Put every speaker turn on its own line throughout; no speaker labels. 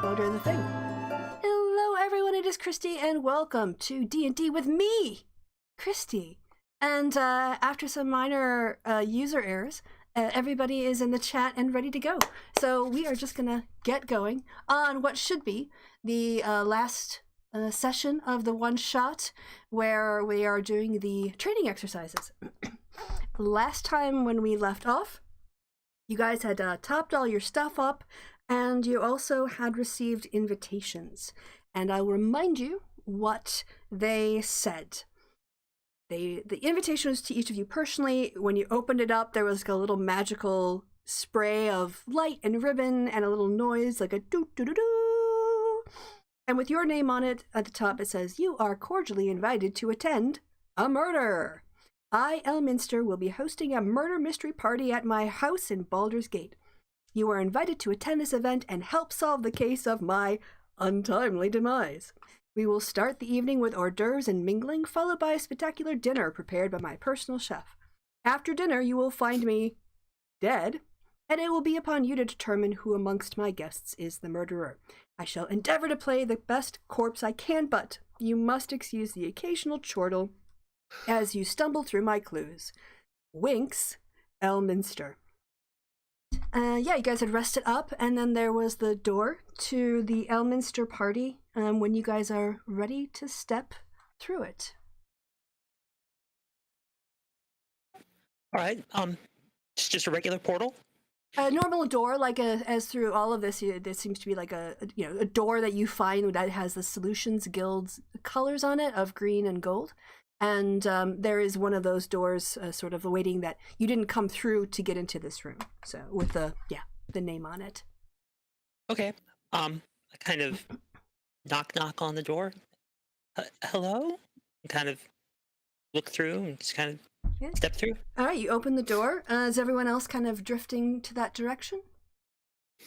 Order the thing. Hello everyone, it is Kristi and welcome to D&D with me, Kristi. And after some minor user errors, everybody is in the chat and ready to go. So we are just gonna get going on what should be the last session of the one shot where we are doing the training exercises. Last time when we left off, you guys had topped all your stuff up, and you also had received invitations. And I'll remind you what they said. The invitation was to each of you personally. When you opened it up, there was like a little magical spray of light and ribbon and a little noise, like a doo-doo-doo-doo. And with your name on it, at the top it says, "You are cordially invited to attend a murder. I, Elminster, will be hosting a murder mystery party at my house in Baldur's Gate. You are invited to attend this event and help solve the case of my untimely demise. We will start the evening with hors d'oeuvres and mingling, followed by a spectacular dinner prepared by my personal chef. After dinner, you will find me dead, and it will be upon you to determine who amongst my guests is the murderer. I shall endeavor to play the best corpse I can, but you must excuse the occasional chortle as you stumble through my clues. Winks, Elminster." Yeah, you guys had rested up, and then there was the door to the Elminster party when you guys are ready to step through it.
All right, it's just a regular portal?
A normal door, like as through all of this, there seems to be like a door that you find that has the Solutions Guild's colors on it of green and gold. And there is one of those doors sort of awaiting that you didn't come through to get into this room. So with the name on it.
Okay. I kind of knock on the door. Hello? Kind of look through and just kind of step through.
All right, you open the door. Is everyone else kind of drifting to that direction?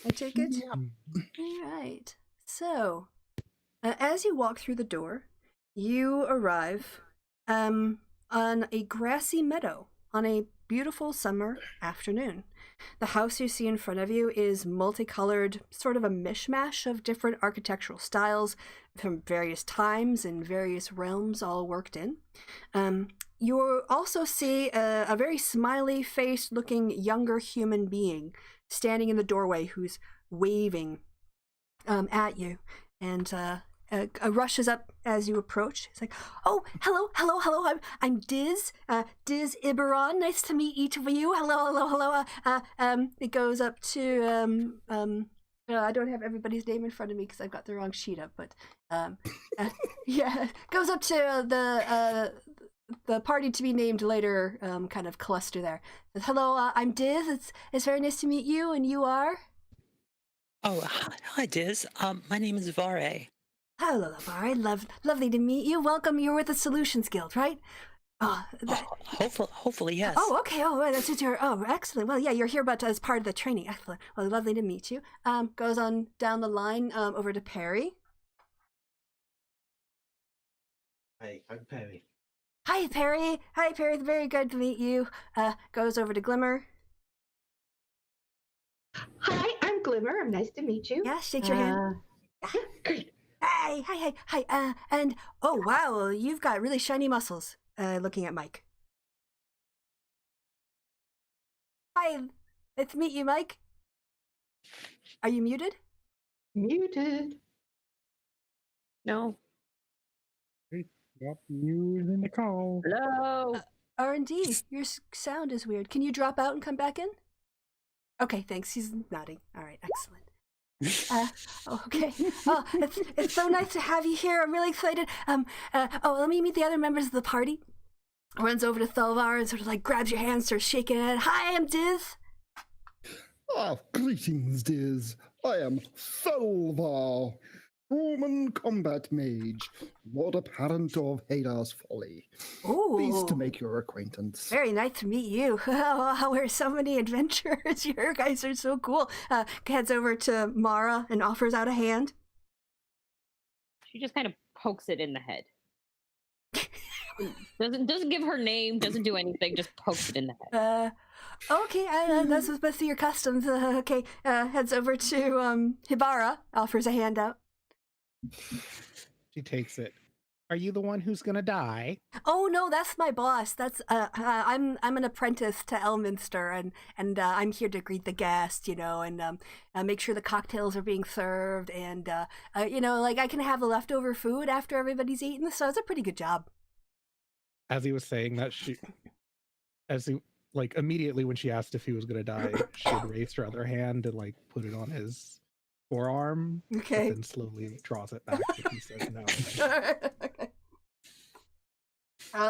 I take it?
Yeah.
All right. So, as you walk through the door, you arrive on a grassy meadow on a beautiful summer afternoon. The house you see in front of you is multicolored, sort of a mishmash of different architectural styles from various times and various realms all worked in. You also see a very smiley-faced looking younger human being standing in the doorway who's waving at you, and rushes up as you approach. It's like, "Oh, hello, I'm Diz, Diz Iberon. Nice to meet each of you. Hello. It goes up to, I don't have everybody's name in front of me because I've got the wrong sheet up, but, yeah, goes up to the party to be named later, kind of cluster there. Says, "Hello, I'm Diz. It's very nice to meet you, and you are?"
Oh, hi, Diz. My name is Vare.
Hello, Vare. Lovely to meet you. Welcome. You're with the Solutions Guild, right?
Hopefully, yes.
Oh, okay. Oh, that's what you're. Oh, excellent. Well, yeah, you're here, but as part of the training. Excellent. Well, lovely to meet you. Goes on down the line over to Perry.
Hey, I'm Perry.
Hi, Perry. Very good to meet you. Goes over to Glimmer.
Hi, I'm Glimmer. I'm nice to meet you.
Yeah, shake your hand.
Great.
Hi. And oh wow, you've got really shiny muscles. looking at Mike. Hi, let's meet you, Mike. Are you muted?
Muted.
No.
Yep, you in the call.
Hello.
R&D, your sound is weird. Can you drop out and come back in? Okay, thanks. He's nodding. All right, excellent. Okay. Oh, it's so nice to have you here. I'm really excited. Let me meet the other members of the party. Runs over to Thelvar and sort of like grabs your hand, starts shaking it. Hi, I'm Diz.
Greetings, Diz. I am Thelvar, Roman combat mage, Lord Apparent of Hadar's Folly.
Ooh.
Pleased to make your acquaintance.
Very nice to meet you. We're so many adventurers. You guys are so cool. Heads over to Mara and offers out a hand.
She just kind of pokes it in the head. doesn't give her name, doesn't do anything, just pokes it in the head.
Okay, that's supposed to be your customs. Okay, heads over to Hibara, offers a hand out.
She takes it. Are you the one who's gonna die?
Oh no, that's my boss. That's I'm an apprentice to Elminster, and I'm here to greet the guests, and make sure the cocktails are being served, and like I can have the leftover food after everybody's eaten. So it's a pretty good job.
As he was saying that, immediately when she asked if he was gonna die, she had raised her other hand and like put it on his forearm.
Okay.
Then slowly draws it back if he says no.
Okay.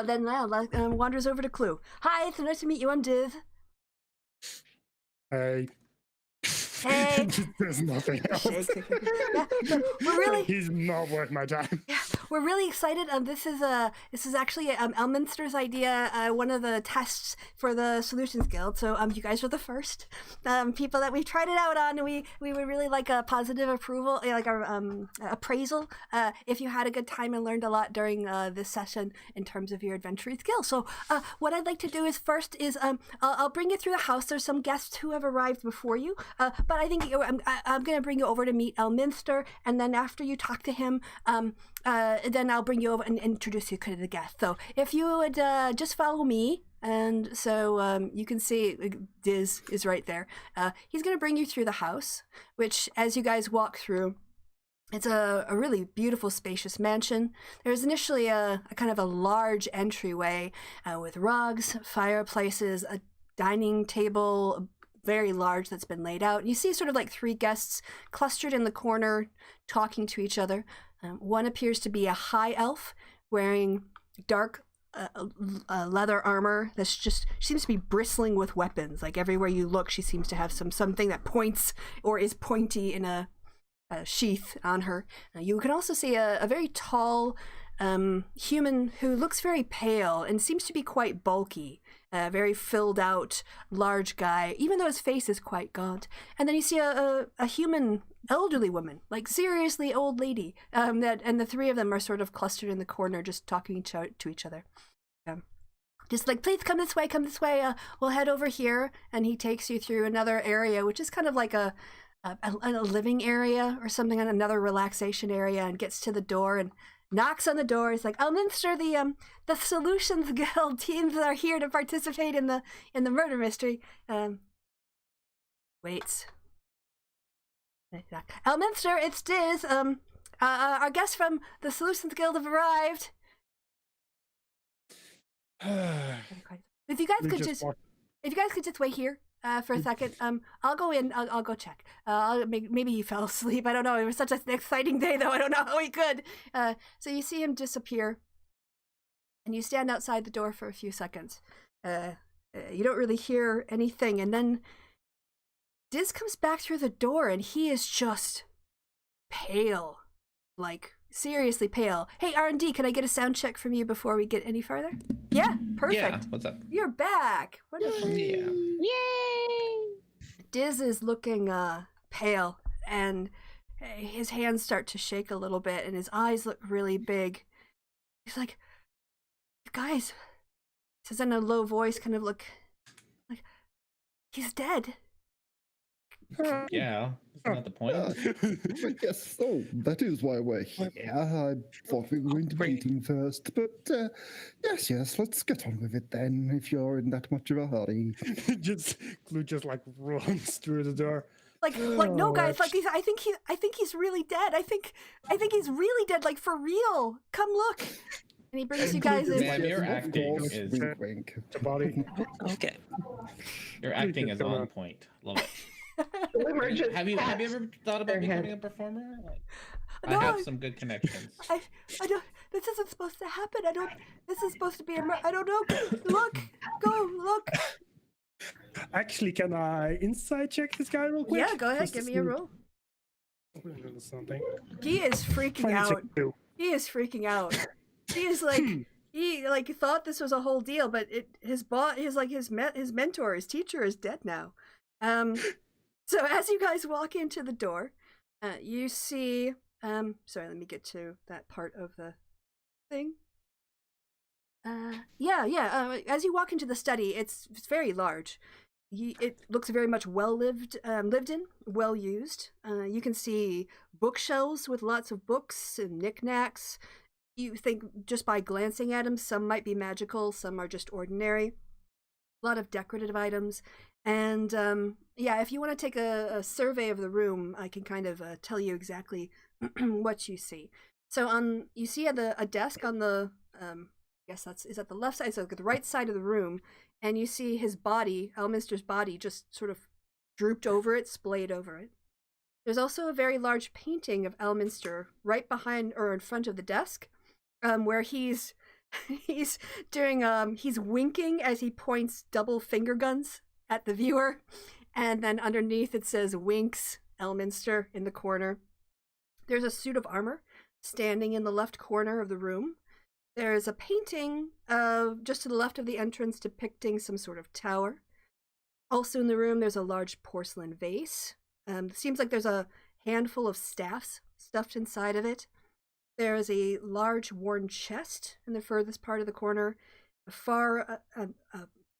Then wanders over to Clue. Hi, it's nice to meet you. I'm Div.
Hey.
Hey.
There's nothing else.
Yeah, so we're really.
He's not worth my time.
Yeah, we're really excited. This is actually Elminster's idea. One of the tests for the Solutions Guild. So you guys are the first people that we've tried it out on, and we would really like a positive approval, like our appraisal. If you had a good time and learned a lot during this session in terms of your adventuring skills. So what I'd like to do is first is I'll bring you through the house. There's some guests who have arrived before you, but I think I'm going to bring you over to meet Elminster, and then after you talk to him, then I'll bring you over and introduce you to the guest. So if you would just follow me, and so you can see Diz is right there. He's going to bring you through the house, which as you guys walk through, it's a really beautiful, spacious mansion. There's initially a kind of a large entryway with rugs, fireplaces, a dining table, very large, that's been laid out. You see sort of like three guests clustered in the corner talking to each other. One appears to be a high elf wearing dark leather armor that's just seems to be bristling with weapons. Like everywhere you look, she seems to have something that points or is pointy in a sheath on her. You can also see a very tall human who looks very pale and seems to be quite bulky. Very filled out, large guy, even though his face is quite gaunt. And then you see a human elderly woman, like seriously old lady. And the three of them are sort of clustered in the corner, just talking to each other. Just like, please come this way, come this way. We'll head over here. And he takes you through another area, which is kind of like a living area or something, on another relaxation area, and gets to the door and knocks on the door. He's like, Elminster, the Solutions Guild teams are here to participate in the murder mystery. Waits. Elminster, it's Diz. Our guests from the Solutions Guild have arrived. If you guys could just wait here for a second. I'll go in. I'll go check. Maybe he fell asleep. I don't know. It was such an exciting day, though. I don't know how he could. So you see him disappear, and you stand outside the door for a few seconds. You don't really hear anything, and then Diz comes back through the door, and he is just pale, like seriously pale. Hey, R&D, can I get a sound check from you before we get any further? Yeah, perfect.
Yeah, what's up?
You're back. Wonderful.
Yeah.
Yay!
Diz is looking pale, and his hands start to shake a little bit, and his eyes look really big. He's like, "You guys," says in a low voice, kind of look like he's dead.
Yeah. Isn't that the point?
Yes, so that is why we're here. I thought we were going to be eating first, but yes, let's get on with it then, if you're in that much of a hurry.
Clue just like runs through the door.
Like no, guys. Like I think he's really dead. I think he's really dead. Like for real. Come look. And he brings you guys in.
Ma'am, your acting is
Wink, wink.
The body.
Okay.
your acting is on point. Love it.
Glimmer just
Have you ever thought about
their head.
becoming a performer? Like,
No,
I have some good connections.
I don't. This isn't supposed to happen. I don't. This is supposed to be I don't know. Look. Go look.
Actually, can I inside check this guy real quick?
Yeah, go ahead.
Just to
Give me a
see
roll.
Something.
He is freaking out.
22.
He is freaking out. He is like he like thought this was a whole deal, but his mentor, his teacher is dead now. So as you guys walk into the door, you see sorry, let me get to that part of the thing. As you walk into the study, it's very large. It looks very much lived in, well used. You can see bookshelves with lots of books and knickknacks. You think just by glancing at them, some might be magical, some are just ordinary. A lot of decorative items. And if you want to take a survey of the room, I can kind of tell you exactly what you see. So you see a desk on the, I guess is at the left side, so the right side of the room, and you see his body, Elminster's body, just sort of drooped over it, splayed over it. There's also a very large painting of Elminster right behind or in front of the desk, where he's doing he's winking as he points double finger guns at the viewer, and then underneath it says "Winks Elminster" in the corner. There's a suit of armor standing in the left corner of the room. There's a painting just to the left of the entrance depicting some sort of tower. Also in the room, there's a large porcelain vase. Seems like there's a handful of staffs stuffed inside of it. There is a large worn chest in the furthest part of the corner.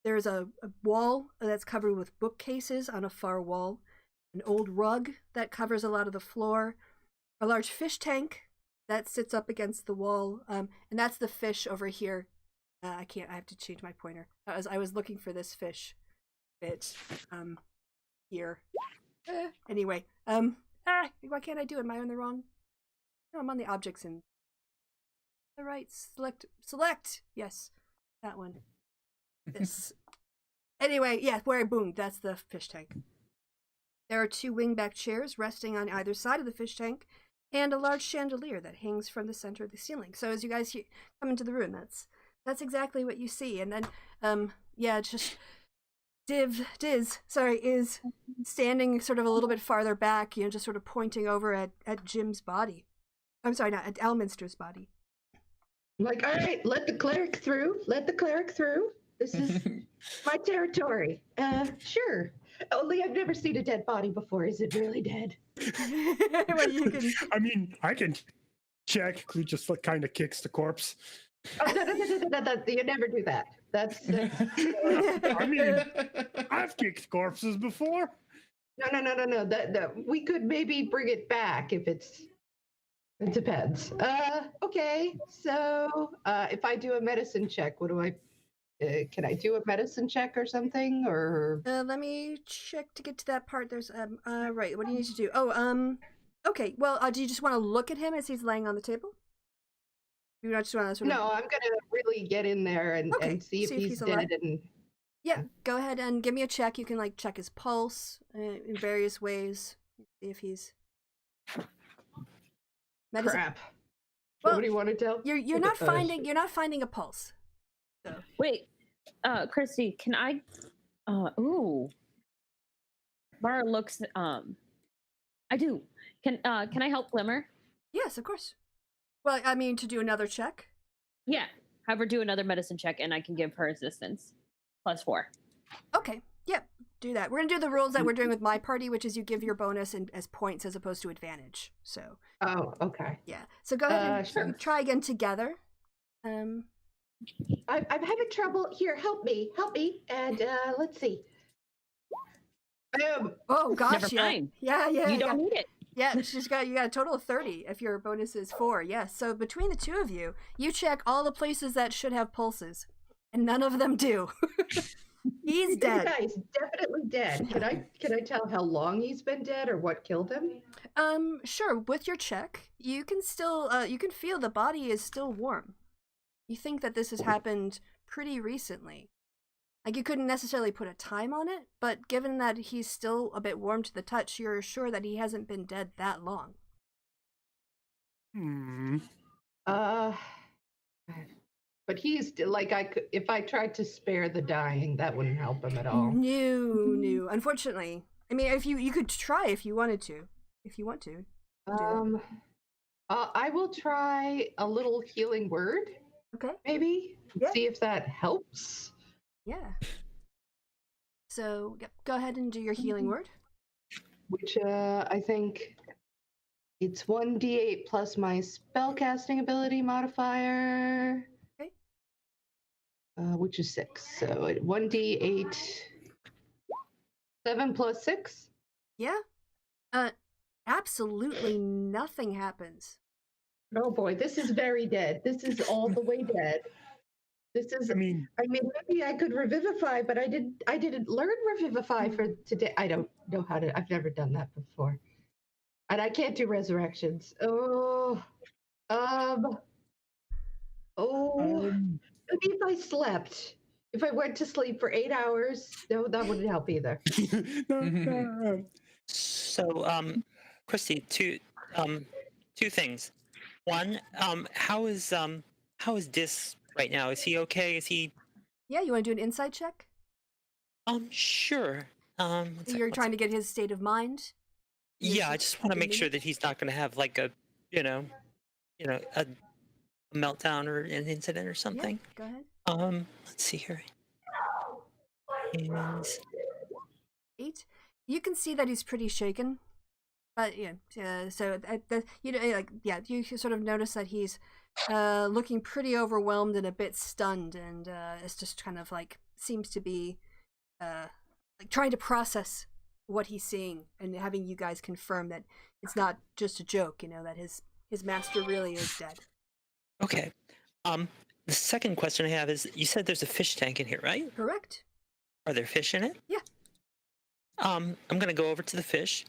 There's a wall that's covered with bookcases on a far wall. An old rug that covers a lot of the floor. A large fish tank that sits up against the wall, and that's the fish over here. I have to change my pointer. I was looking for this fish bit here. Anyway, why can't I do it? Am I on the wrong? No, I'm on the objects in the right. Select. Yes, that one. This. Anyway, yeah, where I boomed. That's the fish tank. There are 2 wingback chairs resting on either side of the fish tank, and a large chandelier that hangs from the center of the ceiling. So as you guys come into the room, that's exactly what you see. And then, just Diz is standing sort of a little bit farther back, just sort of pointing over at Jim's body. I'm sorry, not at Elminster's body.
I'm like, all right, let the cleric through. Let the cleric through. This is my territory. Sure. Only I've never seen a dead body before. Is it really dead?
Well, you can...
I mean, I can check. Clue just kind of kicks the corpse.
Oh, no. You never do that. That's...
I mean, I've kicked corpses before.
No. We could maybe bring it back if it's... It depends. Okay. So, if I do a medicine check, what do I... can I do a medicine check or something, or?
Let me check to get to that part. There's right. What do you need to do? Oh, okay. Well, do you just want to look at him as he's laying on the table? You not just want to sort of...
No, I'm gonna really get in there and see if he's dead. And
yeah, go ahead and give me a check. You can like check his pulse in various ways. See if he's. Medicine.
Crap.
Well,
what do you want to tell?
You're not finding a pulse. So.
Wait, Kristi, can I? Mara looks. I do. Can I help Glimmer?
Yes, of course. Well, I mean, to do another check.
Yeah, have her do another medicine check, and I can give her assistance. +4.
Okay. Yep. Do that. We're gonna do the rules that we're doing with my party, which is you give your bonus as points as opposed to advantage. So.
Oh, okay.
Yeah. So go ahead and try again together.
I'm having trouble here. Help me, and let's see.
Oh gosh,
Never
yeah.
mind.
Yeah, yeah.
You don't need it.
Yeah, you got a total of 30 if your bonus is 4. Yes. So between the two of you, you check all the places that should have pulses, and none of them do. He's dead.
Yeah, he's definitely dead. Can I tell how long he's been dead or what killed him?
Sure. With your check, you can still you can feel the body is still warm. You think that this has happened pretty recently. Like, you couldn't necessarily put a time on it, but given that he's still a bit warm to the touch, you're sure that he hasn't been dead that long.
But he's like, if I tried to spare the dying, that wouldn't help him at all.
No. Unfortunately, I mean, if you could try if you wanted to, if you want to.
I will try a little healing word.
Okay.
Maybe
Yeah.
see if that helps.
Yeah. So go ahead and do your healing word.
Which I think it's 1d8 plus my spellcasting ability modifier.
Okay.
Which is 6. So 1d8, 7 plus 6.
Yeah. Absolutely nothing happens.
Oh boy, this is very dead. This is all the way dead. This is. I mean, maybe I could revivify, but I didn't learn revivify for today. I don't know how to. I've never done that before, and I can't do resurrections. Maybe if I slept, if I went to sleep for 8 hours, no, that wouldn't help either.
So, Kristi, two things. One, how is Dis right now? Is he okay? Is he?
Yeah, you want to do an insight check?
Sure.
You're trying to get his state of mind?
Yeah, I just want to make sure that he's not going to have like a, a meltdown or an incident or something.
Yeah, go ahead.
Let's see here. Is
8. You can see that he's pretty shaken, but so you sort of notice that he's looking pretty overwhelmed and a bit stunned, and it's just kind of like seems to be like trying to process what he's seeing and having you guys confirm that it's not just a joke, that his master really is dead.
Okay. The second question I have is, you said there's a fish tank in here, right?
Correct.
Are there fish in it?
Yeah.
I'm gonna go over to the fish,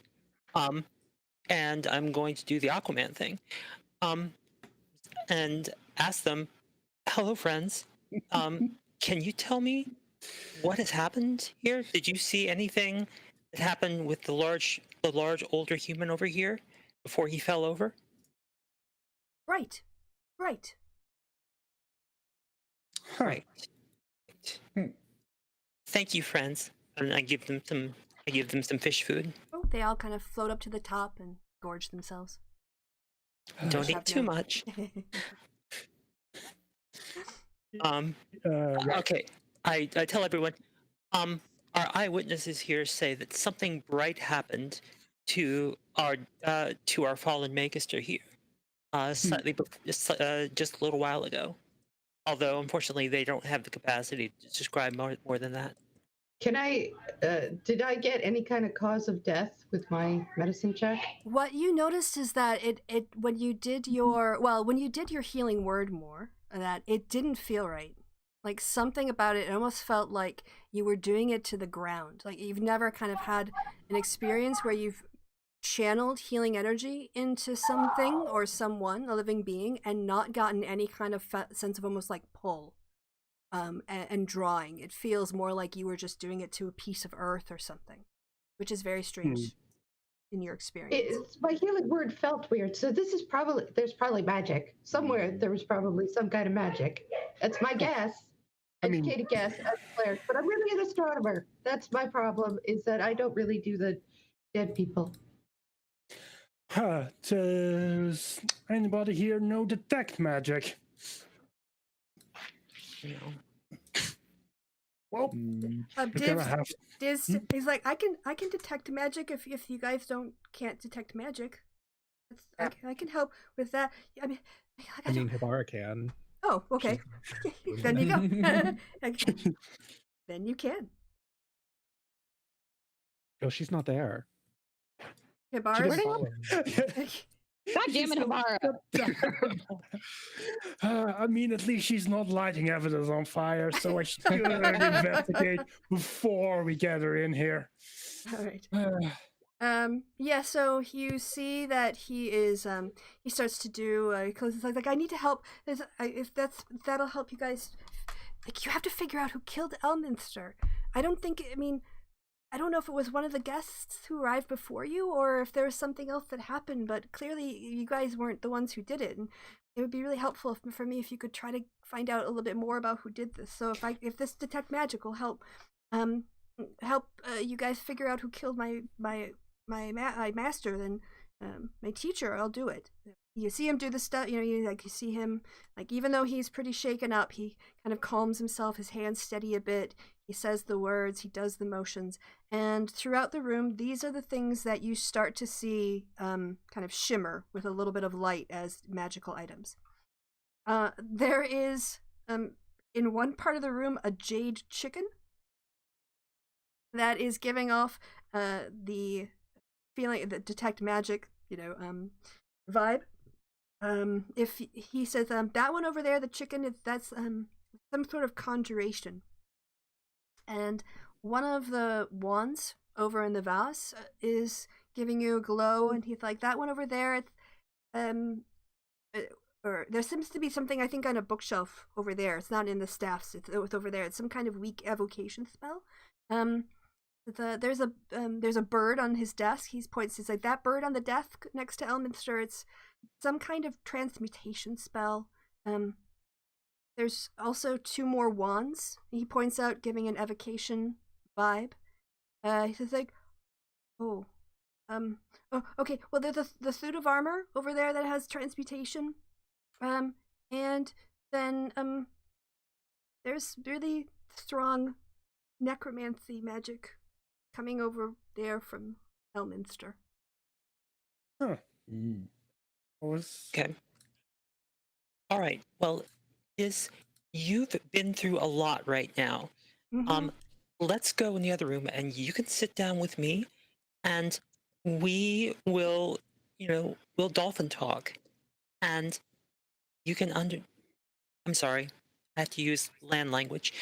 and I'm going to do the Aquaman thing, and ask them, "Hello, friends. Can you tell me what has happened here? Did you see anything that happened with the large older human over here before he fell over?"
Right.
Right. Thank you, friends. And I give them some fish food.
Oh, they all kind of float up to the top and gorge themselves.
Don't eat too much. Okay. I tell everyone, our eyewitnesses here say that something bright happened to our fallen Magister here, just a little while ago. Although unfortunately they don't have the capacity to describe more than that.
Can I? Did I get any kind of cause of death with my medicine check?
What you noticed is that when you did your healing word more, that it didn't feel right. Like something about it almost felt like you were doing it to the ground. Like you've never kind of had an experience where you've channeled healing energy into something or someone, a living being, and not gotten any kind of sense of almost like pull. And drawing. It feels more like you were just doing it to a piece of earth or something, which is very strange in your experience.
My healing word felt weird, so there's probably magic. Somewhere there was probably some kind of magic. That's my guess. Educated guess as a cleric, but I'm really an astronomer. That's my problem, is that I don't really do the dead people.
Does anybody here know detect magic?
No.
Well,
He's like, I can detect magic if you guys can't detect magic. I can help with that. I mean,
Hibara can.
Oh, okay. Then you go. Then you can.
Oh, she's not there. She
Hibara,
didn't follow me.
God damn it, Hamara.
I mean, at least she's not lighting evidence on fire, so I should investigate before we get her in here.
all right. Yeah, so you see that he is he starts to do because it's like I need to help. If that'll help you guys, like you have to figure out who killed Elminster. I don't know if it was one of the guests who arrived before you or if there was something else that happened, but clearly you guys weren't the ones who did it. And it would be really helpful for me if you could try to find out a little bit more about who did this. So if this detect magic will help you guys figure out who killed my master, then my teacher, I'll do it. You see him do the stuff, you see him, like, even though he's pretty shaken up, he kind of calms himself, his hands steady a bit, he says the words, he does the motions, and throughout the room, these are the things that you start to see kind of shimmer with a little bit of light as magical items. There is, in one part of the room, a jade chicken that is giving off the feeling, the detect magic, vibe. If he says that one over there, the chicken, that's some sort of conjuration, and one of the wands over in the vase is giving you a glow, and he's like, that one over there, it's or there seems to be something, I think, on a bookshelf over there. It's not in the staffs, it's over there. It's some kind of weak evocation spell. There's a bird on his desk. He points. He's like, that bird on the desk next to Elminster. It's some kind of transmutation spell. There's also 2 more wands. He points out, giving an evocation vibe. He says like, oh, okay. Well, there's the suit of armor over there that has transmutation. And then there's really strong necromancy magic coming over there from Elminster.
Huh.
Okay. All right. Well, you've been through a lot right now.
Mm-hmm.
Let's go in the other room, and you can sit down with me, and we will, we'll dolphin talk, and you can I'm sorry, I have to use land language.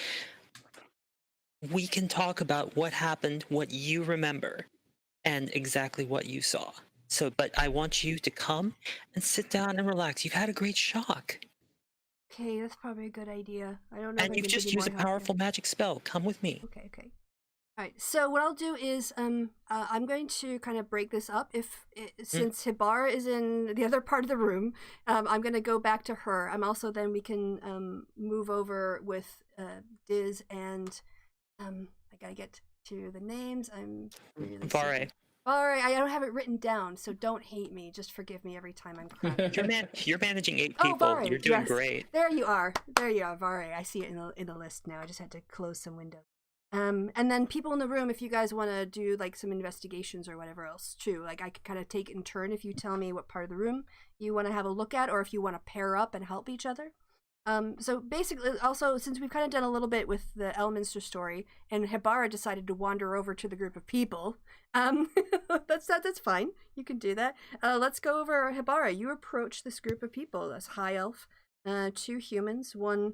We can talk about what happened, what you remember, and exactly what you saw. So, but I want you to come and sit down and relax. You've had a great shock.
Okay, that's probably a good idea. I don't know.
And
if I
you've
can
just
give you
used a
more help
powerful magic spell. Come with me.
here. Okay. All right. So what I'll do is I'm going to kind of break this up. Since Hibara is in the other part of the room, I'm going to go back to her. Then we can move over with Diz and I gotta get to the names. I'm really
Vare.
Vare. I don't have it written down, so don't hate me. Just forgive me every time I'm crying.
You're managing 8
Oh,
people.
Vare,
You're doing
yes.
great.
There you are, Vare. I see it in the list now. I just had to close some windows. And then people in the room, if you guys want to do like some investigations or whatever else, too. Like I could kind of take it in turn if you tell me what part of the room you want to have a look at, or if you want to pair up and help each other. So basically, also, since we've kind of done a little bit with the Elminster story, and Hibara decided to wander over to the group of people, that's fine. You can do that. Let's go over Hibara. You approach this group of people. That's High Elf, 2 humans, 1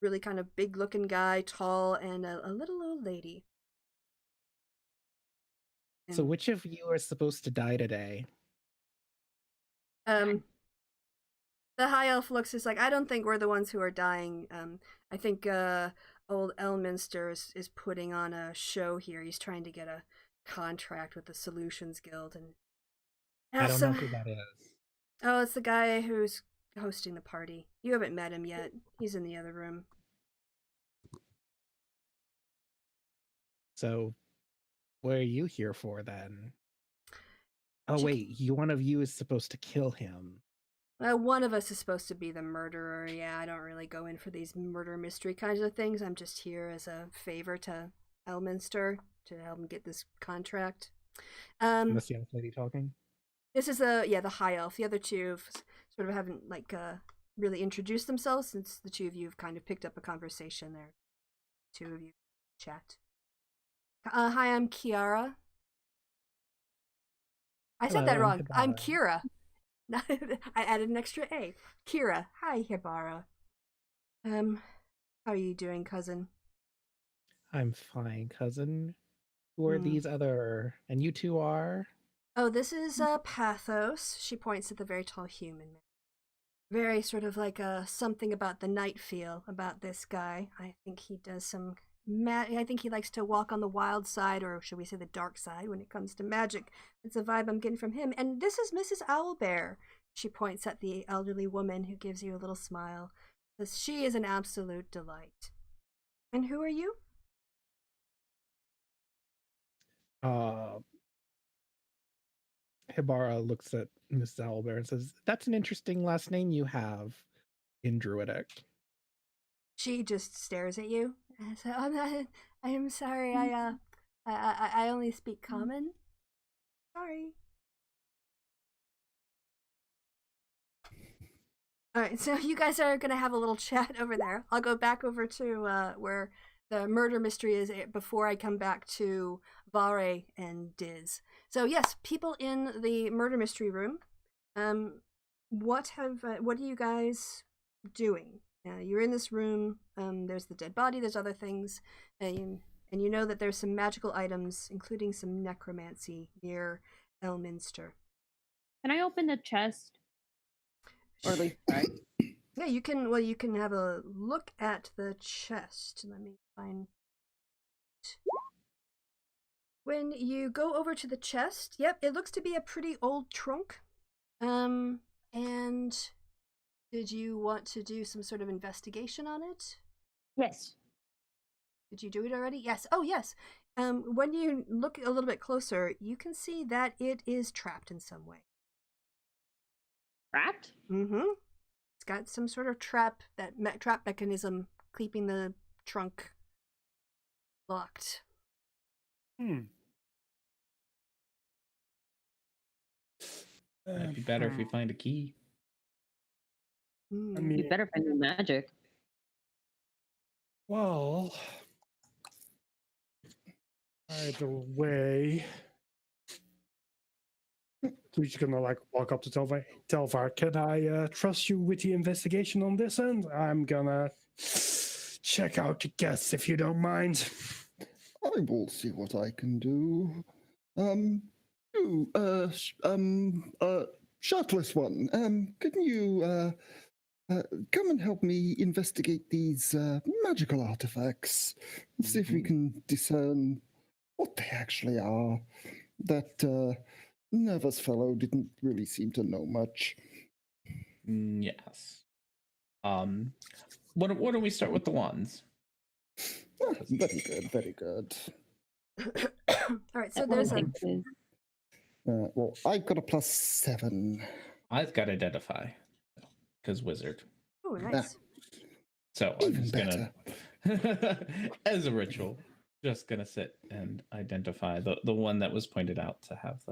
really kind of big-looking guy, tall, and a little old lady.
So which of you are supposed to die today?
The High Elf looks just like, I don't think we're the ones who are dying. I think old Elminster is putting on a show here. He's trying to get a contract with the Solutions Guild, and
I don't know who that is.
Oh, it's the guy who's hosting the party. You haven't met him yet. He's in the other room.
So, what are you here for then? Oh wait, one of you is supposed to kill him.
One of us is supposed to be the murderer. Yeah, I don't really go in for these murder mystery kinds of things. I'm just here as a favor to Elminster to help him get this contract.
This young lady talking?
This is the High Elf. The other 2 sort of haven't really introduced themselves, since the 2 of you have kind of picked up a conversation there. 2 of you chat. Hi, I'm Kiara. I said that
Hello,
wrong. I'm
Hibara.
Kira. I added an extra A. Kira. Hi, Hibara. How are you doing, cousin?
I'm fine, cousin. Who are
Hmm.
these other? And you two are?
Oh, this is Pathos. She points at the very tall human man. Very sort of like something about the night feel about this guy. I think he does some I think he likes to walk on the wild side, or should we say the dark side, when it comes to magic. It's a vibe I'm getting from him. And this is Mrs. Owlbear. She points at the elderly woman who gives you a little smile. Says she is an absolute delight. And who are you?
Hibara looks at Mrs. Owlbear and says, "That's an interesting last name you have in Druidic."
She just stares at you. And says, I am sorry. I only speak common. Sorry. All right, so you guys are gonna have a little chat over there. I'll go back over to where the murder mystery is before I come back to Vare and Diz. So yes, people in the murder mystery room. What are you guys doing? You're in this room. There's the dead body. There's other things, and you know that there's some magical items, including some necromancy near Elminster.
Can I open the chest? Or at least try.
Yeah, you can. Well, you can have a look at the chest. Let me find. When you go over to the chest, yep, it looks to be a pretty old trunk. And did you want to do some sort of investigation on it?
Yes.
Did you do it already? Yes. Oh, yes. When you look a little bit closer, you can see that it is trapped in some way.
Trapped?
Mm-hmm. It's got some sort of trap mechanism keeping the trunk locked.
It'd be better if we find a key.
I
Mm.
mean,
You better find the magic.
well, either way, we're just gonna like walk up to Telvar. Telvar, can I trust you with the investigation on this end? I'm gonna check out the guests if you don't mind.
I will see what I can do. Shirtless one, can you come and help me investigate these magical artifacts? See if we can discern what they actually are. That nervous fellow didn't really seem to know much.
Yes. What do we start with the wands?
Ah, very good, very good.
All right, so there's a.
Well, I've got a +7.
I've got identify because wizard.
Oh, nice.
So I'm
Even
just gonna, as a ritual, just gonna sit and identify the one that was pointed out to have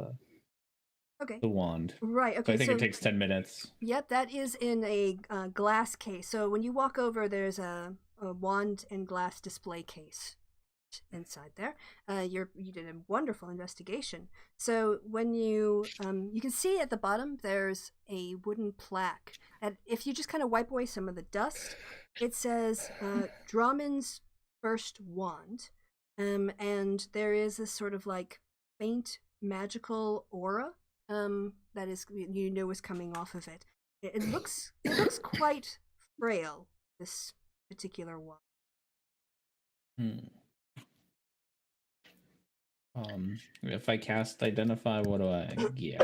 Okay.
the wand.
Right.
So
Okay.
I think it takes 10 minutes.
Yep, that is in a glass case. So when you walk over, there's a wand and glass display case inside there. You did a wonderful investigation. So when you can see at the bottom, there's a wooden plaque. And if you just kind of wipe away some of the dust, it says Drummond's first wand. And there is this sort of like faint magical aura that is is coming off of it. It looks quite frail, this particular one.
If I cast identify, what do I get?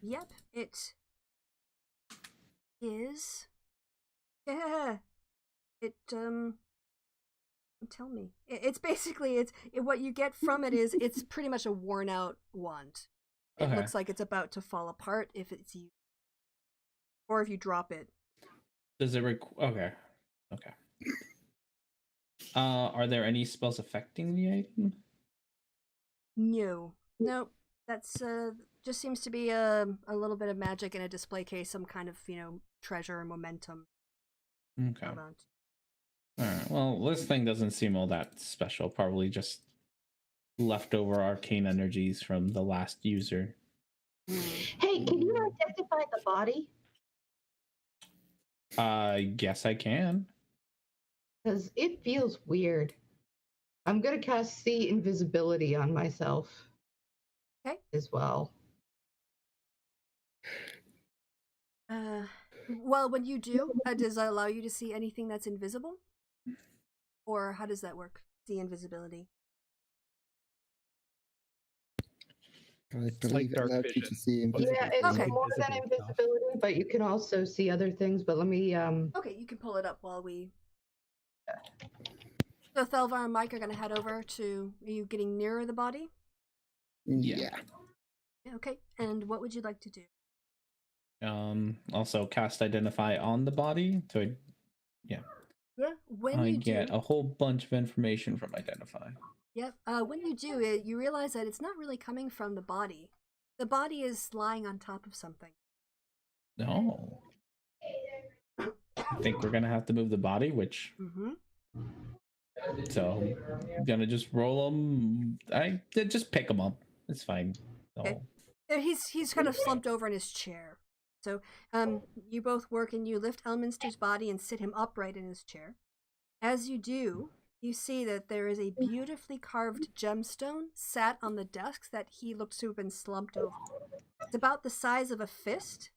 Yep, it is. Yeah, it tell me. It's basically what you get from it is it's pretty much a worn out wand. It
Okay.
looks like it's about to fall apart if it's used, or if you drop it.
Does it okay. Are there any spells affecting the item?
No, that's just seems to be a little bit of magic in a display case, some kind of treasure or momentum.
Okay.
Hold on.
All right. Well, this thing doesn't seem all that special. Probably just leftover arcane energies from the last user.
Hey, can you identify the body?
Yes, I can.
Because it feels weird. I'm gonna cast see invisibility on myself.
Okay.
As well.
Well, when you do, does it allow you to see anything that's invisible? Or how does that work? See invisibility.
I
like
believe it
dark
allowed you
vision.
to see invisible
Yeah, it's
Okay.
more than
Invisible stuff.
invisibility, but you can also see other things. But let me
Okay, you can pull it up while we. So Thelvar and Mike are going to head over to. Are you getting nearer the body?
Yeah.
Okay. And what would you like to do?
Also cast identify on the body. So
Yeah. When
I
you
get
do.
a whole bunch of information from identify.
Yep. When you do it, you realize that it's not really coming from the body. The body is lying on top of something.
No. I think we're gonna have to move the body, which.
Mm-hmm.
So, gonna just roll them. I just pick them up. It's fine.
Okay. He's kind of slumped over in his chair. So, you both work and you lift Elminster's body and sit him upright in his chair. As you do, you see that there is a beautifully carved gemstone sat on the desk that he looks to have been slumped over. It's about the size of a fist,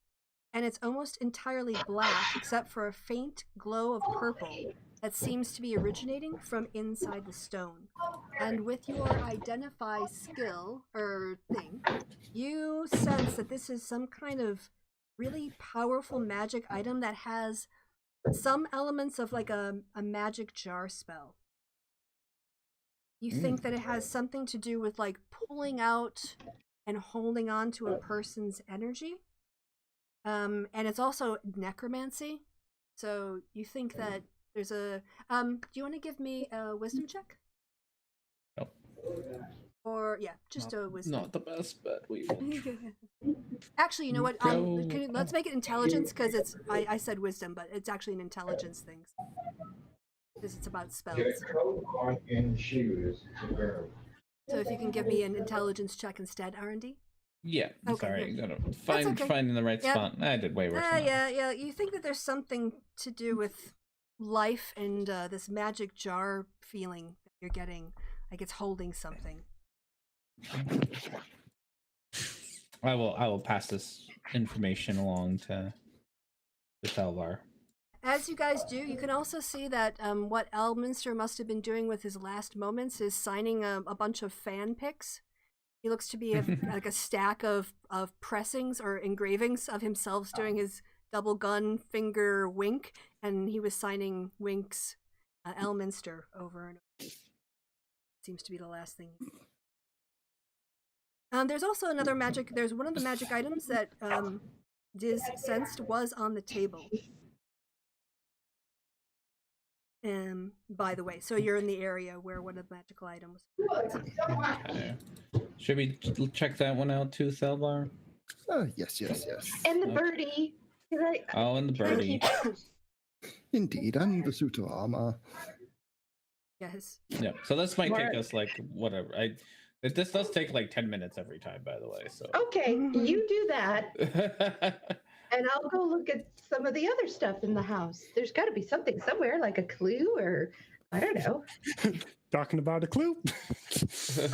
and it's almost entirely black except for a faint glow of purple that seems to be originating from inside the stone. And with your identify skill or thing, you sense that this is some kind of really powerful magic item that has some elements of like a magic jar spell. You think that it has something to do with like pulling out and holding on to a person's energy. And it's also necromancy. So you think that there's a do you want to give me a wisdom check?
Nope.
Or yeah, just a wisdom.
Not the best bet we.
Actually, you know what?
Go.
Let's make it intelligence because it's I said wisdom, but it's actually an intelligence thing. Because it's about spells.
Get a coat on and shoes to wear.
So if you can give me an intelligence check instead, R&D.
Yeah.
Okay,
Sorry.
good.
Gotta
okay.
finding the right
Yep.
spot. I did way worse. Than that.
Yeah. You think that there's something to do with life and this magic jar feeling that you're getting, like it's holding something.
I will pass this information along to Thelvar.
As you guys do, you can also see that what Elminster must have been doing with his last moments is signing a bunch of fan pics. He looks to be like a stack of pressings or engravings of himself doing his double gun finger wink, and he was signing winks Elminster over and over. Seems to be the last thing. There's also another magic. There's one of the magic items that Diz sensed was on the table. By the way, so you're in the area where one of the magical items.
Okay. Should we check that one out too, Thelvar?
Yes.
And the birdie.
Oh, and the birdie.
Indeed, and the suit of armor.
Yes.
Yeah. So this might take us like whatever. This does take like 10 minutes every time, by the way. So.
Okay, you do that. And I'll go look at some of the other stuff in the house. There's got to be something somewhere, like a clue or I don't know.
Talking about a clue.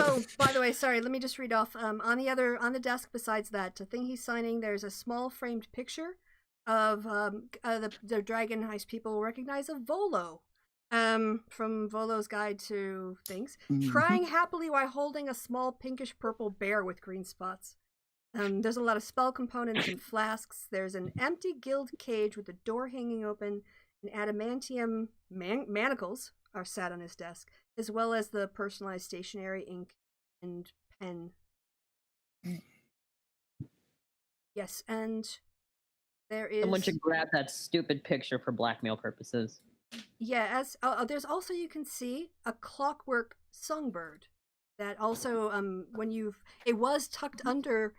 Oh, by the way, sorry. Let me just read off. On the desk, besides that, the thing he's signing, there's a small framed picture of the Dragon Heist people will recognize of Volo, from Volo's Guide to Things, crying happily while holding a small pinkish purple bear with green spots. There's a lot of spell components and flasks. There's an empty guild cage with the door hanging open, and adamantium manacles are sat on his desk, as well as the personalized stationery, ink, and pen. Yes, and there is...
Someone should grab that stupid picture for blackmail purposes.
Yeah, there's also, you can see, a clockwork songbird. That also, it was tucked under,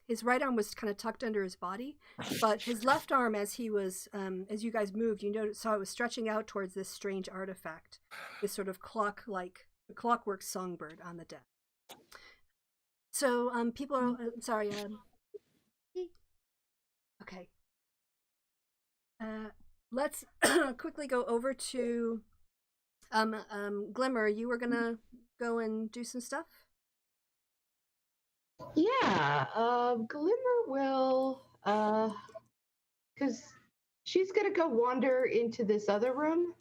his right arm was kind of tucked under his body, but his left arm, as he was, as you guys moved, saw it was stretching out towards this strange artifact, this sort of clock-like a clockwork songbird on the desk. So people are sorry. Okay. Let's quickly go over to Glimmer. You were gonna go and do some stuff.
Yeah, Glimmer will, because she's gonna go wander into this other room.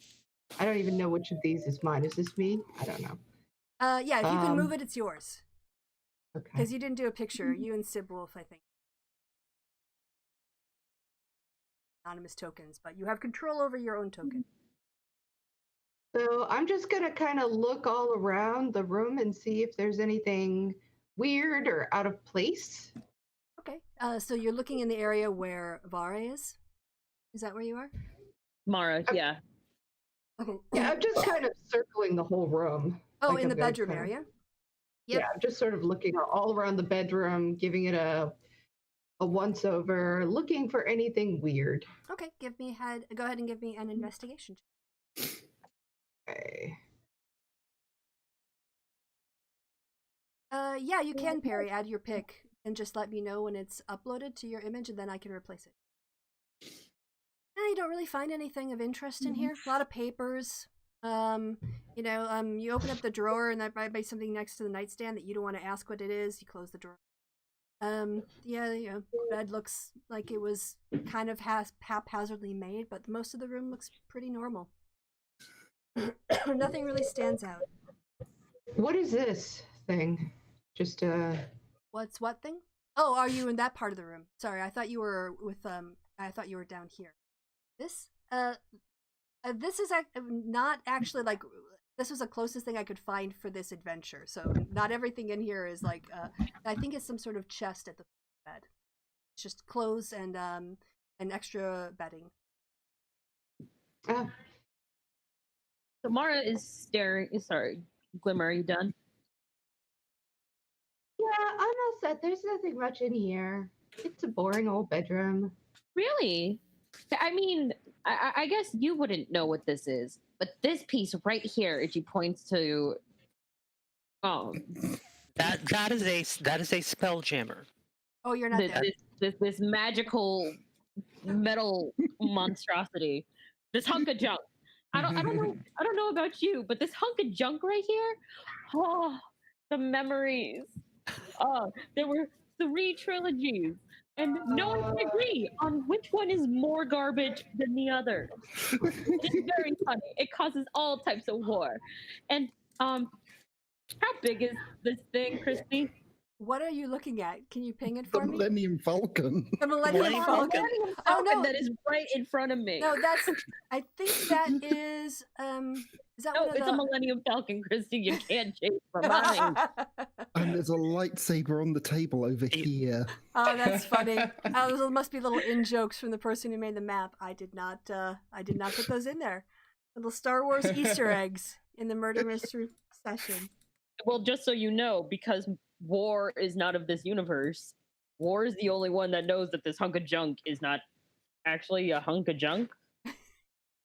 I don't even know which of these is mine. Is this me? I don't know.
Yeah, if you can move it, it's yours.
Okay.
Because you didn't do a picture. You and Sib Wolf, I think. Anonymous tokens, but you have control over your own token.
So I'm just gonna kind of look all around the room and see if there's anything weird or out of place.
Okay. So you're looking in the area where Vara is? Is that where you are?
Mara, yeah.
Okay.
Yeah, I'm just kind of circling the whole room.
Oh,
Like
in the
I'm gonna
bedroom
kinda-
area? Yep.
Yeah, I'm just sort of looking all around the bedroom, giving it a once over, looking for anything weird.
Okay, go ahead and give me an investigation.
Okay.
Yeah, you can, Perry, add your pick and just let me know when it's uploaded to your image and then I can replace it. You don't really find anything of interest in here. A lot of papers. You open up the drawer and there might be something next to the nightstand that you don't want to ask what it is. You close the drawer. Bed looks like it was kind of haphazardly made, but most of the room looks pretty normal. Nothing really stands out.
What is this thing? Just
What's what thing? Oh, are you in that part of the room? Sorry, I thought you were with I thought you were down here. This this is not actually like this was the closest thing I could find for this adventure. So not everything in here is like I think it's some sort of chest at the bed. It's just clothes and extra bedding.
Oh.
So Mara is staring. Sorry, Glimmer, are you done?
Yeah, I'm all set. There's nothing much in here. It's a boring old bedroom.
Really? I mean, I guess you wouldn't know what this is, but this piece right here, if she points to,
That is a spell jammer.
Oh, you're not there.
this magical metal monstrosity, this hunk of junk. I don't know about you, but this hunk of junk right here, oh, the memories. There were 3 trilogies, and no one can agree on which one is more garbage than the other. It's very funny. It causes all types of war. And how big is this thing, Kristi?
What are you looking at? Can you ping it
The
for me?
Millennium Falcon.
The Millennium Falcon. Oh no,
that is right in front of me.
No, that's. I think that is. Is that
No,
one of
it's
the...
a Millennium Falcon, Kristi. You can't chase from mine.
And there's a lightsaber on the table over here.
Oh, that's funny. Those must be little in jokes from the person who made the map. I did not put those in there. Little Star Wars Easter eggs in the murder mystery session.
Well, just so you know, because War is not of this universe, War is the only one that knows that this hunk of junk is not actually a hunk of junk.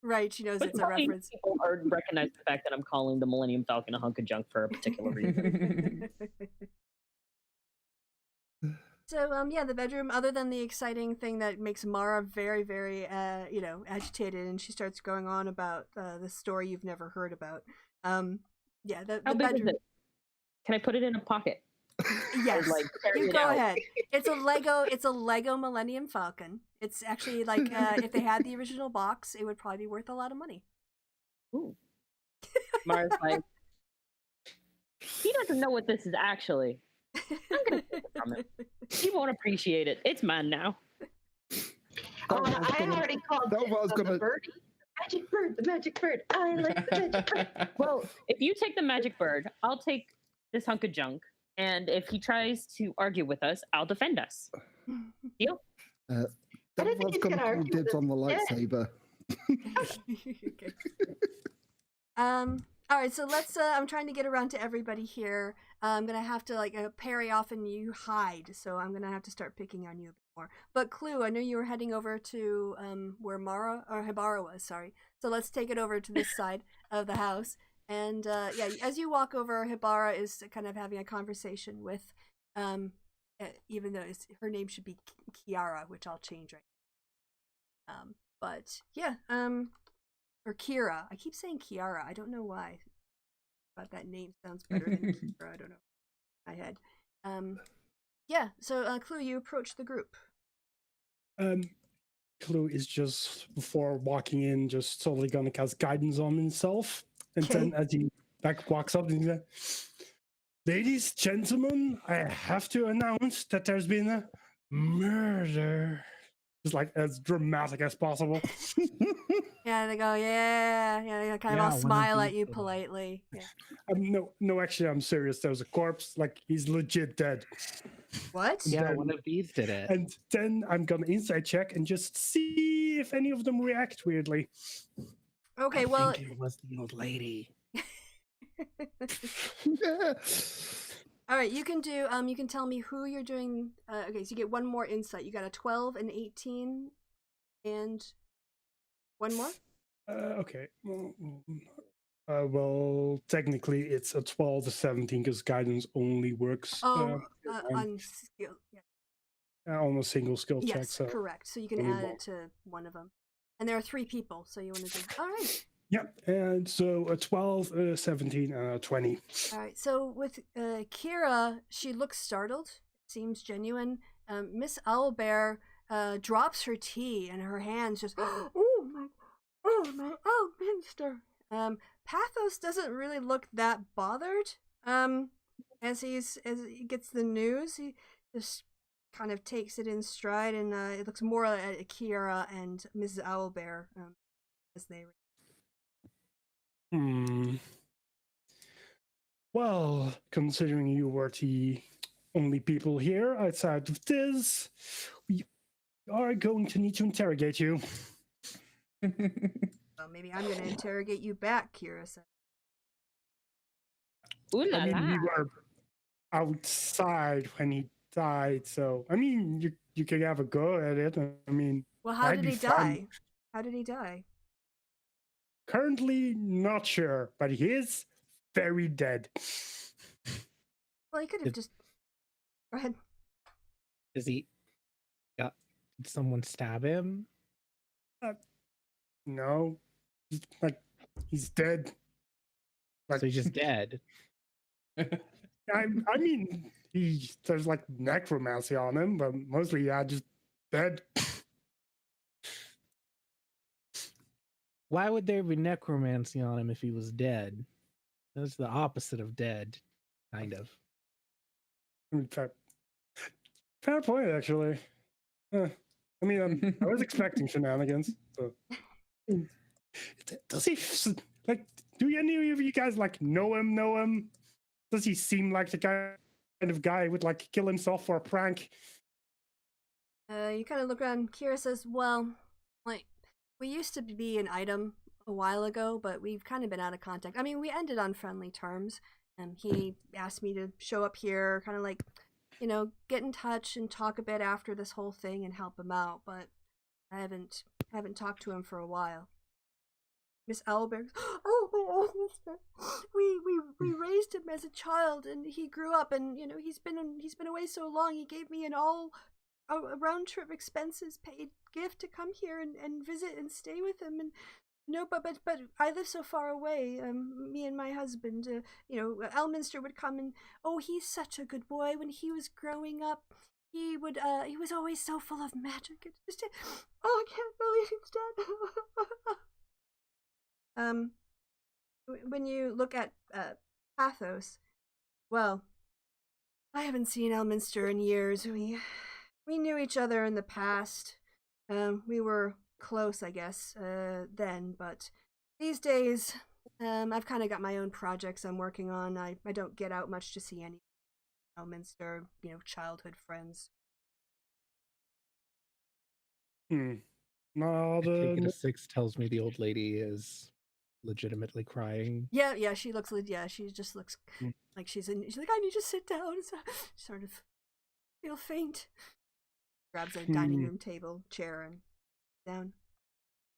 Right, she knows
But
it's a reference.
People recognize the fact that I'm calling the Millennium Falcon a hunk of junk for a particular reason.
So, the bedroom, other than the exciting thing that makes Mara very, very, agitated, and she starts going on about the story you've never heard about. The
How big
bedroom.
is it? Can I put it in a pocket?
Yes,
Like, carry
you
it
go
out?
ahead. It's a Lego Millennium Falcon. It's actually like if they had the original box, it would probably be worth a lot of money.
Ooh. Mara's like, he doesn't know what this is actually. I'm gonna take it from him. He won't appreciate it. It's mine now.
I already called the birdie. The magic bird. I like the magic bird.
Well, if you take the magic bird, I'll take this hunk of junk. And if he tries to argue with us, I'll defend us. Deal?
Everyone's going to call dibs on the lightsaber.
Okay. All right, so let's. I'm trying to get around to everybody here. I'm gonna have to parry off and you hide. So I'm gonna have to start picking on you a bit more. But Clue, I know you were heading over to where Mara or Hibara was. Sorry. So let's take it over to this side of the house. And yeah, as you walk over, Hibara is kind of having a conversation with, even though her name should be Kiara, which I'll change right now. But yeah, or Kira. I keep saying Kiara. I don't know why. But that name sounds better than Kira. I don't know. My head. Yeah. So, Clue, you approach the group.
Clue is just before walking in, just totally gonna cast guidance on himself, and then as he walks up, and he's like, "Ladies, gentlemen, I have to announce that there's been a murder." Just like as dramatic as possible.
Yeah, they go, yeah. They kind of all smile at you politely. Yeah.
No, actually, I'm serious. There's a corpse. Like he's legit dead.
What?
Yeah, one of these did it.
And then I'm gonna insight check and just see if any of them react weirdly.
Okay,
I think it was the old lady.
All right, you can do. You can tell me who you're doing. Okay, so you get one more insight. You got a 12, an 18, and one more.
Okay. Well, technically it's a 12 to 17 because guidance only works.
On skill. Yeah.
On a single skill check.
Yes,
So
correct. So you can add it to one of them, and there are 3 people. So you want to do. All right.
Yep, and so a 12, a 17, and a 20.
All right, so with Kira, she looks startled, seems genuine. Miss Owlbear drops her tea and her hands just, oh my Elminster. Pathos doesn't really look that bothered. As he gets the news, he just kind of takes it in stride, and it looks more at Kira and Mrs. Owlbear as they.
Well, considering you were the only people here outside of this, we are going to need to interrogate you.
Well, maybe I'm going to interrogate you back, Kira said.
Ooh la
I mean,
la.
we were outside when he died, so I mean, you could have a go at it. I mean,
Well, how did he die? How did he die?
Currently, not sure, but he is very dead.
Well, he could have just. Go ahead.
Did someone stab him?
No, he's dead.
So he's just dead.
I mean, there's like necromancy on him, but mostly, yeah, just dead.
Why would there be necromancy on him if he was dead? That's the opposite of dead, kind of.
Fair point, actually. I mean, I was expecting shenanigans. So. Does he like? Do any of you guys like know him? Does he seem like the kind of guy who would like kill himself for a prank?
You kind of look around. Kira says, "Well, like we used to be an item a while ago, but we've kind of been out of contact. I mean, we ended on friendly terms, and he asked me to show up here, kind of like, get in touch and talk a bit after this whole thing and help him out. But I haven't talked to him for a while." Miss Owlbear, oh, mister, we raised him as a child, and he grew up, and he's been away so long. He gave me a round trip expenses paid gift to come here and visit and stay with him. And but I live so far away. Me and my husband, Elminster would come, and he's such a good boy. When he was growing up, he was always so full of magic. It's just, I can't believe he's dead. When you look at Pathos, well, I haven't seen Elminster in years. We knew each other in the past. We were close, I guess, then, but these days, I've kind of got my own projects I'm working on. I don't get out much to see any Elminster, childhood friends.
No,
Taking a 6 tells me the old lady is legitimately crying.
Yeah, she looks. Yeah, she just looks like she's like, I need to sit down. So, sort of feel faint. Grabs a dining room table, chair, and down.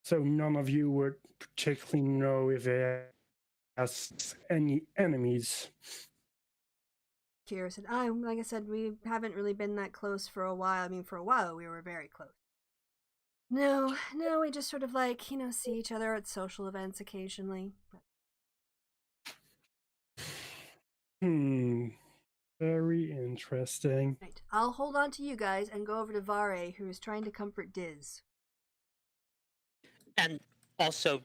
So none of you would particularly know if has any enemies.
Kira said, like I said, we haven't really been that close for a while. I mean, for a while we were very close. No, we just sort of like, see each other at social events occasionally.
Very interesting.
Right. I'll hold on to you guys and go over to Vare, who is trying to comfort Diz.
And also,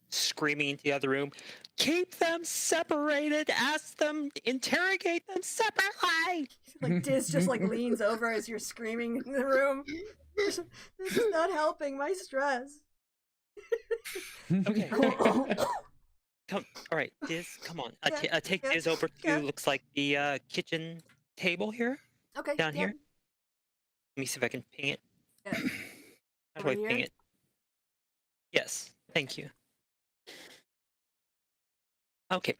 screaming into the other room, keep them separated, ask them, interrogate them separately.
Like Diz just like leans over as you're screaming in the room. This is not helping my stress.
Okay. All right, Diz, come on. Take
yeah,
Diz over to
yeah.
looks like the kitchen table here.
Okay.
Down here. Let me see if I can ping it.
Yeah.
How do I
Over
ping
here?
it? Yes, thank you. Okay.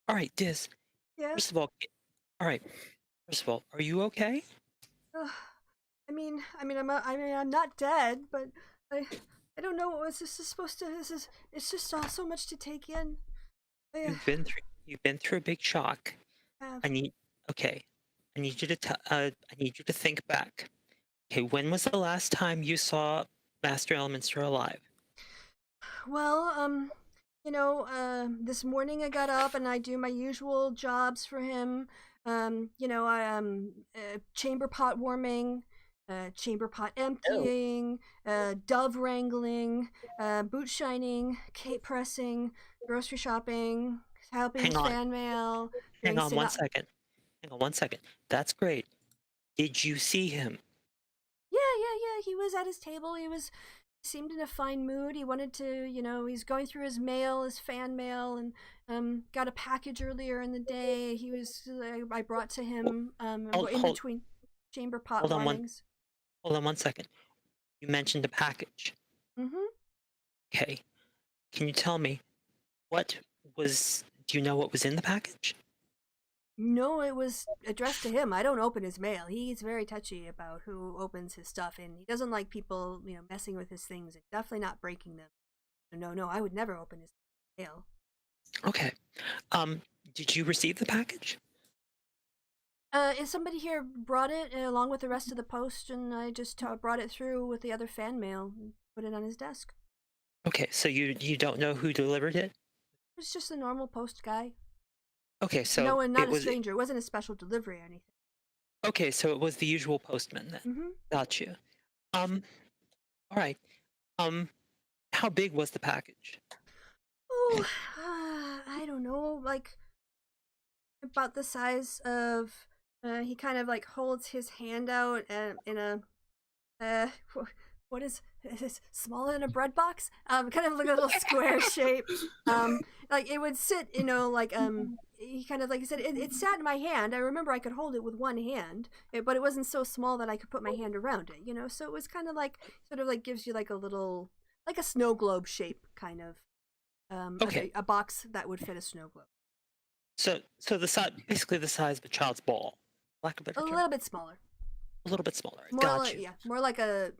All right, Diz.
Yeah.
First of all, are you okay?
I mean, I'm not dead, but I don't know what this is supposed to. It's just all so much to take in.
You've been through a big shock. I need you to think back. Okay, when was the last time you saw Master Elementor alive?
Well, this morning I got up and I do my usual jobs for him. Chamber pot warming, chamber pot emptying, dove wrangling, boot shining, cape pressing, grocery shopping, helping
Hang
with
on.
fan mail.
Hang
doing
on one second. Hang on 1 second. That's great. Did you see him?
Yeah. He was at his table. He seemed in a fine mood. He wanted to, he's going through his mail, his fan mail, and got a package earlier in the day. I brought to him between chamber pot warmings.
Hold on 1 second. You mentioned a package.
Mm-hmm.
Okay. Can you tell me do you know what was in the package?
No, it was addressed to him. I don't open his mail. He's very touchy about who opens his stuff, and he doesn't like people, messing with his things, and definitely not breaking them. No, I would never open his mail.
Okay. Did you receive the package?
If somebody here brought it along with the rest of the post, and I just brought it through with the other fan mail and put it on his desk.
Okay, so you don't know who delivered it?
It was just a normal post guy.
Okay, so
no, and not a stranger. It wasn't a special delivery or anything.
Okay, so it was the usual postman then.
Mm-hmm.
Gotcha. All right. How big was the package?
Oh, I don't know, like about the size of. He kind of like holds his hand out in a. What is this? Smaller than a bread box? Kind of like a little square shape. Like it would sit, he kind of, like I said, it sat in my hand. I remember I could hold it with one hand, but it wasn't so small that I could put my hand around it, so it was kind of like, sort of like gives you like a little, like a snow globe shape, kind of.
Okay.
A box that would fit a snow globe.
So the size, basically the size of a child's ball, lack of a better term.
A little bit smaller.
A little bit smaller.
More
Gotcha.
like, more like a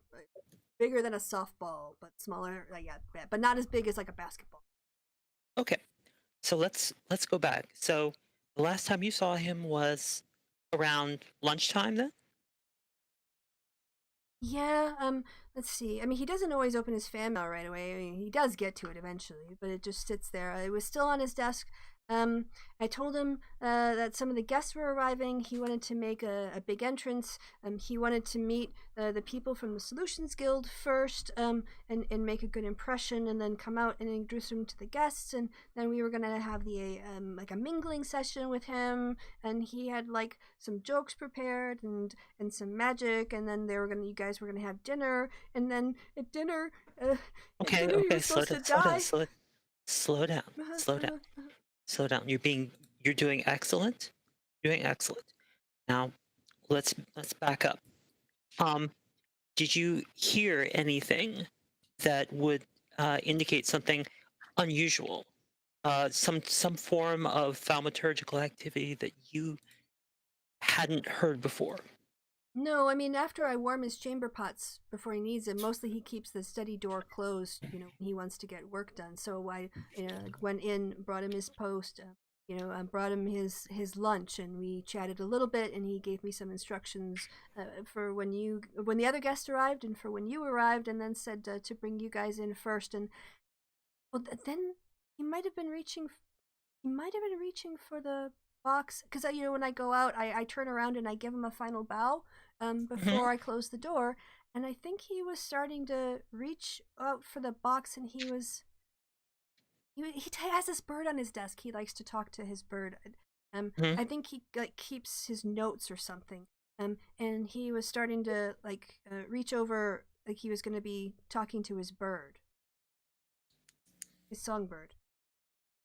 bigger than a softball, but smaller. But not as big as like a basketball.
Okay, so let's go back. So the last time you saw him was around lunchtime, then?
Yeah. Let's see. I mean, he doesn't always open his fan mail right away. I mean, he does get to it eventually, but it just sits there. It was still on his desk. I told him that some of the guests were arriving. He wanted to make a big entrance. He wanted to meet the people from the Solutions Guild first, and make a good impression, and then come out and introduce him to the guests. And then we were gonna have the like a mingling session with him, and he had like some jokes prepared and some magic. And then you guys were gonna have dinner, and then at dinner,
Okay, slow down. You're doing excellent. Now, let's back up. Did you hear anything that would indicate something unusual? Some form of thaumaturgical activity that you hadn't heard before?
No, I mean, after I warm his chamber pots before he needs them, mostly he keeps the study door closed, when he wants to get work done. So I, went in, brought him his post, brought him his lunch, and we chatted a little bit, and he gave me some instructions for when the other guest arrived and for when you arrived, and then said to bring you guys in first. And well, then he might have been reaching for the box, because when I go out, I turn around and I give him a final bow before I close the door, and I think he was starting to reach out for the box, and he has this bird on his desk. He likes to talk to his bird. I think he keeps his notes or something. And he was starting to reach over, like he was going to be talking to his bird, his songbird.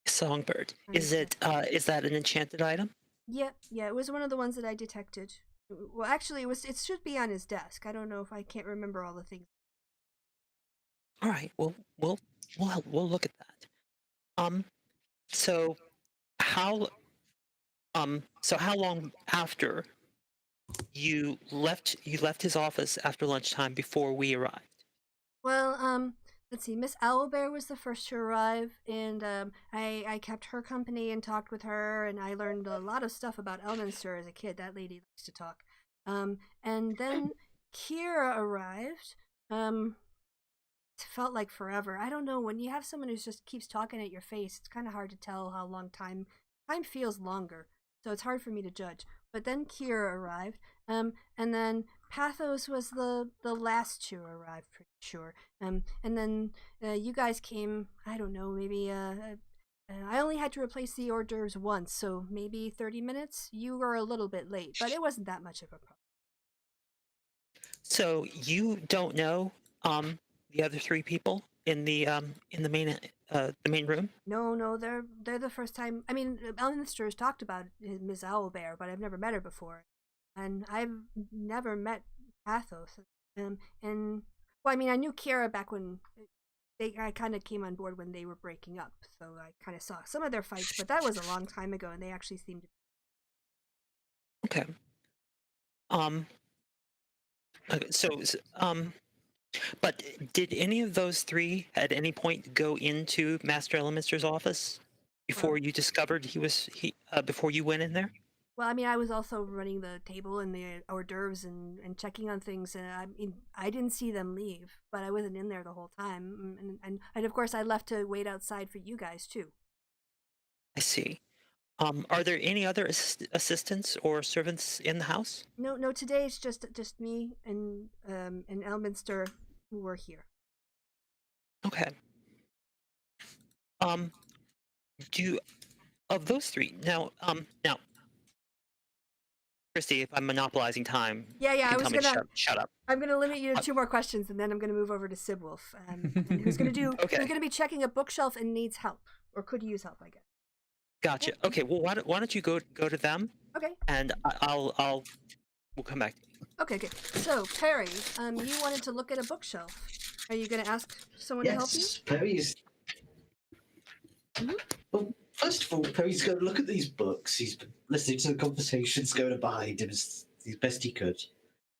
Songbird. Is that an enchanted item?
Yeah, it was one of the ones that I detected. Well, actually, it should be on his desk. I don't know if I can't remember all the things.
All right. Well, we'll look at that. So how long after you left his office after lunchtime before we arrived?
Well, let's see. Miss Owlbear was the first to arrive, and I kept her company and talked with her, and I learned a lot of stuff about Elminster as a kid. That lady likes to talk. And then Kira arrived. It felt like forever. I don't know, when you have someone who just keeps talking at your face, it's kind of hard to tell how long time feels longer. So it's hard for me to judge. But then Kira arrived, and then Pathos was the last to arrive, pretty sure. And then you guys came. I don't know, maybe I only had to replace the hors d'oeuvres once, so maybe 30 minutes. You were a little bit late, but it wasn't that much of a problem.
So you don't know the other three people in the main room?
No, they're the first time. I mean, Elminster has talked about Ms. Owlbear, but I've never met her before, and I've never met Pathos. And well, I mean, I knew Kira back when I kind of came on board when they were breaking up, so I kind of saw some of their fights, but that was a long time ago, and they actually seemed to.
Okay. But did any of those three at any point go into Master Elminster's office before you discovered before you went in there?
Well, I mean, I was also running the table and the hors d'oeuvres and checking on things. And I mean, I didn't see them leave, but I wasn't in there the whole time. And of course, I left to wait outside for you guys too.
I see. Are there any other assistants or servants in the house?
No. Today it's just me and Elminster who were here.
Okay. Of those three now, Kristi, if I'm monopolizing time,
Yeah,
you can
I was
tell me
gonna
to shut up.
I'm gonna limit you to 2 more questions, and then I'm gonna move over to Sibwolf, who's gonna do.
Okay.
Who's gonna be checking a bookshelf and needs help, or could use help, I guess.
Gotcha. Okay. Well, why don't you go to them?
Okay.
And we'll come back.
Okay. So Perry, you wanted to look at a bookshelf. Are you gonna ask someone to help you?
Yes, Perry's. Well, first of all, Perry's going to look at these books. He's been listening to the conversations going behind him as best he could.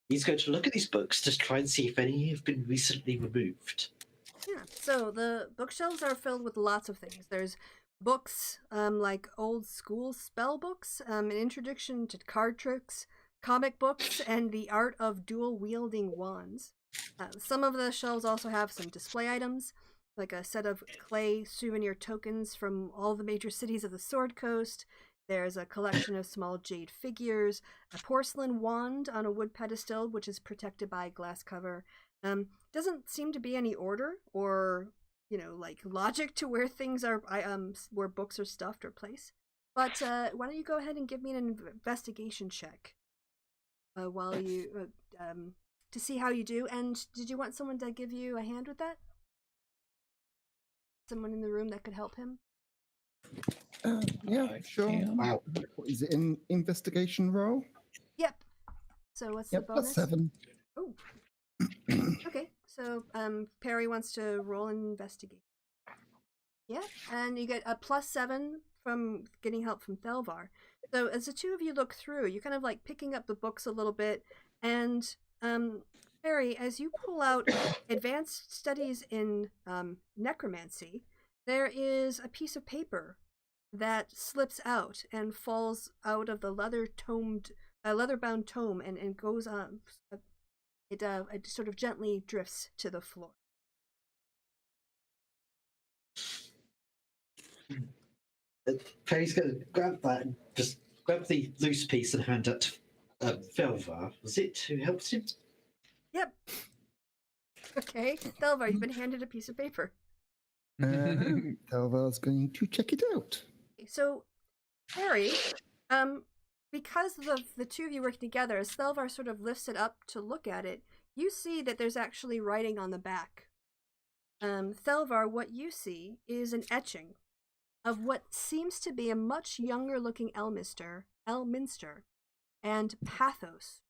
He's going to look at these books to try and see if any have been recently removed.
Yeah. So the bookshelves are filled with lots of things. There's books, like old school spell books, an introduction to card tricks, comic books, and the art of dual wielding wands. Some of the shelves also have some display items, like a set of clay souvenir tokens from all the major cities of the Sword Coast. There's a collection of small jade figures, a porcelain wand on a wood pedestal, which is protected by a glass cover. Doesn't seem to be any order or, like logic to where things are, where books are stuffed or placed. But why don't you go ahead and give me an investigation check while you to see how you do. And did you want someone to give you a hand with that? Someone in the room that could help him?
Yeah, sure.
Wow.
What is it, an investigation roll?
Yep. So what's
Yep,
the bonus?
+7.
Oh. Okay. So Perry wants to roll and investigate. Yeah, and you get a +7 from getting help from Thelvar. So as the two of you look through, you're kind of like picking up the books a little bit, And Harry, as you pull out advanced studies in necromancy, there is a piece of paper that slips out and falls out of the leather-bound tome and goes on. It sort of gently drifts to the floor.
Perry's going to grab that and just grab the loose piece and hand it to Velvar. Was it who helped him?
Yep. Okay, Thelvar, you've been handed a piece of paper.
Thelvar's going to check it out.
So, Harry, because the two of you work together, as Thelvar sort of lifts it up to look at it, you see that there's actually writing on the back. Thelvar, what you see is an etching of what seems to be a much younger looking Elminster, and Pathos,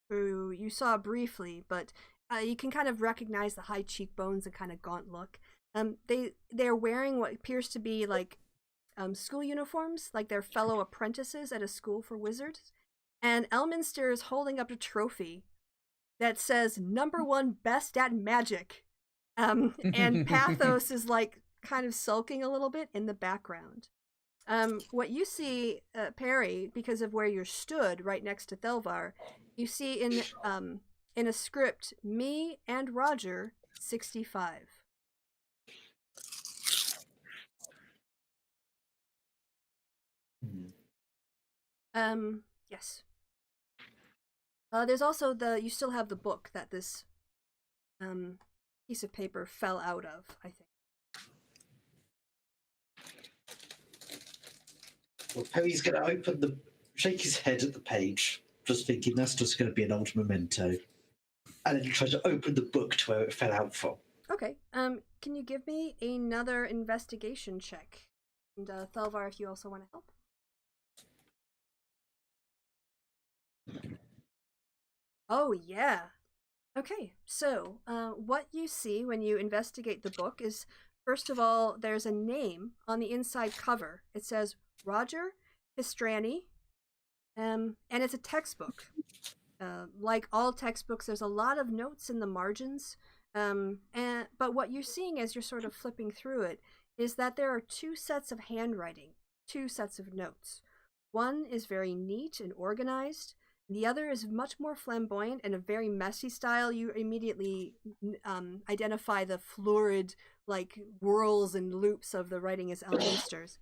who you saw briefly, but you can kind of recognize the high cheekbones and kind of gaunt look. They're wearing what appears to be like school uniforms, like their fellow apprentices at a school for wizards. And Elminster is holding up a trophy that says #1 best at magic. And Pathos is like kind of sulking a little bit in the background. What you see, Perry, because of where you're stood right next to Thelvar, you see in a script, me and Roger, 65. Yes. There's also you still have the book that this piece of paper fell out of, I think.
Well, Perry's going to shake his head at the page, just thinking that's just going to be an old memento, and then try to open the book to where it fell out from.
Okay. Can you give me another investigation check? And Thelvar, if you also want to help. Oh, yeah. Okay, so what you see when you investigate the book is, first of all, there's a name on the inside cover. It says Roger Pistrani, and it's a textbook. Like all textbooks, there's a lot of notes in the margins, but what you're seeing as you're sort of flipping through it is that there are two sets of handwriting, two sets of notes. One is very neat and organized. The other is much more flamboyant and a very messy style. You immediately identify the florid, like, whirls and loops of the writing as Elminster's.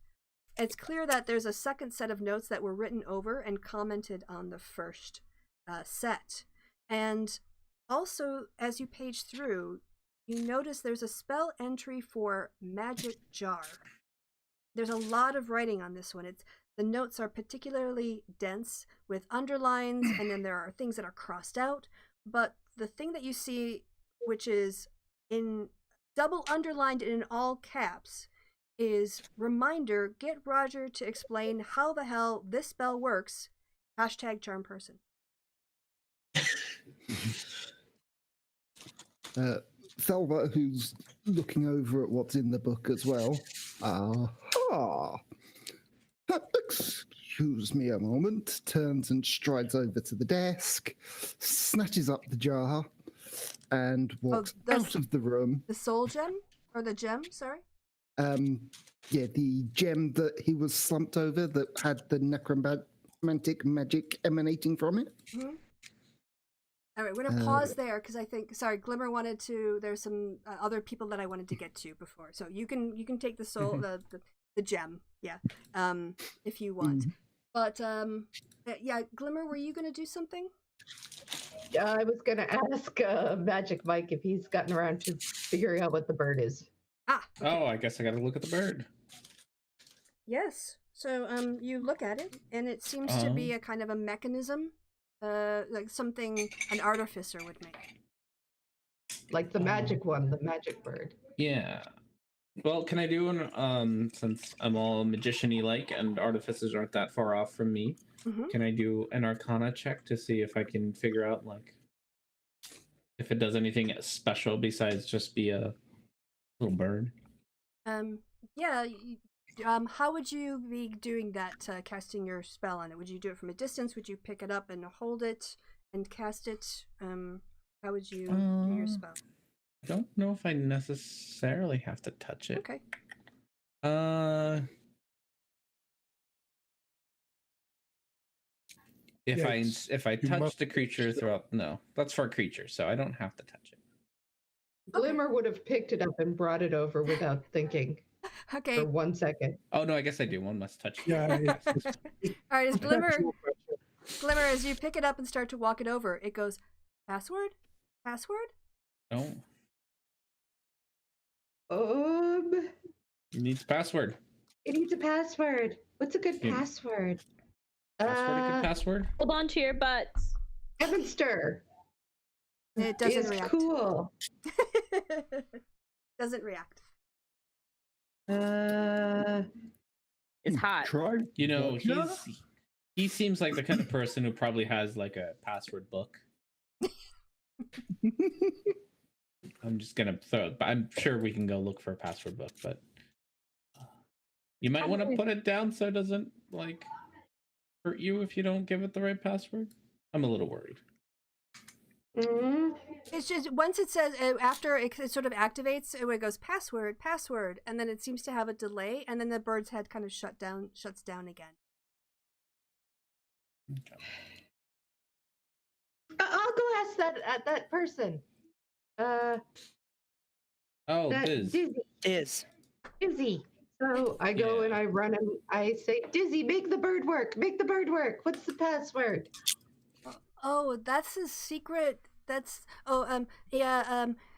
It's clear that there's a second set of notes that were written over and commented on the first set. And also, as you page through, you notice there's a spell entry for magic jar. There's a lot of writing on this one. The notes are particularly dense with underlines, and then there are things that are crossed out. But the thing that you see, which is in double underlined and in all caps, is reminder, get Roger to explain how the hell this spell works. #charm person.
Thelva, who's looking over at what's in the book as well. Aha! Excuse me a moment. Turns and strides over to the desk, snatches up the jar, and walks out of the room.
The soul gem? Or the gem, sorry?
Yeah, the gem that he was slumped over that had the necromantic magic emanating from it.
Mm-hmm. All right, we're going to pause there because I think, sorry, Glimmer wanted to, there's some other people that I wanted to get to before. So you can take the soul, the gem, yeah, if you want. But, yeah, Glimmer, were you going to do something?
Yeah, I was going to ask Magic Mike if he's gotten around to figuring out what the bird is.
Ah. Okay.
Oh, I guess I got to look at the bird.
Yes. So, you look at it, and it seems to be a kind of a mechanism, like something an artificer would make.
Like the magic one, the magic bird.
Yeah. Well, can I do an since I'm all magician-y like and artificers aren't that far off from me, can I do an arcana check to see if I can figure out like if it does anything special besides just be a little bird?
Yeah, how would you be doing that, casting your spell on it? Would you do it from a distance? Would you pick it up and hold it? and cast it, how would you do your spell?
I don't know if I necessarily have to touch it.
Okay.
If
Yeah,
I
you
touch
must
the creature throughout, no, that's for a creature, so I don't have to touch it.
Glimmer would have picked it up and brought it over without thinking
Okay.
for 1 second.
Oh no, I guess I do. One must touch.
Yeah, it's
All right, as Glimmer,
contextual question.
as you pick it up and start to walk it over, it goes, password? Password?
No,
It
it needs password.
needs a password. What's a good
Yeah.
password?
Password. A good password.
Hold on to your butts.
Evanster
It doesn't
is
react.
cool.
Doesn't react.
It's hot.
Try.
You know,
Yeah.
he seems like the kind of person who probably has like a password book. I'm just gonna throw it, but I'm sure we can go look for a password book, but you might want to put it down so it doesn't like hurt you if you don't give it the right password. I'm a little worried.
Mm.
It's just once it says after it sort of activates, it goes password, password, and then it seems to have a delay, and then the bird's head kind of shuts down again.
Okay.
I'll go ask that person.
Oh,
That
Diz.
Dizzy. So I go and I run and I say, Dizzy, make the bird work. Make the bird work. What's the password?
Oh, that's his secret. That's I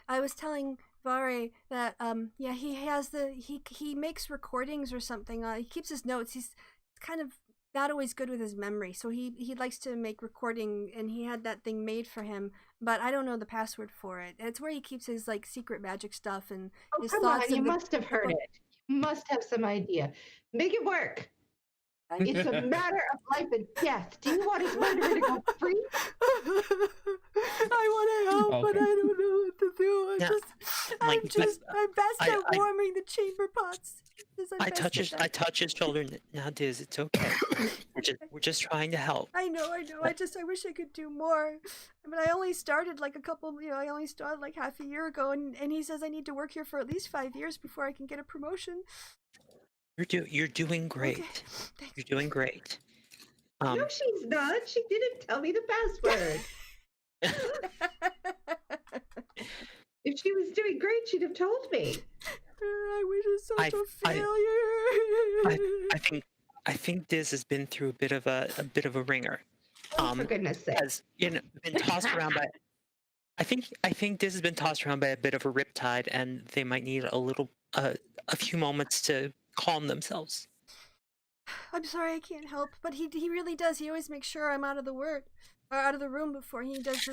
was telling Vare that he has he makes recordings or something. He keeps his notes. He's kind of not always good with his memory, so he likes to make recording, and he had that thing made for him, but I don't know the password for it. It's where he keeps his like secret magic stuff and his
Come
thoughts.
on, you must have heard it. You must have some idea. Make it work. It's a matter of life and death. Do you want his murderer to go free?
I want to help, but I don't know what to do. I'm best at warming the chamber pots.
I touch his shoulder. Now, Diz, it's okay. we're just trying to help.
I know. I wish I could do more. But I only started like I only started like half a year ago, and he says I need to work here for at least 5 years before I can get a promotion.
You're doing great.
Okay.
You're doing great.
No, she's not. She didn't tell me the password. If she was doing great, she'd have told me.
I wish it's such a failure.
I think Diz has been through a bit of a ringer.
For goodness sake.
Has been tossed around by. I think Diz has been tossed around by a bit of a riptide, and they might need a few moments to calm themselves.
I'm sorry I can't help, but he really does. He always makes sure I'm out of the room before he does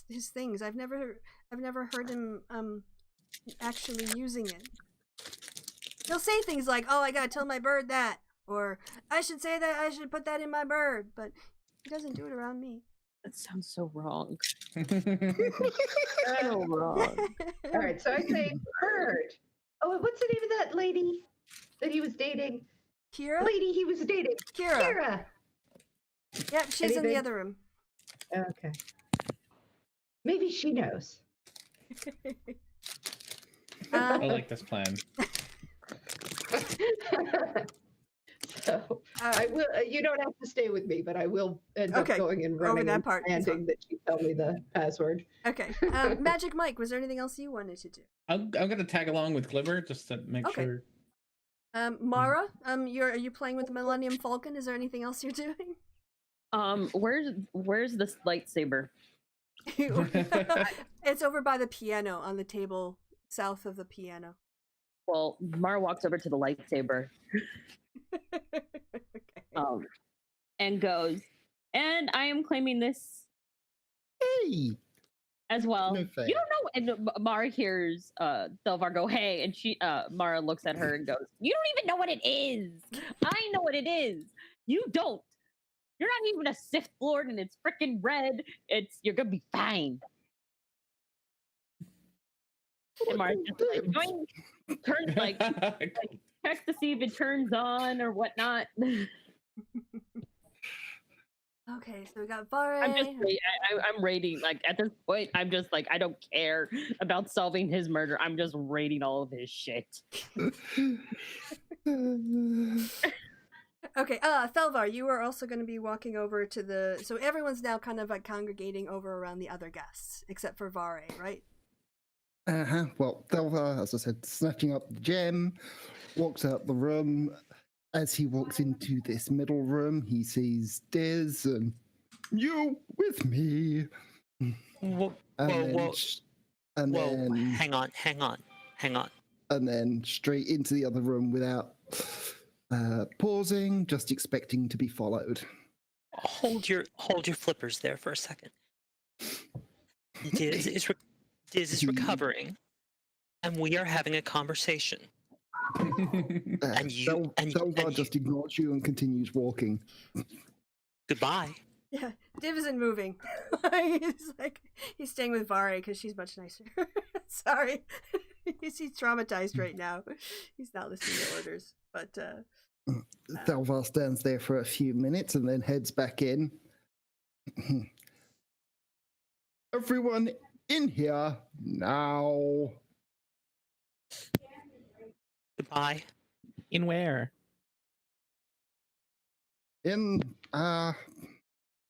his things. I've never heard him actually using it. He'll say things like, "Oh, I gotta tell my bird that," or "I should say that. I should put that in my bird," but he doesn't do it around me.
That sounds so wrong.
So wrong. All right, so I say bird. Oh, what's the name of that lady that he was dating?
Kira?
Lady he was dating.
Kira. Yep, she's in the
Anything?
other room.
Okay. Maybe she knows.
I like this plan.
So I will. You don't have to stay with me, but I will end up going and running
that
and
part.
demanding that she tell me the password.
Okay. Magic Mike, was there anything else you wanted to do?
I'm gonna tag along with Glimmer just to make sure.
Mara, are you playing with the Millennium Falcon? Is there anything else you're doing?
Where's this lightsaber?
It's over by the piano on the table south of the piano.
Well, Mara walks over to the lightsaber.
Okay.
And goes, and I am claiming this
Hey.
as well.
No
You
fair.
don't know. And Mara hears Delvar go, "Hey," and Mara looks at her and goes, "You don't even know what it is. I know what it is. You don't. You're not even a Sith Lord, and it's freaking red. You're gonna be fine." And Mara's just like, turns like checks to see if it turns on or whatnot.
Okay, so we got Vare.
I'm rating, like, at this point, I'm just like, I don't care about solving his murder. I'm just rating all of his shit.
Okay, Thelvar, you are also going to be walking over to the... So everyone's now kind of like congregating over around the other guests, except for Vare, right?
Well, Thelvar, as I said, snatching up the gem, walks out the room. As he walks into this middle room, he sees Diz and you with me.
Whoa,
And then
hang on.
And then straight into the other room without pausing, just expecting to be followed.
Hold your flippers there for a second. Diz is recovering, and we are having a conversation.
Thelvar just ignores you and continues walking.
Goodbye.
Yeah, Div isn't moving. he's staying with Vare because she's much nicer. Sorry, he's traumatized right now. He's not listening to orders. But
Thelvar stands there for a few minutes and then heads back in. Everyone in here now.
Goodbye.
In where?
In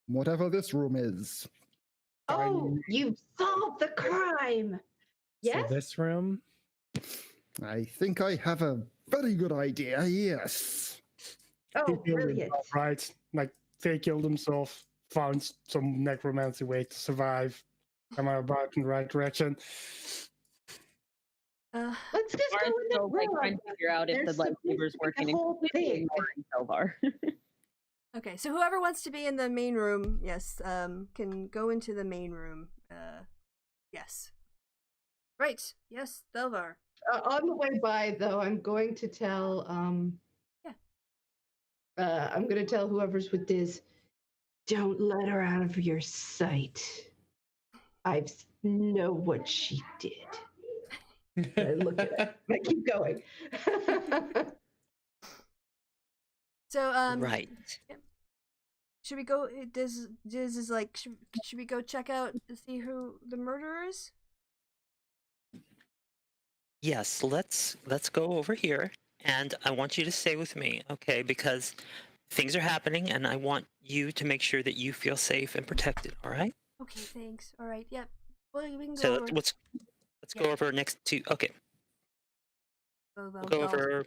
whatever this room is.
Oh, you've solved the crime. Yes.
So this room?
I think I have a very good idea, yes.
Oh,
He killed
brilliant.
himself, right? Like, they killed himself, found some necromancy way to survive. Am I about in the right direction?
Let's just go
Mars
in the
still, like,
room.
trying to figure out if the
There's
lightsaber's
the
working,
whole
including
thing.
Selvar.
okay, so whoever wants to be in the main room, yes, can go into the main room. Yes. Right. Yes, Thelvar.
On the way by, though, I'm going to tell. I'm going to tell whoever's with Diz, don't let her out of your sight. I know what she did. I look at it. I keep going.
So
Right.
should we go? Diz is like, should we go check out to see who the murderer is?
Yes, let's go over here, and I want you to stay with me, okay? Because things are happening, and I want you to make sure that you feel safe and protected. All right?
Okay, thanks. All right. Yep. Well, we can go
So
over.
let's go over next to. Okay, we'll go over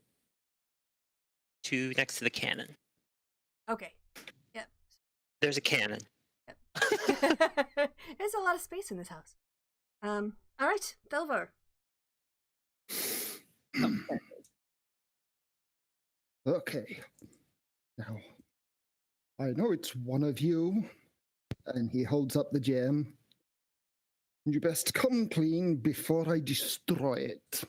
to next to the cannon.
Okay. Yep.
There's a cannon.
There's a lot of space in this house. All right, Thelvar.
Okay. Now, I know it's one of you, and he holds up the gem. You best come clean before I destroy it.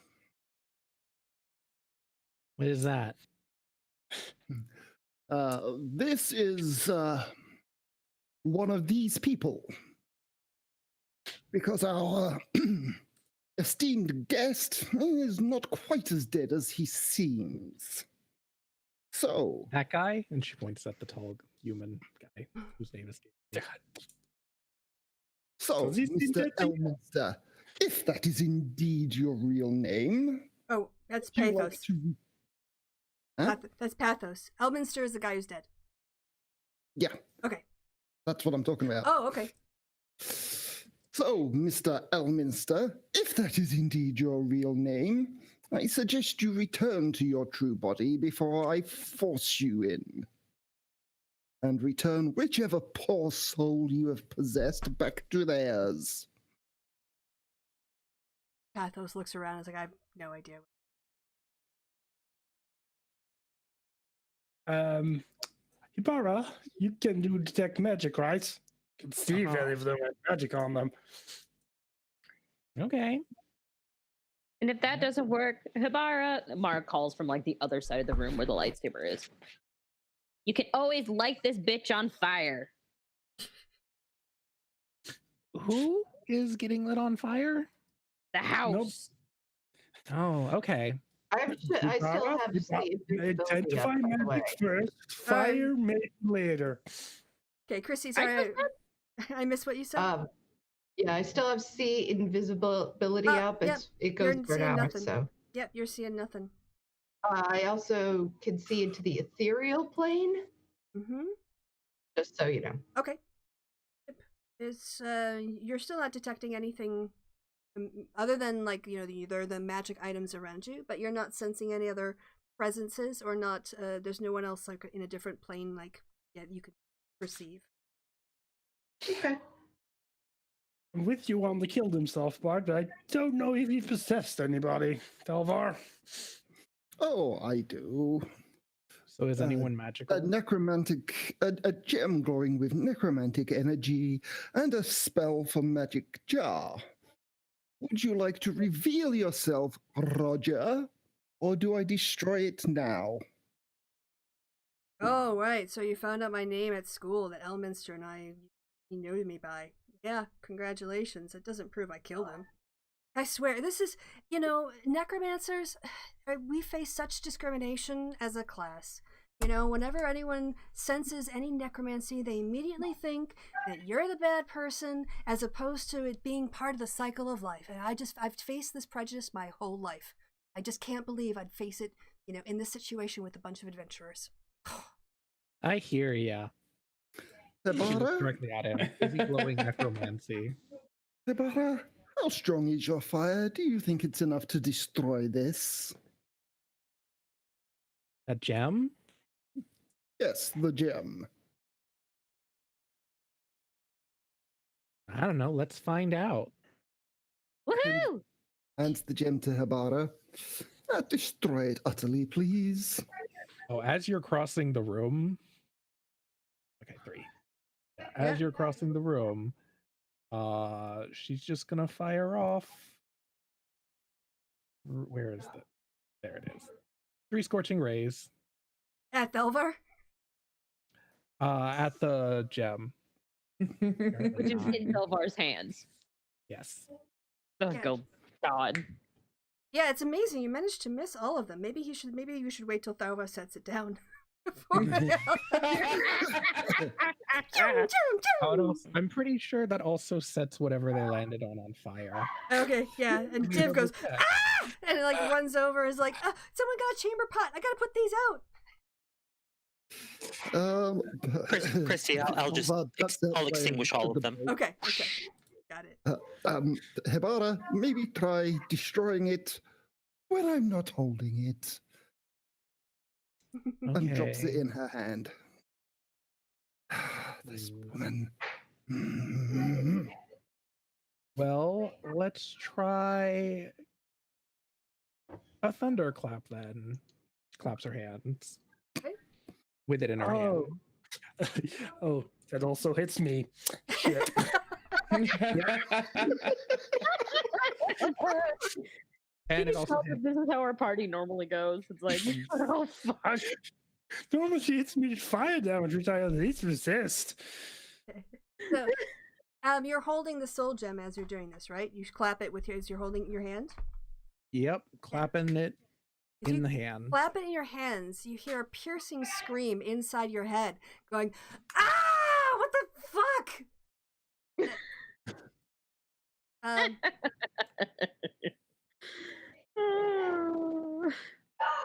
What is that?
This is one of these people. Because our esteemed guest is not quite as dead as he seems. So...
That guy? And she points at the tall human guy whose name is...
So, Mr. Elminster, if that is indeed your real name...
Oh, that's
would you
Pathos.
like to... Huh?
That's Pathos. Elminster is the guy who's dead.
Yeah.
Okay.
That's what I'm talking about.
Oh, okay.
So, Mr. Elminster, if that is indeed your real name, I suggest you return to your true body before I force you in. And return whichever poor soul you have possessed back to theirs.
Pathos looks around and is like, I have no idea.
Ibarra, you can do detect magic, right? You can see if there was magic on them.
Okay.
And if that doesn't work, Hibara, Mara calls from like the other side of the room where the lightsaber is. You can always light this bitch on fire.
Who is getting lit on fire?
The house.
Oh, okay.
I still have to see if there's
Identify magic first, fire maybe later.
Okay, Kristi, sorry, I missed what you said.
Yeah, I still have see invisibility up.
Yep,
It
you're
goes for an
seeing
hour,
nothing.
so.
Yep, you're seeing nothing.
I also can see into the ethereal plane,
Mm-hmm.
just so you know.
Okay. Yep. It's you're still not detecting anything other than like either the magic items around you, but you're not sensing any other presences or not. There's no one else like in a different plane like you could perceive.
Okay.
I'm with you on the killed himself part, but I don't know if he possessed anybody, Delvar.
Oh, I do.
So is anyone
A
magical?
necromantic, a gem glowing with necromantic energy, and a spell for magic jar. Would you like to reveal yourself, Roger, or do I destroy it now?
Oh right, so you found out my name at school that Elminster and he knew me by. Yeah, congratulations. It doesn't prove I killed him. I swear, this is, necromancers, we face such discrimination as a class. Whenever anyone senses any necromancy, they immediately think that you're the bad person as opposed to it being part of the cycle of life. And I've faced this prejudice my whole life. I just can't believe I'd face it, in this situation with a bunch of adventurers.
I hear ya. She looks
Hebara?
directly at him. Is he glowing necromancy?
Hebara, how strong is your fire? Do you think it's enough to destroy this?
A gem?
Yes, the gem.
I don't know. Let's find out.
Woohoo!
Hands the gem to Hebara. Destroy it utterly, please.
Oh, as you're crossing the room. Okay, 3. Yeah, as you're crossing the room, she's just gonna fire off. Where is the? There it is. 3 scorching rays.
At Delvar?
At the gem.
Which is in Delvar's hands.
Yes.
Oh,
Yeah.
God.
Yeah, it's amazing. You managed to miss all of them. Maybe you should wait till Thalva sets it down.
I'm pretty sure that also sets whatever they landed on fire.
Okay, yeah. And Div goes, ah! And it like runs over, is like, someone got a chamber pot. I gotta put these out.
Kristi, I'll extinguish all of them.
Okay, got it.
Hebara, maybe try destroying it when I'm not holding it. And drops it in her hand. This woman.
Well, let's try a thunderclap then. Claps her hands.
Okay.
With it in her hand.
Oh, that also hits me. Shit.
And it also
this is how our party normally goes. It's like, oh fuck.
Normally she hits me with fire damage, which I at least resist.
So, you're holding the soul gem as you're doing this, right? You clap it as you're holding your hand.
Yep, clapping it
If
in
you
the hand.
Clap it in your hands. You hear a piercing scream inside your head, going, "Ah! What the fuck?"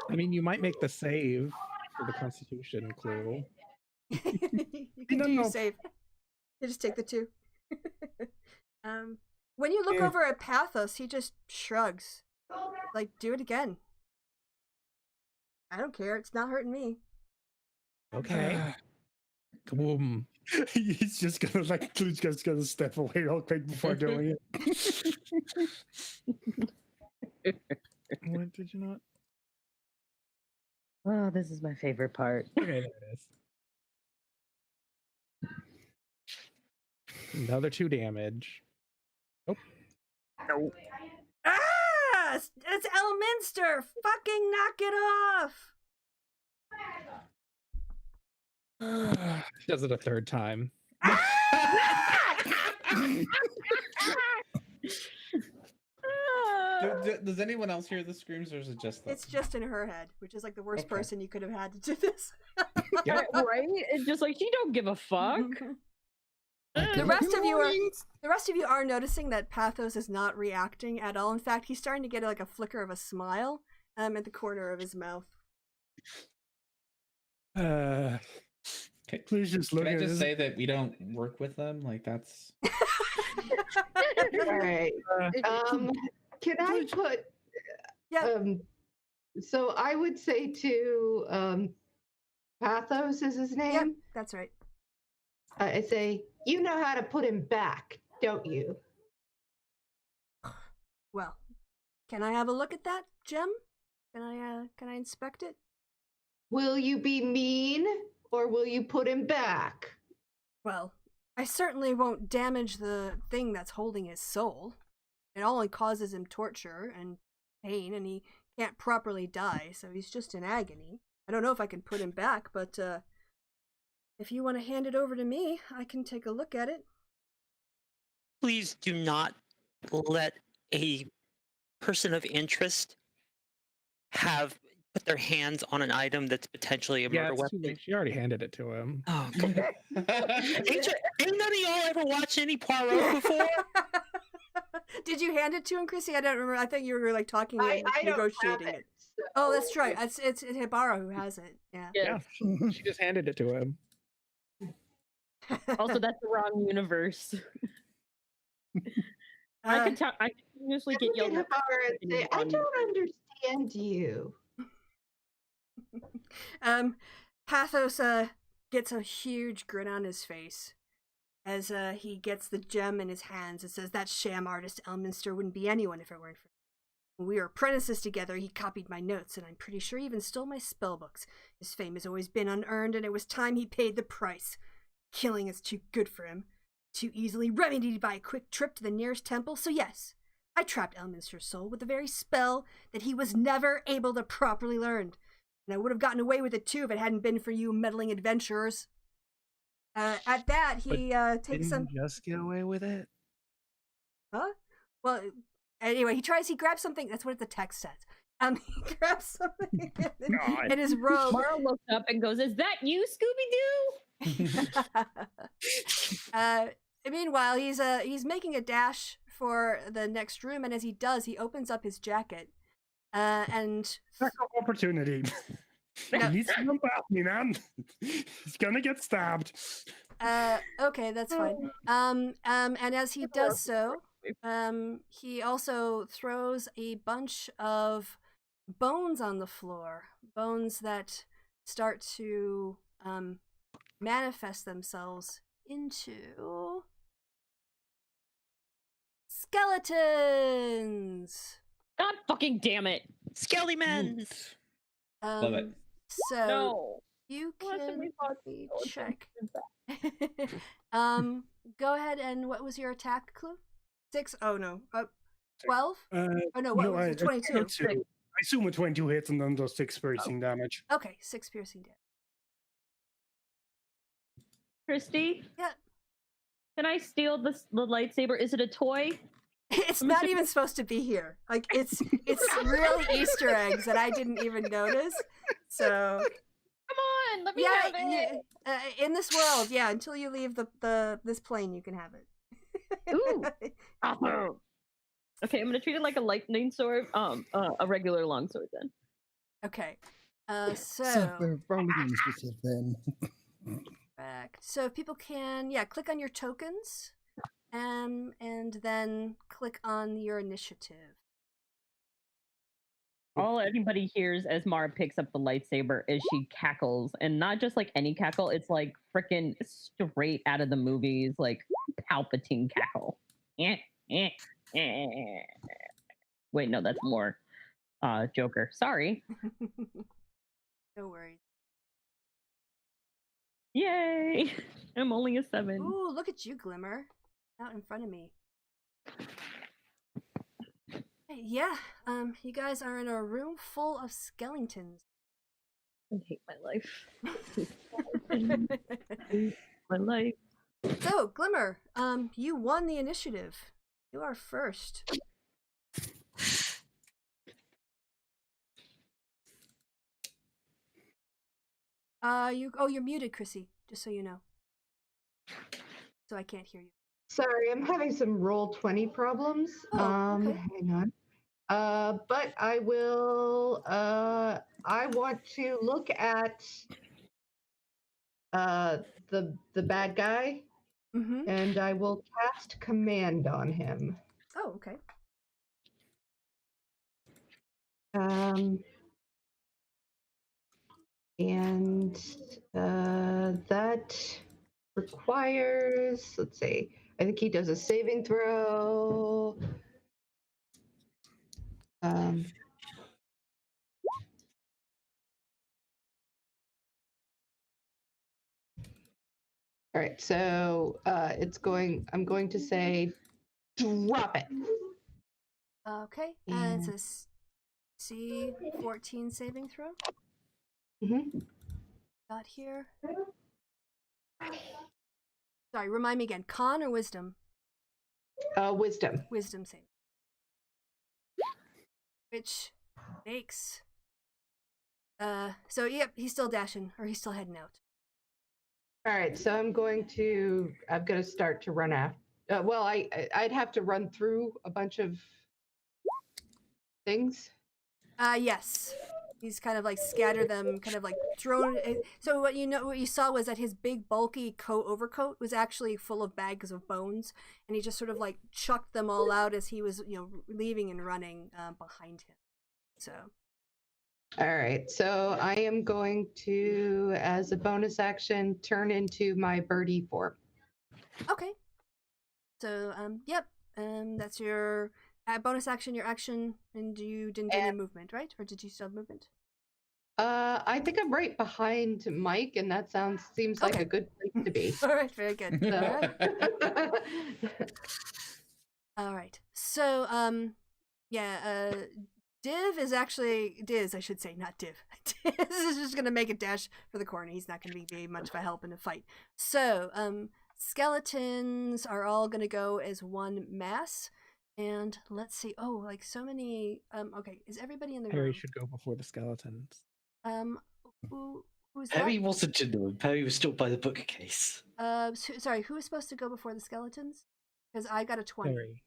I mean, you might make the save for the Constitution clue.
You can do your save. You just take the 2. When you look over at Pathos, he just shrugs. Like, do it again. I don't care. It's not hurting me.
Okay. Kaboom.
He's just gonna Clue's just gonna step away real quick before doing it.
What did you not?
Oh, this is my favorite part.
Okay, there it is. Another 2 damage. Nope.
No.
Ah! It's Elminster! Fucking knock it off!
She does it a 3rd time.
Does anyone else hear the screams, or is it just
It's just in her head, which is like the worst
Okay.
person you could have had to do this.
Yeah, right? It's just like she don't give a fuck.
The rest of you are noticing that Pathos is not reacting at all. In fact, he's starting to get like a flicker of a smile at the corner of his mouth.
Please just look
Can I
at
just
this.
say that we don't work with them? Like that's.
All right. Can I put?
Yeah.
So I would say to Pathos is his name.
Yep, that's right.
I say, you know how to put him back, don't you?
Well, can I have a look at that, Gem? Can I inspect it?
Will you be mean or will you put him back?
Well, I certainly won't damage the thing that's holding his soul. It only causes him torture and pain, and he can't properly die, so he's just in agony. I don't know if I can put him back, but if you want to hand it over to me, I can take a look at it.
Please do not let a person of interest have put their hands on an item that's potentially a murder
it's too
weapon.
late. She already handed it to him.
Oh, come on. Ain't none of y'all ever watched any Poirot before?
Did you hand it to him, Kristi? I don't remember. I think you were like talking and
I don't have
negotiating it.
so-
Oh, that's right. It's Hibara who has it. Yeah.
Yeah.
She just handed it to him.
Also, that's the wrong universe. I continuously get
Look at
yelled at.
Hibara and say, I don't understand you.
Pathos gets a huge grin on his face as he gets the gem in his hands and says, that sham artist Elminster wouldn't be anyone if it weren't for me. When we were apprentices together, he copied my notes, and I'm pretty sure he even stole my spellbooks. His fame has always been unearned, and it was time he paid the price. Killing is too good for him. Too easily remedied by a quick trip to the nearest temple, so yes, I trapped Elminster's soul with the very spell that he was never able to properly learn. And I would have gotten away with it too if it hadn't been for you meddling adventurers. At that, he takes some.
Just get away with it.
Huh? Well, anyway, he grabs something. That's what the text says. He grabs something in his robe.
Mara looks up and goes, "Is that you, Scooby-Doo?"
Meanwhile, he's making a dash for the next room, and as he does, he opens up his jacket. And
Opportunity. He needs to jump at me, man. He's gonna get stabbed.
Okay, that's fine. And as he does so, he also throws a bunch of bones on the floor. Bones that start to manifest themselves into skeletons.
God fucking damn it.
Skellymans!
Love it.
So
No.
you
Last time
can
we fought
let me
skeletons.
check. Go ahead and what was your attack clue? 6? Oh no. 12? Oh no, what was it? 22.
I assume a 22 hits and then does 6 piercing damage.
Okay, 6 piercing damage.
Kristi?
Yeah.
Can I steal the lightsaber? Is it a toy?
It's not even supposed to be here. Like it's really Easter eggs that I didn't even notice. So
Come on, let me have it.
In this world, yeah. Until you leave this plane, you can have it.
Ooh. Awesome. Okay, I'm gonna treat it like a lightning sword. A regular longsword then.
Okay.
So we're rolling initiative then.
Correct. So if people can, click on your tokens, and then click on your initiative.
All anybody hears as Mara picks up the lightsaber is she cackles, and not just like any cackle. It's like freaking straight out of the movies, like Palpatine cackle. Wait, no, that's more Joker. Sorry.
No worries.
Yay! I'm only a 7.
Ooh, look at you, Glimmer, out in front of me. Hey, yeah, you guys are in a room full of skeletons.
I hate my life. My life.
So, Glimmer, you won the initiative. You are first. You're muted, Chrissy, just so you know. So I can't hear you.
Sorry, I'm having some roll 20 problems.
Okay.
Hang on. But I will. I want to look at the bad guy, and I will cast command on him.
Oh, okay.
And that requires. Let's see. I think he does a saving throw. All right, so I'm going to say, drop it.
Okay, and it's a C14 saving throw. Got here. Sorry, remind me again. Con or wisdom?
Wisdom.
Wisdom saving. Which makes. So yep, he's still dashing, or he's still heading out.
All right, so I'm going to start to run after. Well, I'd have to run through a bunch of things.
Yes. He's kind of like scattered them, kind of like thrown. So what you saw was that his big bulky overcoat was actually full of bags of bones, and he just sort of like chucked them all out as he was, leaving and running behind him. So.
All right, so I am going to, as a bonus action, turn into my birdie form.
Okay. So yep, that's your bonus action, your action, and you didn't do any movement, right? Or did you still have movement?
I think I'm right behind Mike, and that seems like a good place to be.
All right, very good. All right. So yeah, Diz, I should say, not Div. Diz is just gonna make a dash for the corner. He's not gonna be very much of a help in a fight. So skeletons are all gonna go as one mass. And let's see. Oh, like so many. Okay, is everybody in the room?
Perry should go before the skeletons.
Who's
Perry
that?
wasn't in the room. Perry was still by the bookcase.
Sorry, who was supposed to go before the skeletons? Because I got a 20.
Perry.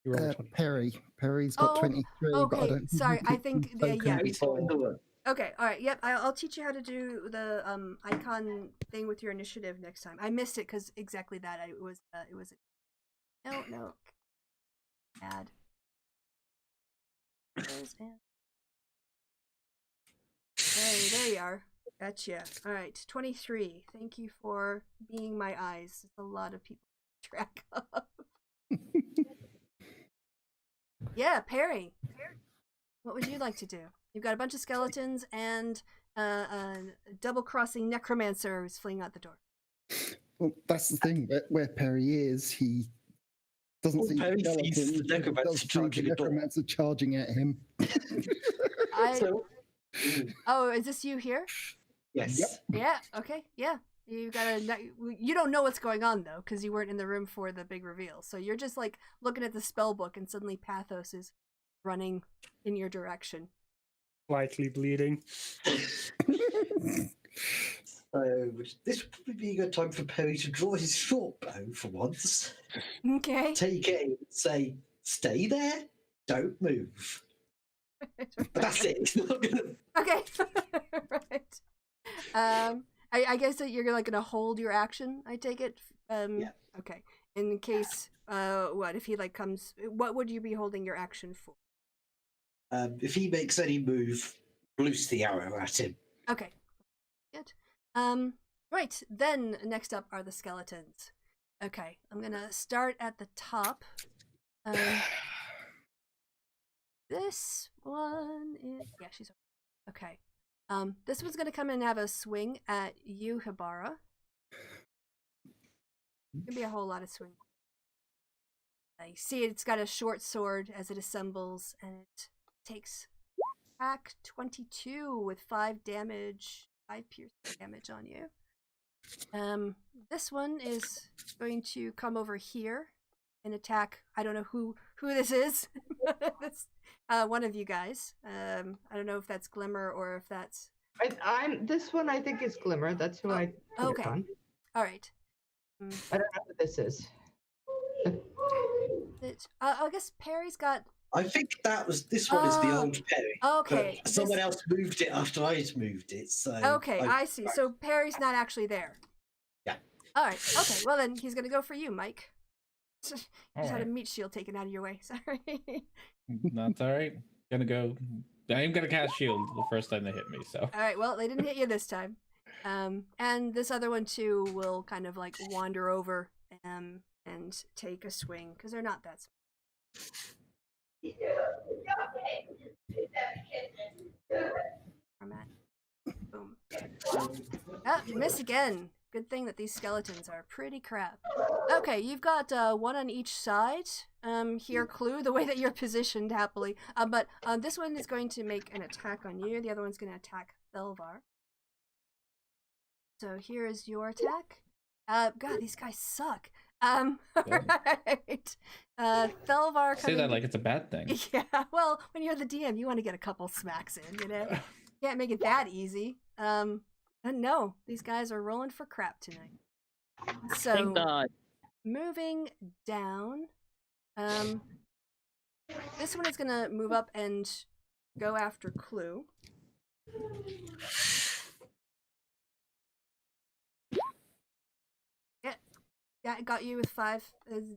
You rolled a 20.
Perry's got 23.
Okay,
but I don't
sorry. I think yeah.
Perry's not in the room.
Okay, all right. Yep, I'll teach you how to do the icon thing with your initiative next time. I missed it because exactly that. It was no. Add. There you are. Gotcha. All right, 23. Thank you for being my eyes. It's a lot of people to track of. Yeah, Perry. What would you like to do? You've got a bunch of skeletons and a double-crossing necromancer who's fleeing out the door.
Well, that's the thing. Where Perry is, he doesn't see
Perry
the
sees the necromancer
charging at him.
Oh, is this you here?
Yes.
Yep.
Yeah. Okay. Yeah. You don't know what's going on though, because you weren't in the room for the big reveal. So you're just like looking at the spell book, and suddenly Pathos is running in your direction.
Likely bleeding.
So this would probably be a good time for Perry to draw his short bow for once.
Okay.
Take it and say, "Stay there, don't move." But that's it. It's not gonna.
Okay. Right. I guess that you're like gonna hold your action. I take it.
Yeah.
Okay. In case, what if he like comes? What would you be holding your action for?
If he makes any move, loose the arrow at him.
Okay. Good. Right. Then next up are the skeletons. Okay. I'm gonna start at the top. This one is she's okay. This one's gonna come in and have a swing at you, Hibara. Gonna be a whole lot of swing. You see, it's got a short sword as it assembles, and it takes attack 22 with 5 damage, 5 piercing damage on you. This one is going to come over here and attack. I don't know who this is. It's one of you guys. I don't know if that's Glimmer or if that's
This one I think is Glimmer. That's who I put
Okay.
it on.
All right.
I don't know what this is.
I guess Perry's got.
I think this one is the old Perry.
Okay.
But someone else moved it after I'd moved it, so.
Okay, I see. So Perry's not actually there.
Yeah.
All right. Okay. Well, then he's gonna go for you, Mike. Just had a
Alright.
meat shield taken out of your way. Sorry.
That's all right. Gonna go. I am gonna cast shield the first time they hit me. So.
All right. Well, they didn't hit you this time. And this other one too will kind of like wander over and take a swing because they're not that small. I'm at. Boom. Ah, miss again. Good thing that these skeletons are pretty crap. Okay, you've got one on each side. Here, Clue, the way that you're positioned happily. But this one is going to make an attack on you. The other one's going to attack Thelvar. So here is your attack. God, these guys suck. Right. Thelvar
Say that like it's a bad thing.
Yeah, well, when you're the DM, you want to get a couple smacks in, you know? Can't make it that easy. No, these guys are rolling for crap tonight. So,
Thank God.
moving down, this one is gonna move up and go after Clue. Yeah, it got you with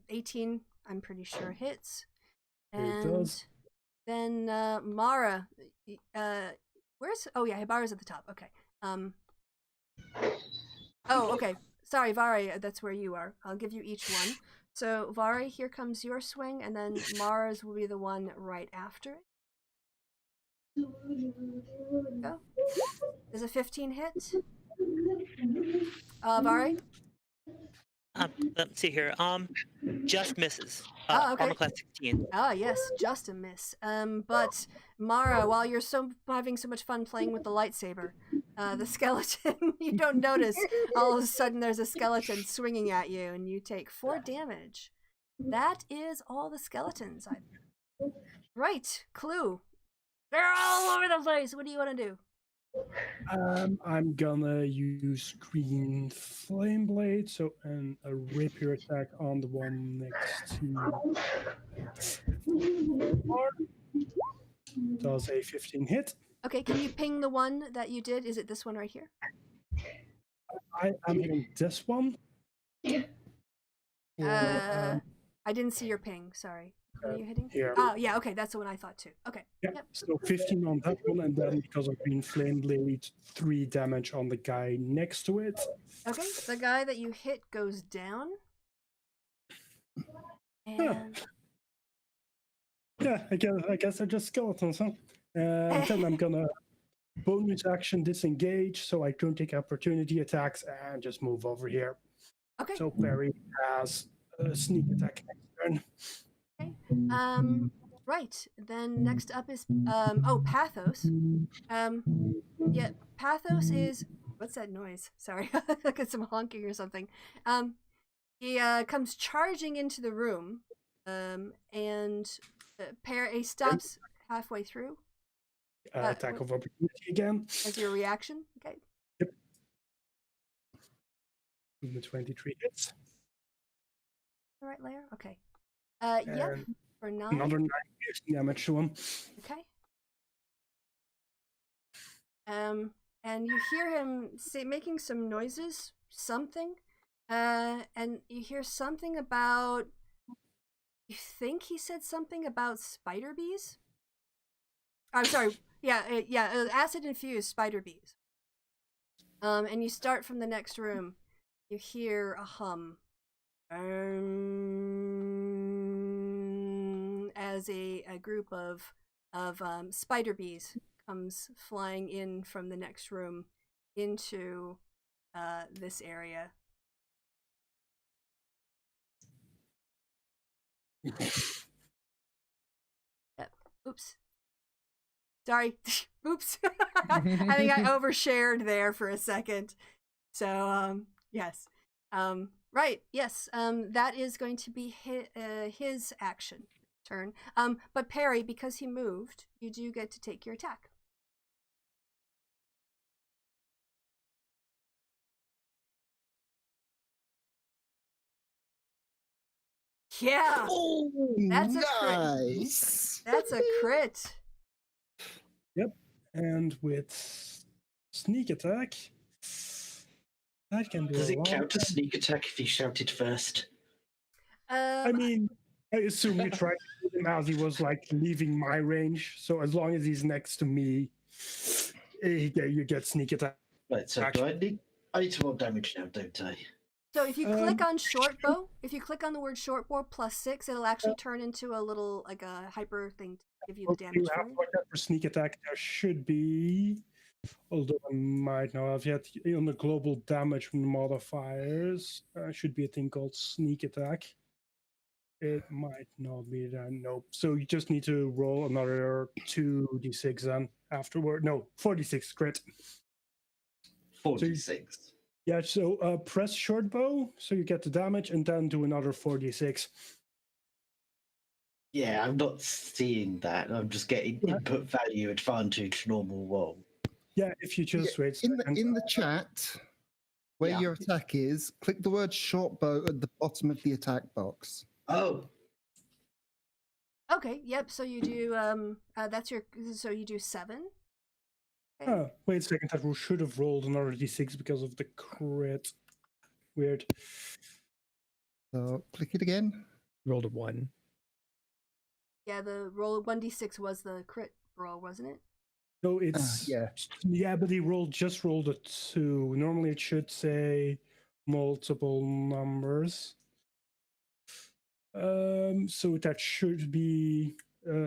18, I'm pretty sure hits.
It
And
does.
then Mara, oh yeah, Mara's at the top. Okay. Oh, okay. Sorry, Vari, that's where you are. I'll give you each one. So, Vari, here comes your swing, and then Mara's will be the one right after it. Go. Is a 15 hit? Vari?
Let's see here. Just misses.
Oh, okay.
Armor class 16.
Ah, yes, just a miss. But Mara, while you're having so much fun playing with the lightsaber, the skeleton, you don't notice all of a sudden there's a skeleton swinging at you, and you take 4 damage. That is all the skeletons. Right, Clue. They're all over the place. What do you want to do?
I'm gonna use Green Flame Blade, so a rapier attack on the one next to. Does a 15 hit?
Okay, can you ping the one that you did? Is it this one right here?
I'm hitting this one.
I didn't see your ping. Sorry. What are you hitting?
Here.
Oh, yeah. Okay, that's the one I thought too. Okay.
Yeah,
Yep.
so 15 on that one, and then because of Green Flame Blade, 3 damage on the guy next to it.
Okay, the guy that you hit goes down. And
Yeah, I guess they're just skeletons, huh? And then I'm gonna bonus action disengage, so I don't take opportunity attacks and just move over here.
okay.
So Barry has a sneak attack next turn.
Right. Then next up is Pathos. Yeah, Pathos is what's that noise? Sorry, look at some honking or something. He comes charging into the room, and he stops halfway through.
Attack of opportunity again.
As your reaction. Okay.
Yep. The 23 hits.
The right layer. Okay. Yep.
And
For 9.
another 9 piercing damage to him.
Okay. And you hear him making some noises, something, and you hear something about. You think he said something about spider bees? I'm sorry. Yeah, acid infused spider bees. And you start from the next room. You hear a hum. As a group of spider bees comes flying in from the next room into this area. Oops. Sorry. Oops. I think I overshared there for a second. So, yes. Right. Yes. That is going to be his action turn. But Perry, because he moved, you do get to take your attack. Yeah.
Oh,
That's a crit.
nice.
That's a crit.
Yep. And with sneak attack, that can do
Does
a
it
lot.
count as sneak attack if he shouted first?
I mean, I assume you tried to shoot him as he was like leaving my range. So as long as he's next to me, you get sneak attack.
Right, so do I need to roll damage now, don't I?
So if you click on short bow, if you click on the word short bow +6, it'll actually turn into a little like a hyper thing to give you the damage.
You have to watch out for sneak attack. There should be, although I might not have yet, on the global damage modifiers, should be a thing called sneak attack. It might not be that. Nope. So you just need to roll another 2d6 then afterward. No, 4d6 crit.
46.
Yeah, so press short bow so you get the damage and then do another 4d6.
Yeah, I'm not seeing that. I'm just getting input value advantage normal roll.
Yeah, if you just wait.
In the chat, where
Yeah.
your attack is, click the word short bow at the bottom of the attack box.
Oh,
Okay, yep. So you do that's your so you do 7. Okay.
Oh, wait a second, that should have rolled another d6 because of the crit. Weird.
So click it again.
Rolled a 1.
Yeah, the roll 1d6 was the crit roll, wasn't it?
No, it's
yeah,
but he just rolled a 2. Normally it should say multiple numbers. So that should be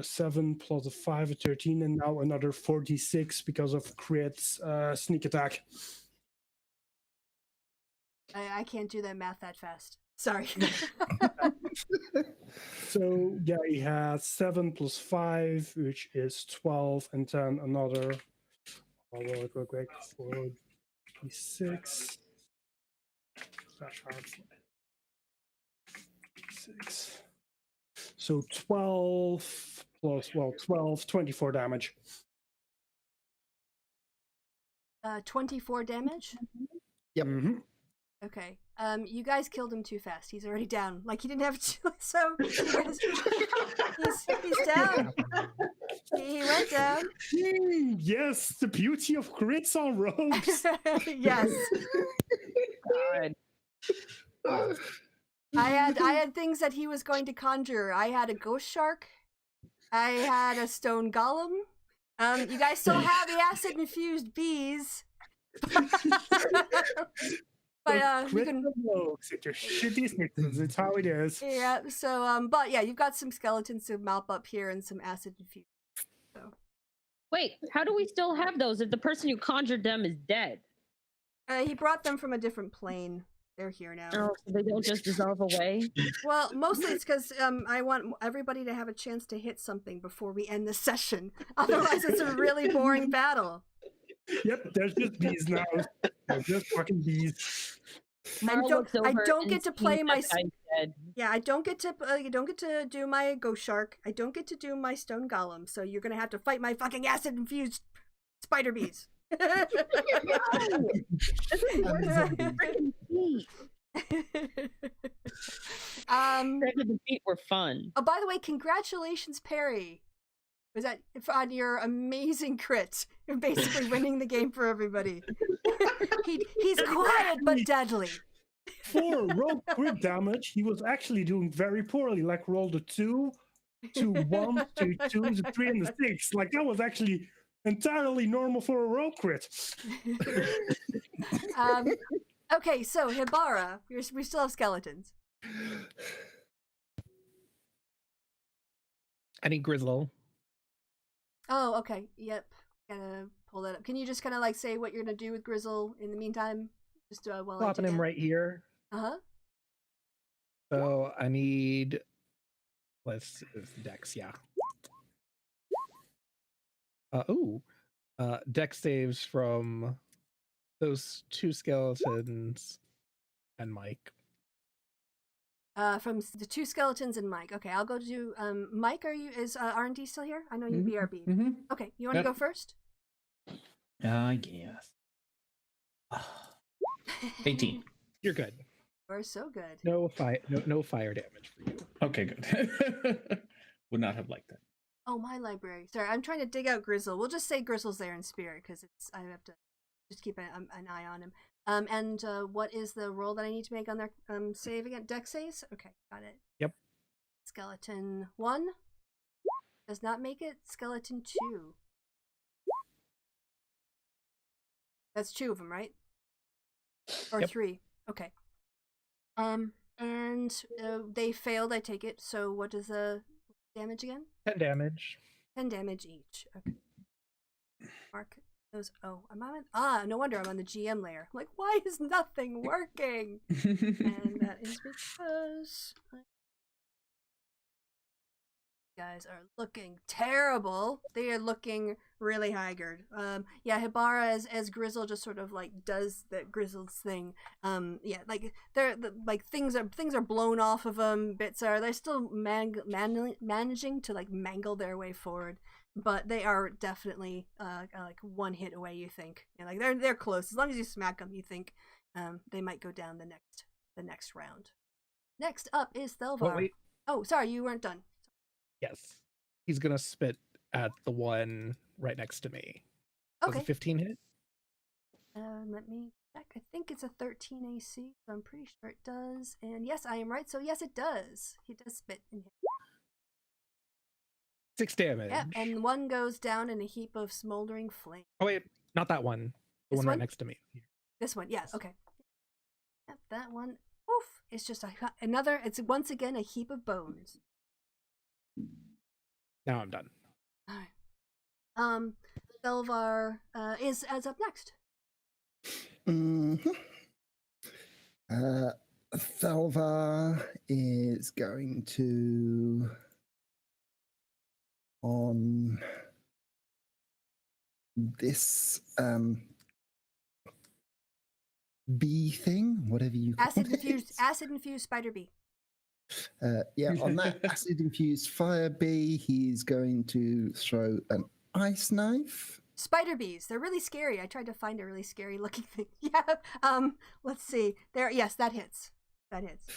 7 plus a 5, a 13, and now another 46 because of crits, sneak attack.
I can't do that math that fast. Sorry.
So yeah, he has 7 plus 5, which is 12, and then another. I'll roll it real quick. 46. 6. So 12 plus 12, 24 damage.
24 damage.
Yep.
Mm-hmm.
Okay. You guys killed him too fast. He's already down. Like he didn't have to. So he's down. He went down.
Yes, the beauty of crits on rogues.
Yes.
God.
I had things that he was going to conjure. I had a ghost shark. I had a stone golem. You guys still have the acid infused bees. But you can
rogues, it's your shitty snickers. It's how it is.
Yeah, so but yeah, you've got some skeletons to mop up here and some acid infused. So
Wait, how do we still have those if the person who conjured them is dead?
he brought them from a different plane. They're here now.
Oh, so they don't just dissolve away?
Well, mostly it's because I want everybody to have a chance to hit something before we end the session. Otherwise, it's a really boring battle.
Yep, there's just bees now. There's just fucking bees.
I don't get to play my. Yeah, I don't get to. You don't get to do my ghost shark. I don't get to do my stone golem. So you're gonna have to fight my fucking acid infused spider bees.
The feet were fun.
Oh, by the way, congratulations, Perry. Was that on your amazing crit? You're basically winning the game for everybody. He's quiet but deadly.
For rogue crit damage, he was actually doing very poorly. Like rolled a 2, to 1, to 2, to 3, and a 6. Like that was actually entirely normal for a rogue crit.
Okay, so Hibara, we still have skeletons.
I need Grizzle.
Oh, okay. Yep. Gotta pull that up. Can you just kind of like say what you're gonna do with Grizzle in the meantime? Just while
Plopping him right here.
Uh-huh.
So I need. Let's Dex, yeah. Dex saves from those 2 skeletons and Mike.
From the 2 skeletons and Mike. Okay, I'll go to Mike. Is R&D still here? I know you BRB.
Mm-hmm.
Okay, you want to go first?
Yes. 18.
You're good.
You're so good.
No fire damage for you.
Okay, good. Would not have liked that.
Oh, my library. Sorry, I'm trying to dig out Grizzle. We'll just say Grizzle's there in spirit because I have to just keep an eye on him. And what is the roll that I need to make on their save again? Dex saves? Okay, got it.
Yep.
Skeleton 1 does not make it. Skeleton 2. That's 2 of them, right? Or
Yep.
3. Okay. And they failed, I take it. So what is the damage again?
10 damage.
10 damage each. Okay. Mark those. Oh, no wonder I'm on the GM layer. I'm like, why is nothing working? And that is because guys are looking terrible. They are looking really haggard. Yeah, Hibara as Grizzle just sort of like does the Grizzle's thing. Yeah, like like things are blown off of them. They're still managing to like mangle their way forward, but they are definitely like one hit away. You think, like they're close. As long as you smack them, you think they might go down the next round. Next up is Thelvar.
wait.
Oh, sorry, you weren't done.
Yes. He's gonna spit at the one right next to me. Does
Okay.
a 15 hit?
Let me check. I think it's a 13 AC, so I'm pretty sure it does. And yes, I am right. So yes, it does. He does spit in here.
6 damage.
Yeah, and one goes down in a heap of smoldering flame.
Oh wait, not that one. The
This
one
one?
right next to me.
This one, yes, okay. Yep, that one. Oof! It's just another. It's once again a heap of bones.
Now I'm done.
All right. Thelvar is up next.
Thelvar is going to on this bee thing, whatever you call it.
Acid infused spider bee.
Yeah, on that acid infused fire bee, he's going to throw an ice knife.
Spider bees. They're really scary. I tried to find a really scary looking thing. Yeah. Let's see. There. Yes, that hits. That hits.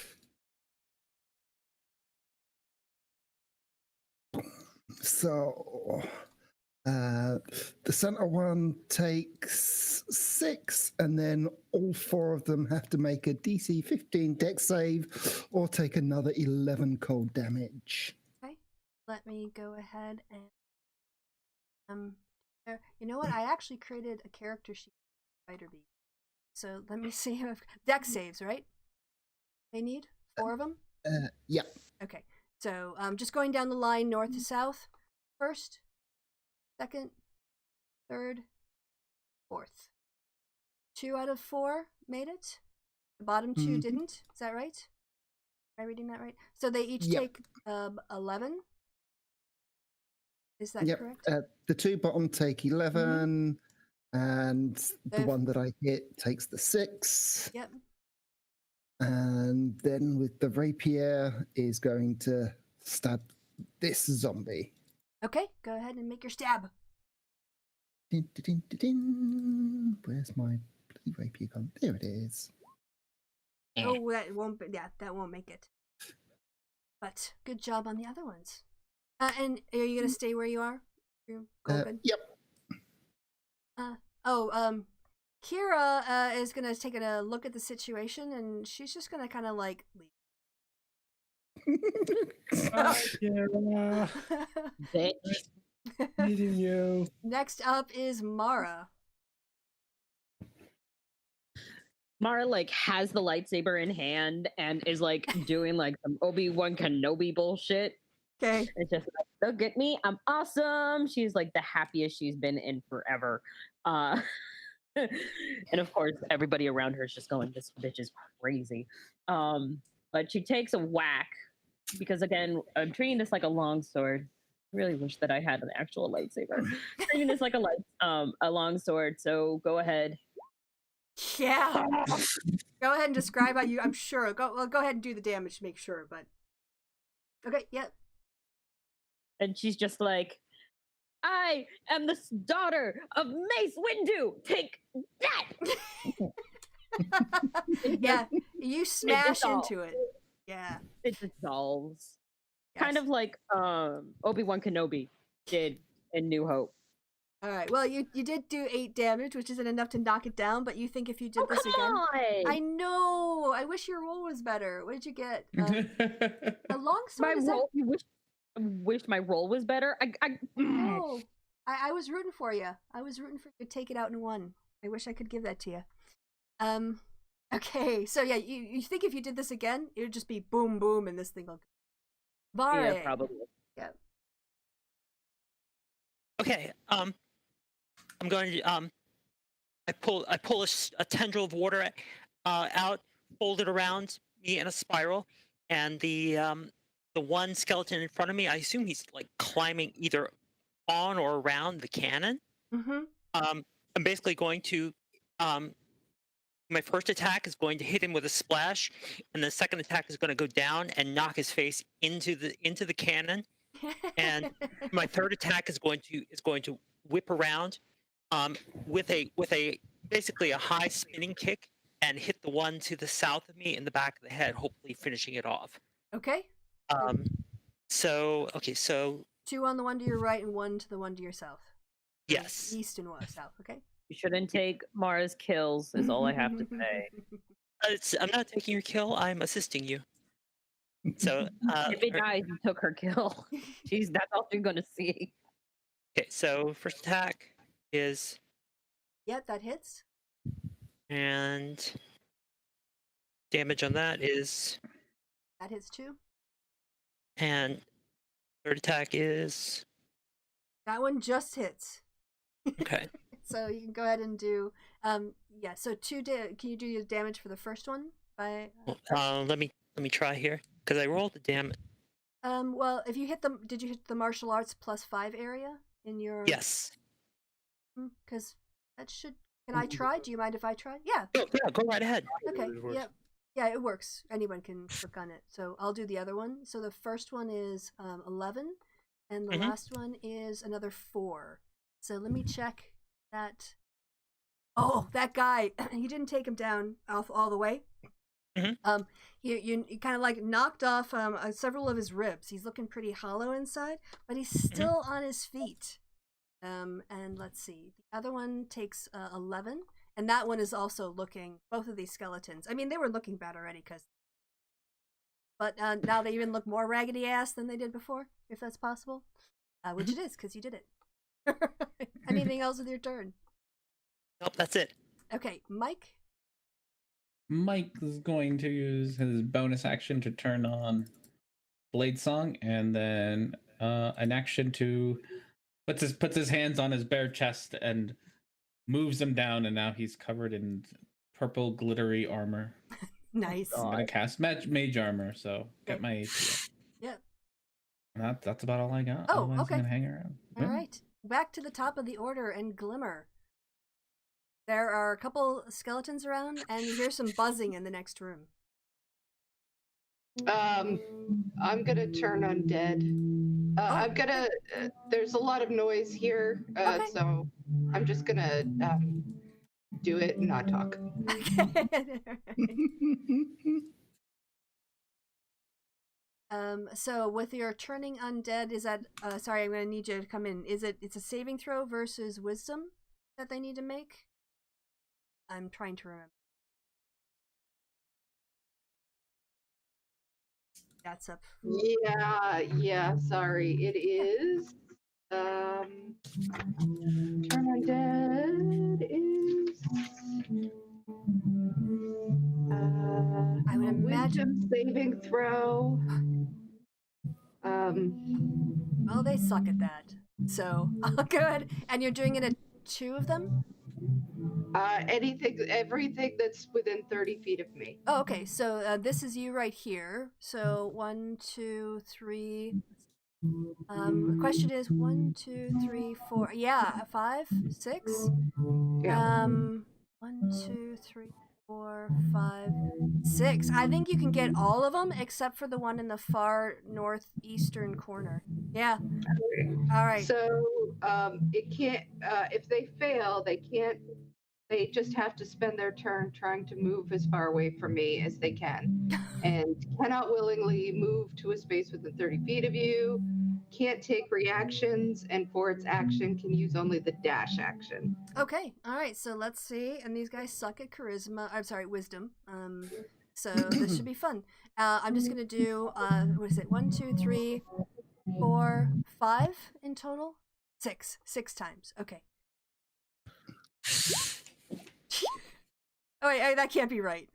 So the center one takes 6, and then all 4 of them have to make a DC 15 dex save or take another 11 cold damage.
Okay. Let me go ahead and you know what? I actually created a character sheet for Spider Bee. So let me see if dex saves, right? They need 4 of them?
Yeah.
Okay. So just going down the line north to south. First, second, third, fourth. 2 out of 4 made it. The bottom 2 didn't. Is that right? Am I reading that right? So they each take 11. Is that correct?
The 2 bottom take 11, and the one that I hit takes the 6.
Yep.
And then with the rapier is going to stab this zombie.
Okay, go ahead and make your stab.
Din, din, din, din. Where's my bloody rapier gun? There it is.
Oh, that won't. That won't make it. But good job on the other ones. And are you gonna stay where you are? You're golden?
Yep.
Kira is gonna take a look at the situation, and she's just gonna kind of like leave.
Yeah,
Bitch.
meeting you.
Next up is Mara.
Mara like has the lightsaber in hand and is like doing like some Obi-Wan Kenobi bullshit.
Okay.
It's just like, look at me, I'm awesome. She's like the happiest she's been in forever. And of course, everybody around her is just going, this bitch is crazy. But she takes a whack because, again, I'm treating this like a longsword. I really wish that I had an actual lightsaber. Treating this like a longsword. So go ahead.
Yeah. Go ahead and describe how you. I'm sure. Go ahead and do the damage to make sure. But okay. Yep.
And she's just like, I am the daughter of Mace Windu. Take that.
Yeah, you smash
dissolves.
into it. Yeah.
It dissolves. Kind
Yes.
of like Obi-Wan Kenobi did in New Hope.
All right. Well, you did do 8 damage, which isn't enough to knock it down. But you think if you did this
come
again,
on!
I know. I wish your roll was better. What did you get? A long
My
sword. Is that?
roll. I wish my roll was better.
No. I was rooting for you. I was rooting for you to take it out in one. I wish I could give that to you. Okay. So yeah, you think if you did this again, it would just be boom, boom, and this thing will. Vare.
Yeah, probably.
Yeah.
Okay. I'm going to I pull a tendril of water out, fold it around me in a spiral, and the one skeleton in front of me, I assume he's like climbing either on or around the cannon.
Mm-hmm.
I'm basically going to my first attack is going to hit him with a splash, and the second attack is going to go down and knock his face into the cannon. And my third attack is going to whip around with a basically a high spinning kick and hit the one to the south of me in the back of the head, hopefully finishing it off.
Okay.
So
2 on the one to your right and 1 to the one to your south.
yes.
East and west, south. Okay.
You shouldn't take Mara's kills. Is all I have to say.
I'm not taking your kill. I'm assisting you. So
If it dies, you took her kill. Jeez, that's all you're gonna see.
okay. So first attack is
Yeah, that hits.
and damage on that is
That hits too.
and third attack is
That one just hits.
okay.
So you can go ahead and do yeah. So can you do your damage for the first one by?
Let me try here because I rolled the damage.
Well, if you hit did you hit the martial arts +5 area in your?
Yes.
Because that should. Can I try? Do you mind if I try? Yeah.
Go right ahead.
Okay. Yep. Yeah, it works. Anyone can click on it. So I'll do the other one. So the first one is 11, and the last one is another 4. So let me check that. Oh, that guy! He didn't take him down all the way. You kind of like knocked off several of his ribs. He's looking pretty hollow inside, but he's still on his feet. And let's see, the other one takes 11, and that one is also looking. Both of these skeletons. I mean, they were looking bad already, but now they even look more raggedy ass than they did before, if that's possible. Which it is, because you did it. Anything else with your turn?
Nope, that's it.
Okay, Mike.
Mike is going to use his bonus action to turn on Blade Song, and then an action to puts his hands on his bare chest and moves him down, and now he's covered in purple glittery armor.
Nice.
I'm gonna cast mage armor, so get my HP.
Yep.
That's about all I got.
Oh,
Otherwise,
okay.
I'm gonna hang around.
All right. Back to the top of the order and Glimmer. There are a couple skeletons around, and you hear some buzzing in the next room.
I'm gonna turn undead. I'm gonna. There's a lot of noise here,
Okay.
so I'm just gonna do it and not talk.
So with your turning undead, is that sorry, I'm gonna need you to come in. It's a saving throw versus wisdom that they need to make? I'm trying to remember. That's up.
Yeah, sorry. It is turn undead is
I would imagine
wisdom saving throw.
Well, they suck at that. So I'll go ahead, and you're doing it at 2 of them?
Everything that's within 30 feet of me.
Oh, okay. So this is you right here. So 1, 2, 3. The question is 1, 2, 3, 4. Yeah, 5, 6.
Yeah.
1, 2, 3, 4, 5, 6. I think you can get all of them except for the one in the far northeastern corner. Yeah. All right.
So it can't. If they fail, they can't They just have to spend their turn trying to move as far away from me as they can, and cannot willingly move to a space within 30 feet of you. Can't take reactions, and for its action can use only the dash action.
Okay, all right. So let's see. And these guys suck at charisma. I'm sorry, wisdom. So this should be fun. I'm just gonna do what is it? 1, 2, 3, 4, 5 in total. 6 times. Okay. Oh wait, that can't be right.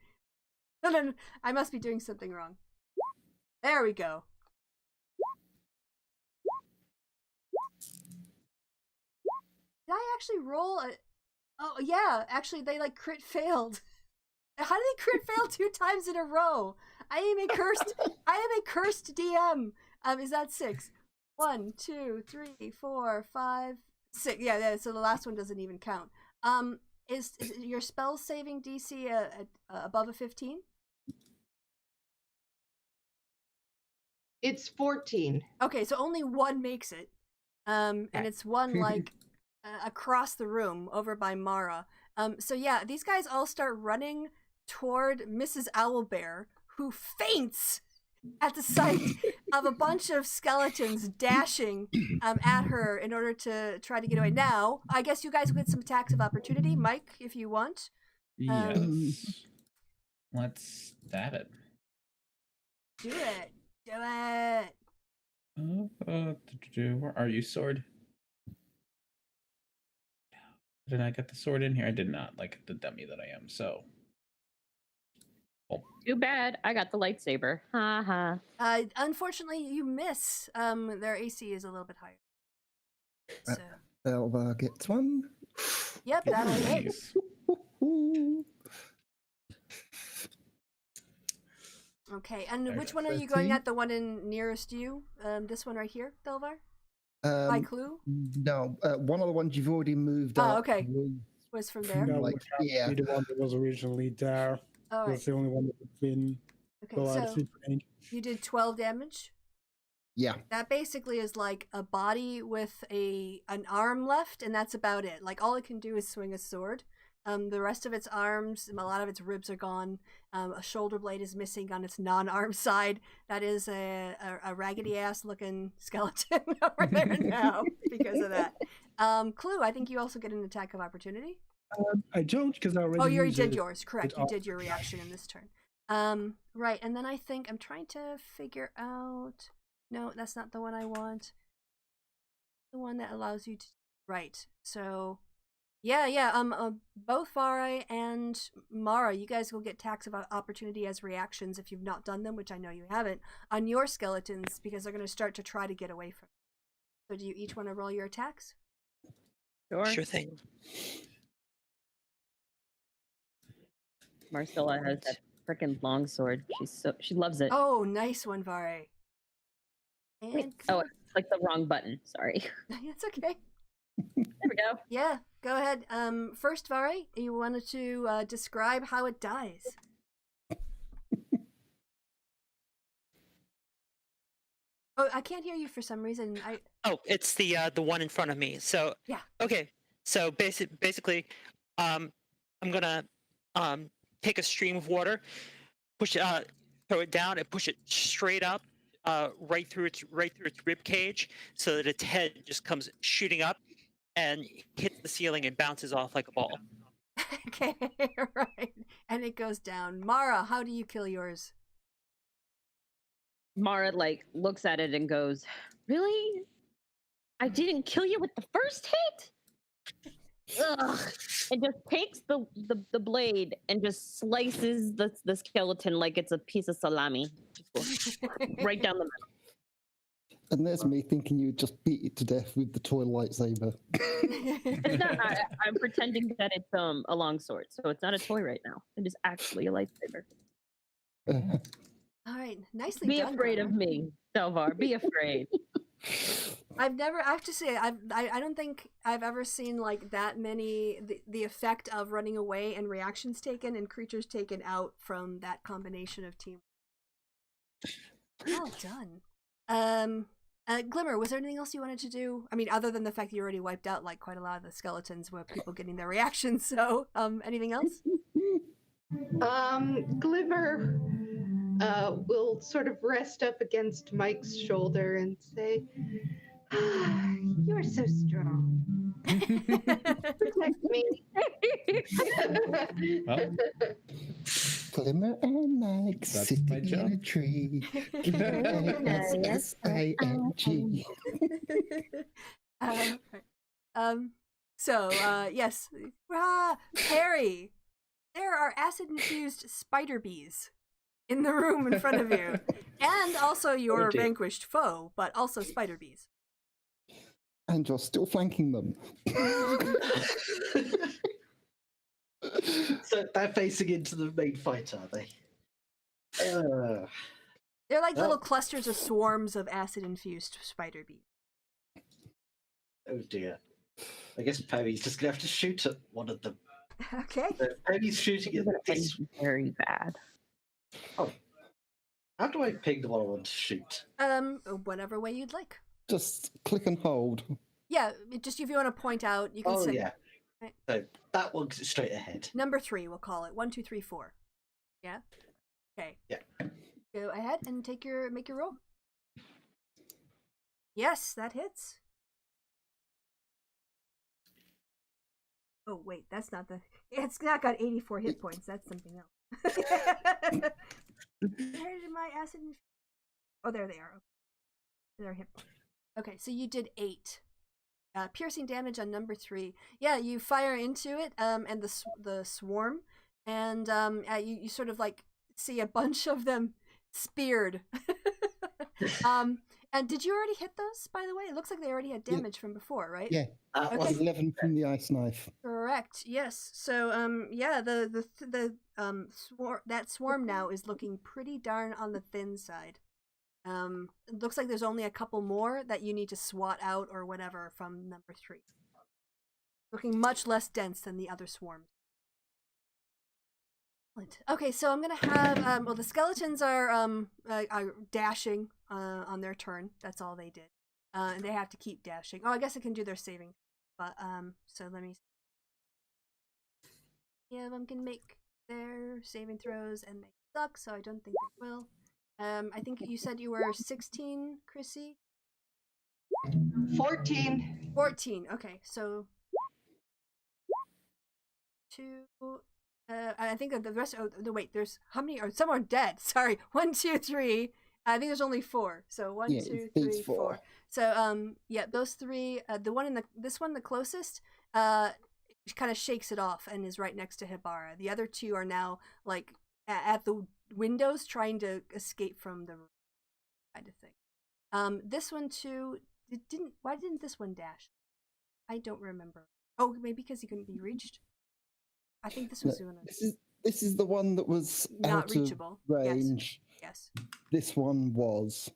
No, I must be doing something wrong. There we go. Did I actually roll a... Oh yeah, actually they like crit failed. How did they crit fail 2 times in a row? I am a cursed DM. Is that 6? 1, 2, 3, 4, 5, 6. Yeah, so the last one doesn't even count. Is your spell saving DC above a 15?
It's 14.
Okay, so only one makes it. And it's one like across the room over by Mara. So yeah, these guys all start running toward Mrs. Owlbear, who faints at the sight of a bunch of skeletons dashing at her in order to try to get away. Now, I guess you guys will get some attacks of opportunity, Mike, if you want.
Yes. Let's stab it.
Do it. Do it.
Where are you, sword? Did I get the sword in here? I did not, like the dummy that I am, so.
Too bad. I got the lightsaber. Ha ha.
Unfortunately, you miss. Their AC is a little bit higher. So.
Elva gets one.
Yep, that'll hit. Okay, and which one are you going at? The one in nearest you? This one right here, Delvar? By clue?
No, one of the ones you've already moved
Oh,
up
okay. Was from there?
That
like,
would have
yeah.
to be the one that was originally there.
All
That's
right.
the only one that would been
Okay,
below
so
the super range.
you did 12 damage?
Yeah.
That basically is like a body with an arm left, and that's about it. Like, all it can do is swing a sword. The rest of its arms, a lot of its ribs are gone. A shoulder blade is missing on its non-arm side. That is a raggedy-ass looking skeleton over there now because of that. Clue, I think you also get an attack of opportunity.
I don't, because I already
Oh, you already
used
did
it.
yours. Correct. You did your reaction in this turn. Right, and then I think I'm trying to figure out... No, that's not the one I want. The one that allows you to... Right, so... Yeah, both Vare and Mara, you guys will get attacks of opportunity as reactions if you've not done them, which I know you haven't, on your skeletons, because they're going to start to try to get away from you. So do you each want to roll your attacks?
Sure thing.
Marcella has that freaking longsword. She loves it.
Oh, nice one, Vare. And
Wait, oh, it's like the wrong button. Sorry.
That's okay.
There we go.
Yeah, go ahead. First, Vare, you wanted to describe how it dies. Oh, I can't hear you for some reason.
Oh, it's the one in front of me. So
yeah.
Okay. So basically, I'm gonna take a stream of water, push throw it down, and push it straight up, right through its rib cage, so that its head just comes shooting up and hits the ceiling and bounces off like a ball.
Okay, right. And it goes down. Mara, how do you kill yours?
Mara like looks at it and goes, "Really? I didn't kill you with the first hit?" Ugh. And just takes the blade and just slices the skeleton like it's a piece of salami. Right down the middle.
And there's me thinking you'd just beat it to death with the toy lightsaber.
It's not. I'm pretending that it's a longsword, so it's not a toy right now. It is actually a lightsaber.
All right, nicely
Be
done.
afraid of me, Delvar. Be afraid.
I have to say, I don't think I've ever seen like that many, the effect of running away and reactions taken and creatures taken out from that combination of team. Well done. Glimmer, was there anything else you wanted to do? I mean, other than the fact that you already wiped out like quite a lot of the skeletons with people getting their reactions. So, anything else?
Glimmer will sort of rest up against Mike's shoulder and say, "You're so strong. Protect me."
Well,
Glimmer and Mike
That's
sitting
my
in
job.
a tree. G.
Right. So, yes. Perry, there are acid-infused spider bees in the room in front of you. And also your
dear.
vanquished foe, but also spider bees.
And you're still flanking them.
So they're facing into the main fight, are they?
They're like little
Oh.
clusters of swarms of acid-infused spider bees.
Oh dear. I guess Perry's just gonna have to shoot at one of them.
Okay.
Perry's shooting at this.
Very bad.
How do I pick the one I want to shoot?
Whatever way you'd like.
Just click and hold.
Yeah, just if you want to point out, you can
Oh
say
yeah.
Right.
So that one's straight ahead.
number 3. We'll call it 1, 2, 3, 4. Yeah. Okay.
Yeah.
Go ahead and make your roll. Yes, that hits. Oh wait, that's not the. It's not got 84 hit points. That's something else. Where did my acid? Oh, there they are. Okay. They're hit points. Okay, so you did 8. Piercing damage on number 3. Yeah, you fire into it, and the swarm, and you sort of like see a bunch of them speared. And did you already hit those? By the way, it looks like they already had damage from before, right?
Yeah.
That
Okay.
was
11 from the ice knife.
Correct. Yes. So yeah, that swarm now is looking pretty darn on the thin side. It looks like there's only a couple more that you need to swat out or whatever from number 3. Looking much less dense than the other swarms. Okay, so I'm gonna have well, the skeletons are dashing on their turn. That's all they did, and they have to keep dashing. Oh, I guess I can do their saving, but so let me. Yeah, of them can make their saving throws, and they suck, so I don't think they will. I think you said you were 16, Chrissy.
14.
14. Okay, so 2. I think that the rest. Oh, no, wait. There's how many? Or some are dead. Sorry. 1, 2, 3. I think there's only 4. So 1,
Yeah,
2,
these
3,
4.
4. So yeah, those 3. The one in this one, the closest, kind of shakes it off and is right next to Hibara. The other 2 are now like at the windows trying to escape from the kind of thing. This one too. It didn't. Why didn't this one dash? I don't remember. Oh, maybe because he couldn't be reached. I think this was doing it.
This is the one that was
Not
out
reachable.
of range.
Yes.
This one was.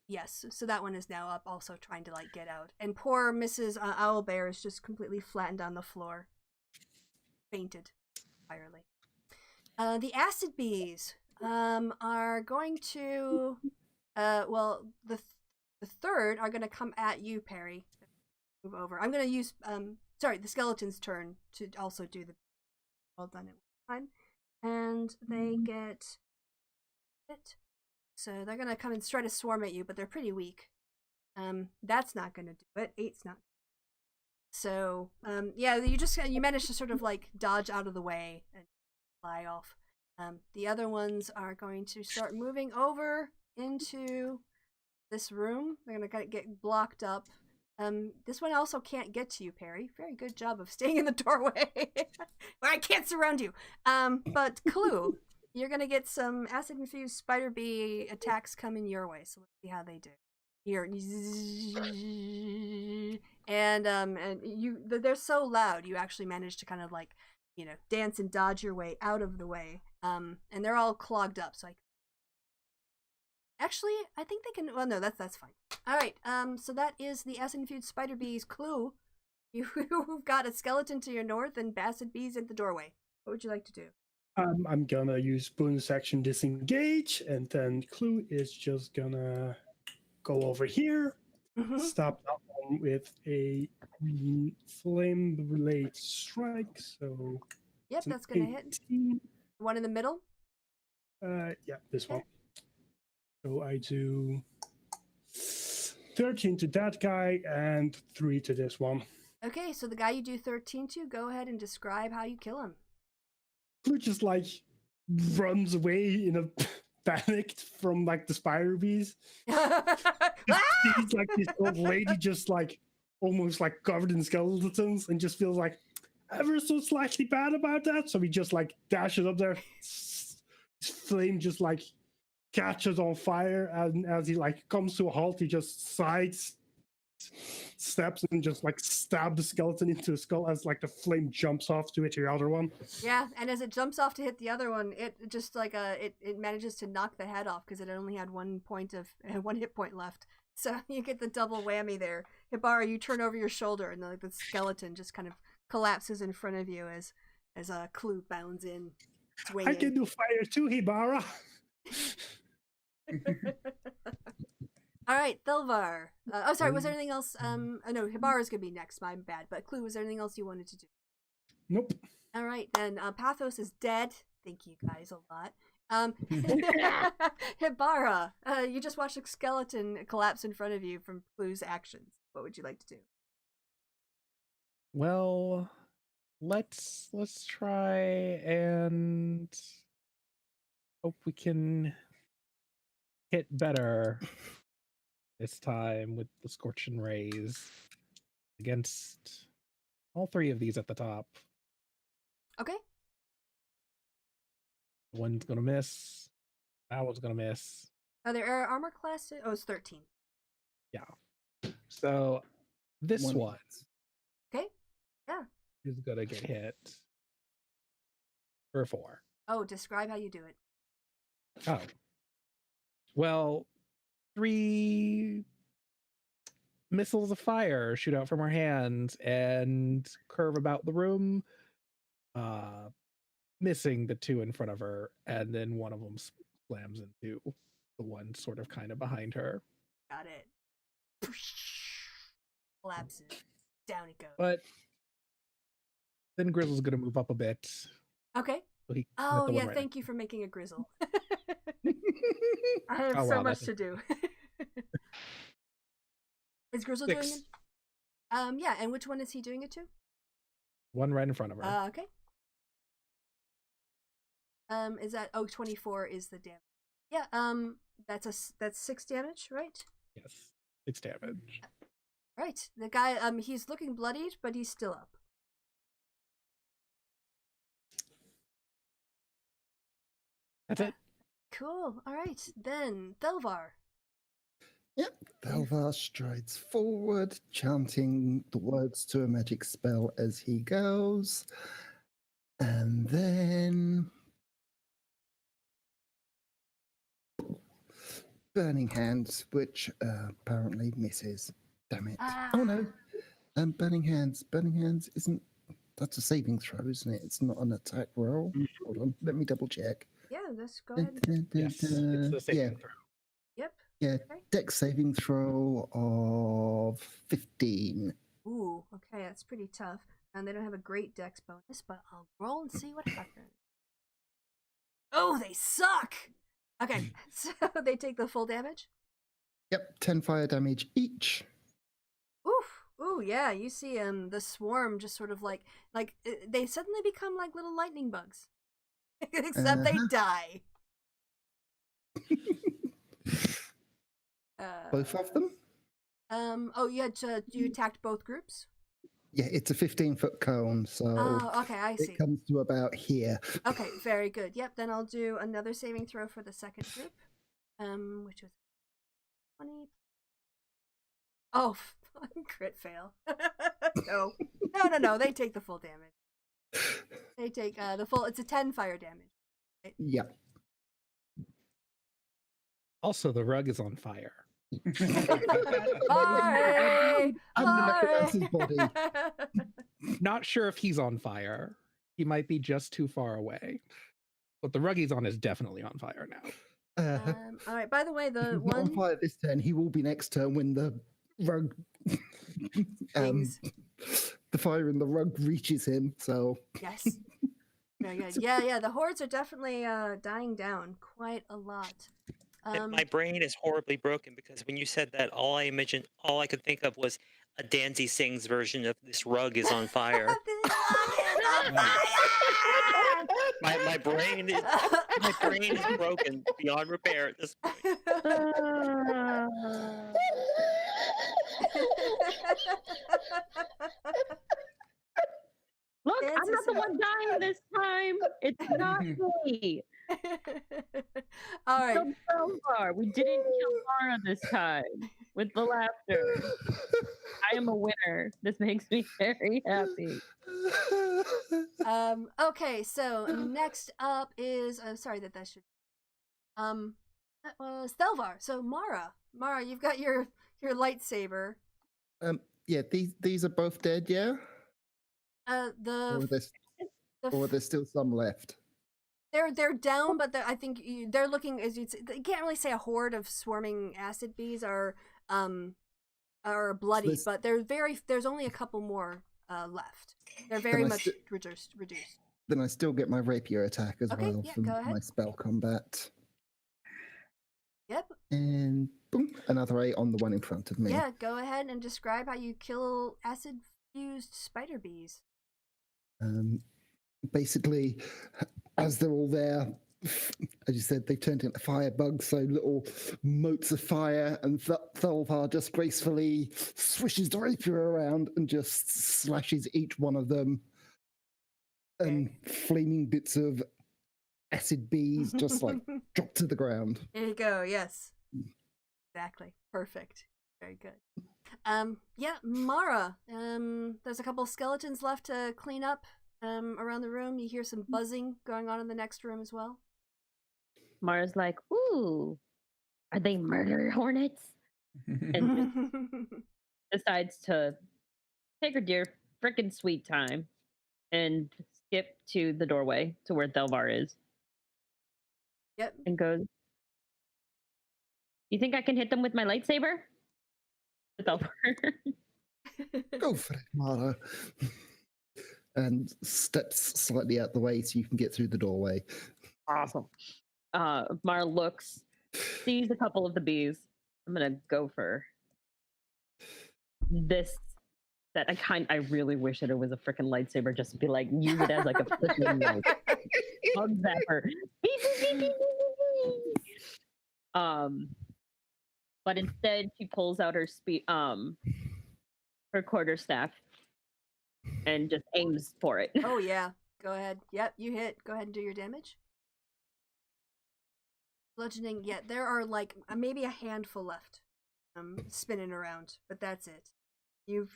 Yes. So that one is now up, also trying to like get out. And poor Mrs. Owlbear is just completely flattened on the floor, fainted entirely. The acid bees are going to. Well, the third are going to come at you, Perry. Move over. I'm going to use. Sorry, the skeleton's turn to also do the. Well done at one time, and they get it. So they're gonna come and try to swarm at you, but they're pretty weak. That's not gonna do it. 8's not. So yeah, you manage to sort of like dodge out of the way and fly off. The other ones are going to start moving over into this room. They're gonna get blocked up. This one also can't get to you, Perry. Very good job of staying in the doorway. Where I can't surround you. But Clue, you're gonna get some acid-infused spider bee attacks coming your way. So let's see how they do. Here, and they're so loud. You actually manage to kind of like, dance and dodge your way out of the way. And they're all clogged up. So actually, I think they can. Well, no, that's fine. All right. So that is the acid-infused spider bees clue. You've got a skeleton to your north and acid bees at the doorway. What would you like to do?
I'm gonna use bonus action disengage, and then Clue is just gonna go over here,
Mhm.
stop that one with a flame relate strike. So
Yep,
it's an
that's gonna hit.
18.
One in the middle.
Yeah, this
Okay.
one. So I do 13 to that guy and 3 to this one.
Okay, so the guy you do 13 to, go ahead and describe how you kill him.
Who just like runs away in a panicked from like the spider bees. Sees like this old lady just like almost like covered in skeletons and just feels like ever so slightly bad about that. So he just like dashes up there. His flame just like catches on fire, and as he like comes to a halt, he just steps and just like stab the skeleton into the skull as like the flame jumps off to hit the other one.
Yeah, and as it jumps off to hit the other one, it just like it manages to knock the head off because it only had 1 hit point left. So you get the double whammy there. Hibara, you turn over your shoulder, and the skeleton just kind of collapses in front of you as a Clue bounds in.
I can do fire too, Hibara.
All right, Thelvar. Oh, sorry. Was there anything else? No, Hibara's gonna be next. My bad. But Clue, was there anything else you wanted to do?
Nope.
All right, then. Pathos is dead. Thank you guys a lot. Hibara, you just watched a skeleton collapse in front of you from Clue's actions. What would you like to do?
Well, let's try and hope we can hit better this time with the scorching rays against all 3 of these at the top.
Okay.
One's gonna miss. That one's gonna miss.
Are there armor classes? Oh, it's 13.
Yeah. So this one
Okay. Yeah.
is gonna get hit for 4.
Oh, describe how you do it.
Oh. Well, 3 missiles of fire shoot out from her hands and curve about the room, missing the 2 in front of her, and then one of them slams into the one sort of kind of behind her.
Got it. Collapses. Down it goes.
But then Grizzle's gonna move up a bit.
Okay.
So he can hit
Oh
the one
yeah,
right
thank you for making a Grizzle. I have
Oh,
so
wow,
much
that's
to do. Is Grizzle
6.
doing it? Yeah, and which one is he doing it to?
One right in front of her.
Okay. Is that 24 is the damage? Yeah, that's 6 damage, right?
Yes. 6 damage.
Right. The guy he's looking bloodied, but he's still up.
That's it.
Cool. All right. Then Thelvar.
Yep. Thelvar strides forward, chanting the words to a magic spell as he goes. And then Burning Hands, which apparently misses. Damn it. Oh no. Burning Hands. Burning Hands isn't. That's a saving throw, isn't it? It's not an attack roll. Hold on. Let me double check.
Yeah, let's go ahead.
Yes, it's the saving
Yeah.
throw.
Yep.
Yeah.
Okay.
Dex saving throw of 15.
Ooh, okay, that's pretty tough. And they don't have a great dex bonus, but I'll roll and see what happens. Oh, they suck! Okay, so they take the full damage?
Yep, 10 fire damage each.
Oof! Ooh, yeah, you see the swarm just sort of like they suddenly become like little lightning bugs. Except they die.
Both of them?
Oh, you attacked both groups?
Yeah, it's a 15-foot cone, so
Oh, okay, I see.
it comes to about here.
Okay, very good. Yep, then I'll do another saving throw for the second group. Which was 20. Oh, crit fail. No, they take the full damage. They take the full, it's a 10 fire damage. Right?
Yeah.
Also, the rug is on fire.
Sorry!
That's his body.
Not sure if he's on fire. He might be just too far away. But the rug he's on is definitely on fire now.
All right. By the way, the
He's not on
one
fire this turn. He will be next turn when the rug,
things.
the fire in the rug reaches him. So
Yes. Very good. Yeah. The hordes are definitely dying down quite a lot.
And my brain is horribly broken because when you said that, all I could think of was a Danzy Sings version of "This Rug Is on Fire."
This rug is on fire!
my brain is broken beyond repair at this point.
Look, I'm not the one dying this time. It's not me.
All right.
So far, we didn't kill Mara this time with the laughter. I am a winner. This makes me very happy.
Okay, so next up is sorry that should that was Thelvar. So Mara, you've got your lightsaber.
yeah, these are both dead. Yeah. Or there's still some left.
They're down, but I think they're looking as you can't really say a horde of swarming acid bees are bloody, but there's only a couple more left. They're very much reduced.
Then I still get my rapier attack as well from my spell combat.
Yep.
And boom, another 8 on the one in front of me.
Yeah, go ahead and describe how you kill acid-fused spider bees.
Basically, as they're all there, as you said, they've turned into firebugs, so little motes of fire, and Thelvar just gracefully swishes the rapier around and just slashes each one of them. And flaming bits of acid bees just like drop to the ground.
There you go, yes. Exactly. Perfect. Very good. Yeah, Mara. There's a couple skeletons left to clean up around the room. You hear some buzzing going on in the next room as well.
Mara's like, ooh, are they murder hornets? And decides to take her dear frickin' sweet time and skip to the doorway to where Thelvar is.
Yep.
And goes, you think I can hit them with my lightsaber? Thelvar.
Go for it, Mara. And steps slightly out the way so you can get through the doorway.
Awesome. Mara looks, sees a couple of the bees. I'm gonna go for this. That I really wish that it was a freaking lightsaber, just to be like, use it as like a freaking like bug zapper. But instead she pulls out her her quarterstaff and just aims for it.
Oh yeah, go ahead. Yep, you hit. Go ahead and do your damage. Bludgeoning. Yeah, there are like maybe a handful left, spinning around, but that's it. You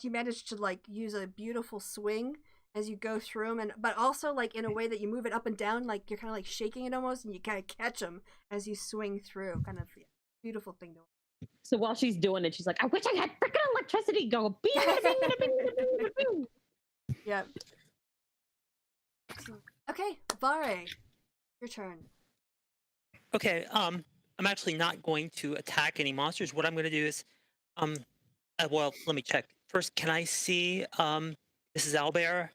managed to like use a beautiful swing as you go through them, but also like in a way that you move it up and down, like you're kind of like shaking it almost, and you kind of catch them as you swing through. Kind of beautiful thing to watch.
So while she's doing it, she's like, I wish I had freaking electricity go.
Yep. Okay, Vare, your turn.
Okay, I'm actually not going to attack any monsters. What I'm going to do is, well, let me check. First, can I see Mrs. Albert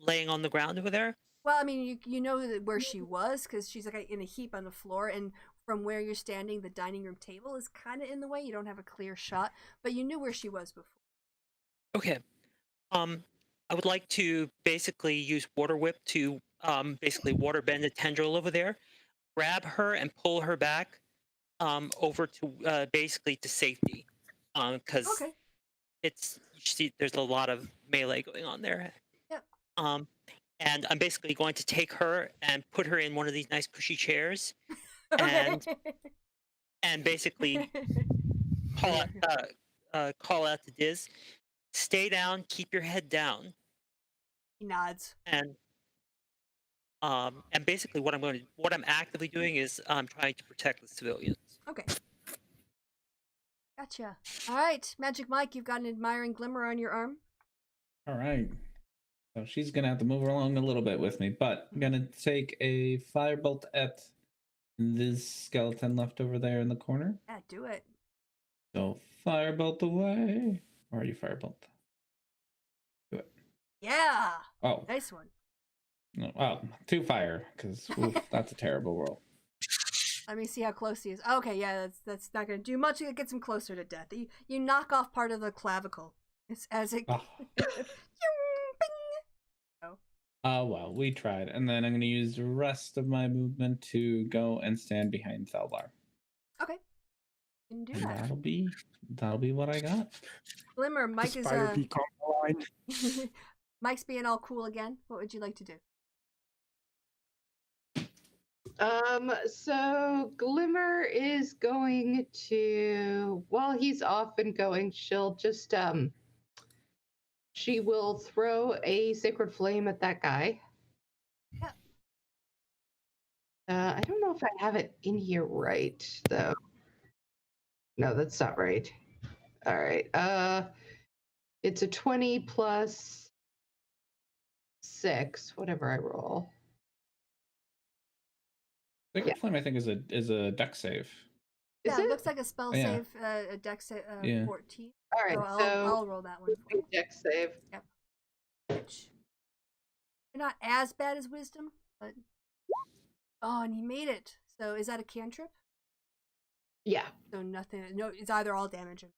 laying on the ground over there?
Well, I mean, you know where she was because she's like in a heap on the floor, and from where you're standing, the dining room table is kind of in the way. You don't have a clear shot, but you knew where she was before.
Okay. I would like to basically use Water Whip to basically water bend the tendril over there, grab her and pull her back over to basically to safety, because there's a lot of melee going on there.
Yep.
And I'm basically going to take her and put her in one of these nice cushy chairs, and basically call out to Diz, stay down, keep your head down.
He nods.
And basically what I'm actively doing is I'm trying to protect the civilians.
Okay. Gotcha. All right, Magic Mike, you've got an admiring glimmer on your arm.
All right. So she's gonna have to move along a little bit with me, but I'm gonna take a firebolt at this skeleton left over there in the corner.
Yeah, do it.
So firebolt away. Or are you firebolt? Do it.
Yeah.
Oh.
Nice one.
No, oh, 2 fire, because that's a terrible roll.
Let me see how close he is. Okay, yeah, that's not gonna do much. It gets him closer to death. You knock off part of the clavicle. It's as it.
Oh. Oh well, we tried, and then I'm going to use the rest of my movement to go and stand behind Thalbar.
Okay, you can do
And
that.
that'll be what I got.
Glimmer, Mike is
Spider bee combo line.
Mike's being all cool again. What would you like to do?
So Glimmer is going to, while he's off and going, she'll just, she will throw a sacred flame at that guy.
Yep.
I don't know if I have it in here right, though. No, that's not right. All right. It's a 20 plus 6, whatever I roll.
Sacred Flame, I think, is a dex save.
Yeah,
Is
it
it?
looks like a spell
Yeah.
save, a dex save,
Yeah.
14.
All right,
So
so
I'll roll that one for you.
dex save.
Which you're not as bad as wisdom, but oh, and he made it. So is that a cantrip?
Yeah.
So nothing. No, it's either all damage or.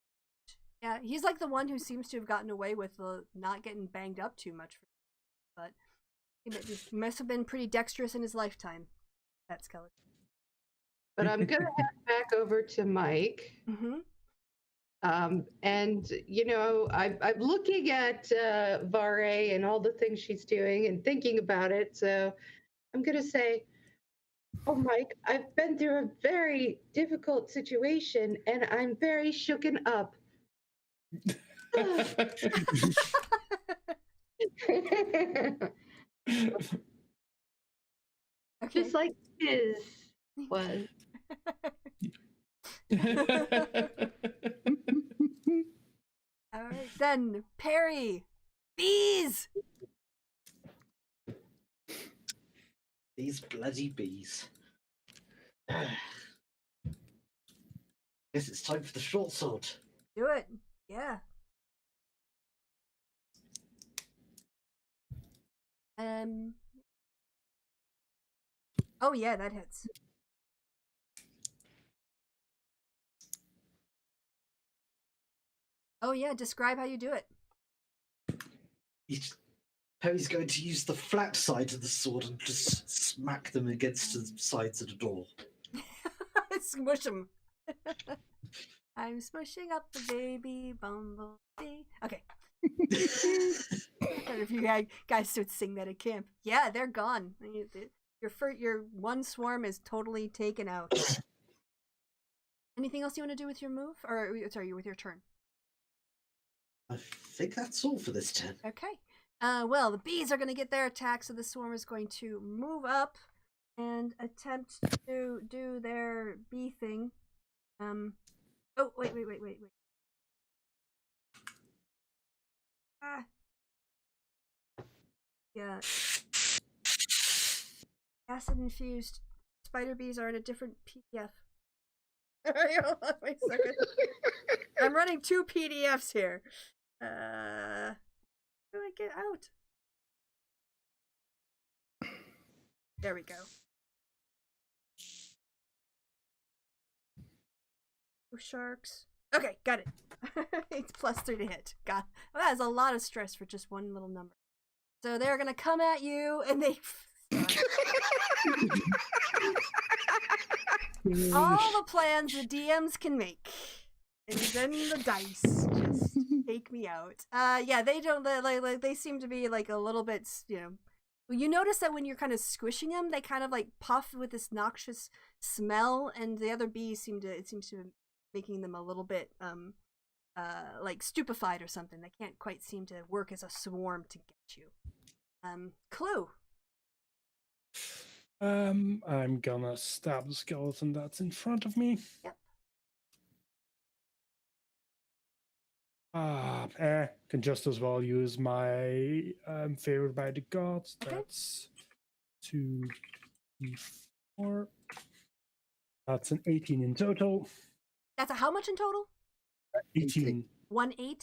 Yeah, he's like the one who seems to have gotten away with not getting banged up too much. But he must have been pretty dexterous in his lifetime. That skeleton.
But I'm gonna head back over to Mike.
Mm-hmm.
And you know, I'm looking at Vare and all the things she's doing and thinking about it. So I'm gonna say, "Oh, Mike, I've been through a very difficult situation, and I'm very shooken up."
Okay.
Just like his was.
All right, then Perry, bees.
These bloody bees. Guess it's time for the short sword.
Do it. Yeah. Oh yeah, that hits. Oh yeah, describe how you do it.
Perry's going to use the flat side of the sword and just smack them against the sides of the door.
Smush them. I'm smushing up the baby bumblebee. Okay. I don't know if you guys would sing that at camp. Yeah, they're gone. Your one swarm is totally taken out. Anything else you want to do with your move? Or sorry, with your turn?
I think that's all for this turn.
Okay. Well, the bees are going to get their attack, so the swarm is going to move up and attempt to do their bee thing. Oh, wait. Ah. Yeah. Acid-infused spider bees are in a different PDF. Hold on, wait a second. I'm running 2 PDFs here. How do I get out? There we go. Oh, sharks. Okay, got it. It's +3 to hit. Well, that is a lot of stress for just one little number. So they're gonna come at you, and they. All the plans the DMs can make, and then the dice just take me out. Yeah, they don't like they seem to be like a little bit, you know. You notice that when you're kind of squishing them, they kind of like puff with this noxious smell, and the other bees seems to be making them a little bit like stupefied or something. They can't quite seem to work as a swarm to get you. Clue.
I'm gonna stab the skeleton that's in front of me.
Yep.
Can just as well use my favored by the gods.
Okay.
That's 2d4. That's an 18 in total.
That's a how much in total?
18.
1-8?
Yep.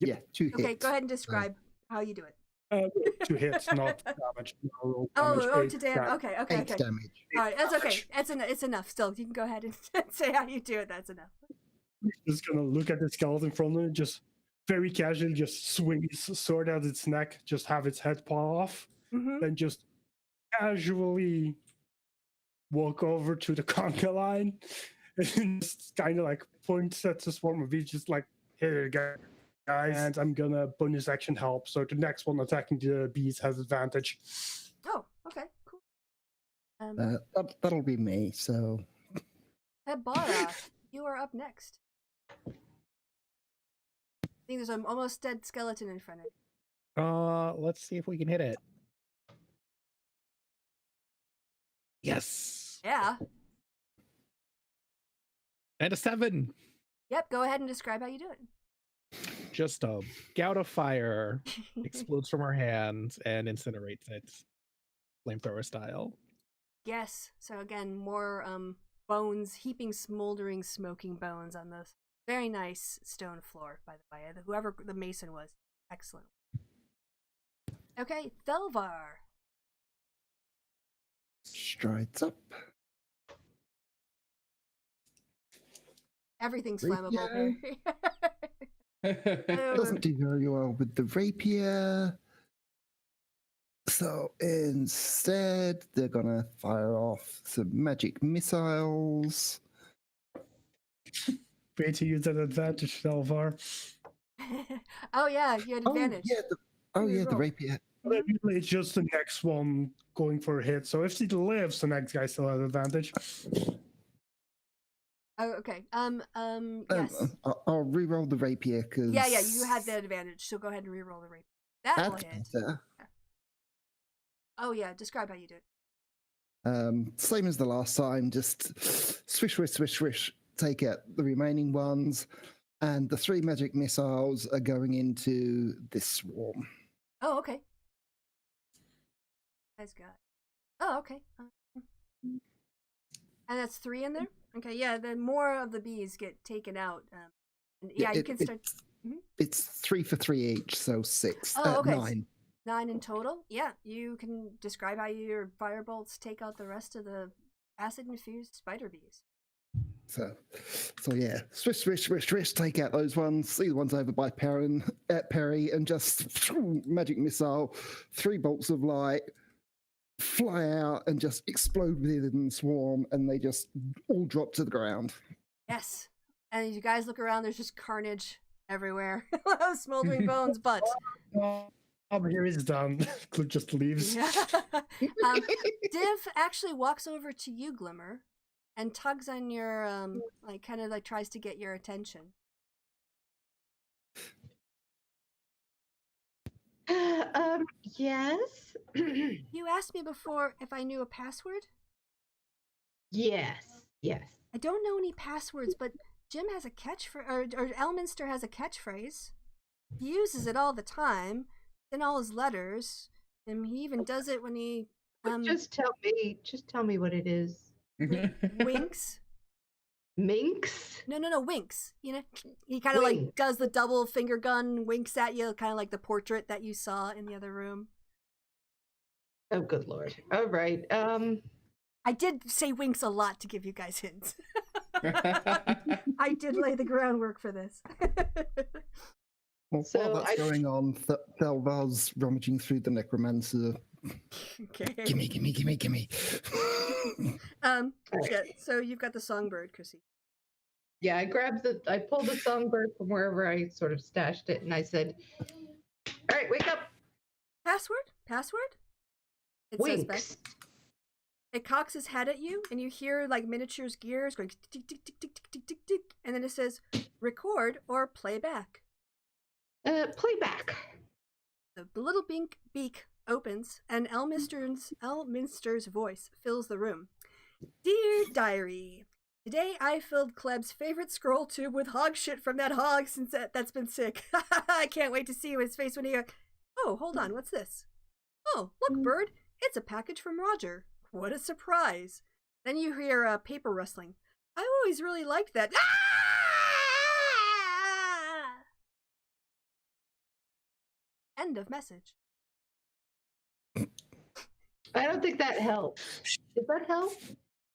Yeah, 2 hits.
Okay, go ahead and describe how you do it.
2 hits, not damage. No roll
Oh,
damage.
oh,
Eight
to damage. Okay, okay,
8
okay.
damage.
All right, that's okay. It's enough. Still, you can go ahead and say how you do it. That's enough.
Just gonna look at the skeleton from it, just very casually, just swing his sword at its neck, just have its head paw off, then just casually walk over to the conga line and just kind of like points at the swarm of bees, just like, here, guys, and I'm gonna bonus action help. So the next one attacking the bees has advantage.
Oh, okay, cool.
That'll be me, so...
Hebara, you are up next. I think there's an almost dead skeleton in front of you.
Let's see if we can hit it. Yes.
Yeah.
And a 7.
Yep, go ahead and describe how you do it.
Just a gout of fire explodes from her hand and incinerates it, flamethrower style.
Yes. So again, more bones, heaping, smoldering, smoking bones on this very nice stone floor, by the way. Whoever the mason was, excellent. Okay, Thelvar.
Strides up.
Everything's flammable.
Doesn't do very well with the rapier. So instead, they're gonna fire off some magic missiles.
Great to use that advantage, Salvar.
Oh yeah, you had advantage.
The rapier.
Usually it's just the next one going for a hit. So if she lives, the next guy still has advantage.
Oh, okay. Yes.
I'll re-roll the rapier because
Yeah, you had the advantage, so go ahead and re-roll the rapier. That will hit.
better.
Oh yeah, describe how you do it.
Same as the last time, just swish, swish, swish, swish. Take out the remaining ones, and the 3 magic missiles are going into this swarm.
Oh, okay. Nice guy. Oh, okay. And that's 3 in there? Okay, yeah, then more of the bees get taken out. And you can start...
It's 3 for 3 each, so 6.
Oh, okay.
9.
9 in total? Yeah, you can describe how your firebolts take out the rest of the acid-infused spider bees.
So yeah, swish, swish, swish, swish, take out those ones, see the ones over by Perry, and just magic missile, 3 bolts of light, fly out and just explode within the swarm, and they just all drop to the ground.
Yes. And as you guys look around, there's just carnage everywhere. Smoldering bones, but...
Here he's done. Just leaves.
Yeah. Div actually walks over to you, Glimmer, and tugs on your, kind of tries to get your attention.
Yes.
You asked me before if I knew a password?
Yes.
I don't know any passwords, but Jim has a catchphrase, or Elminster has a catchphrase. He uses it all the time, in all his letters, and he even does it when he...
Just tell me what it is.
Winks?
Minx?
No, winks. You know, he kind of like does the double finger gun, winks at you, kind of like the portrait that you saw in the other room.
Oh, good lord. All right.
I did say winks a lot to give you guys hints. I did lay the groundwork for this.
Well, while that's going on, Thelvar's rummaging through the necromancer.
Okay.
Gimme.
Yeah, so you've got the songbird, Chrissy.
Yeah, I pulled the songbird from wherever I sort of stashed it, and I said, all right, wake up.
Password? It says back. It cocks its head at you, and you hear like miniatures gears going tick, tick, tick, tick, tick, tick, tick, tick, and then it says record or play back.
Playback.
The little beak opens, and Elminster's voice fills the room. Dear Diary, today I filled Kleb's favorite scroll tube with hog shit from that hog since that's been sick. I can't wait to see his face when he... Oh, hold on, what's this? Oh, look, bird, it's a package from Roger. What a surprise. Then you hear paper rustling. I always really liked that. Ah! End of message.
I don't think that helped. Did that help?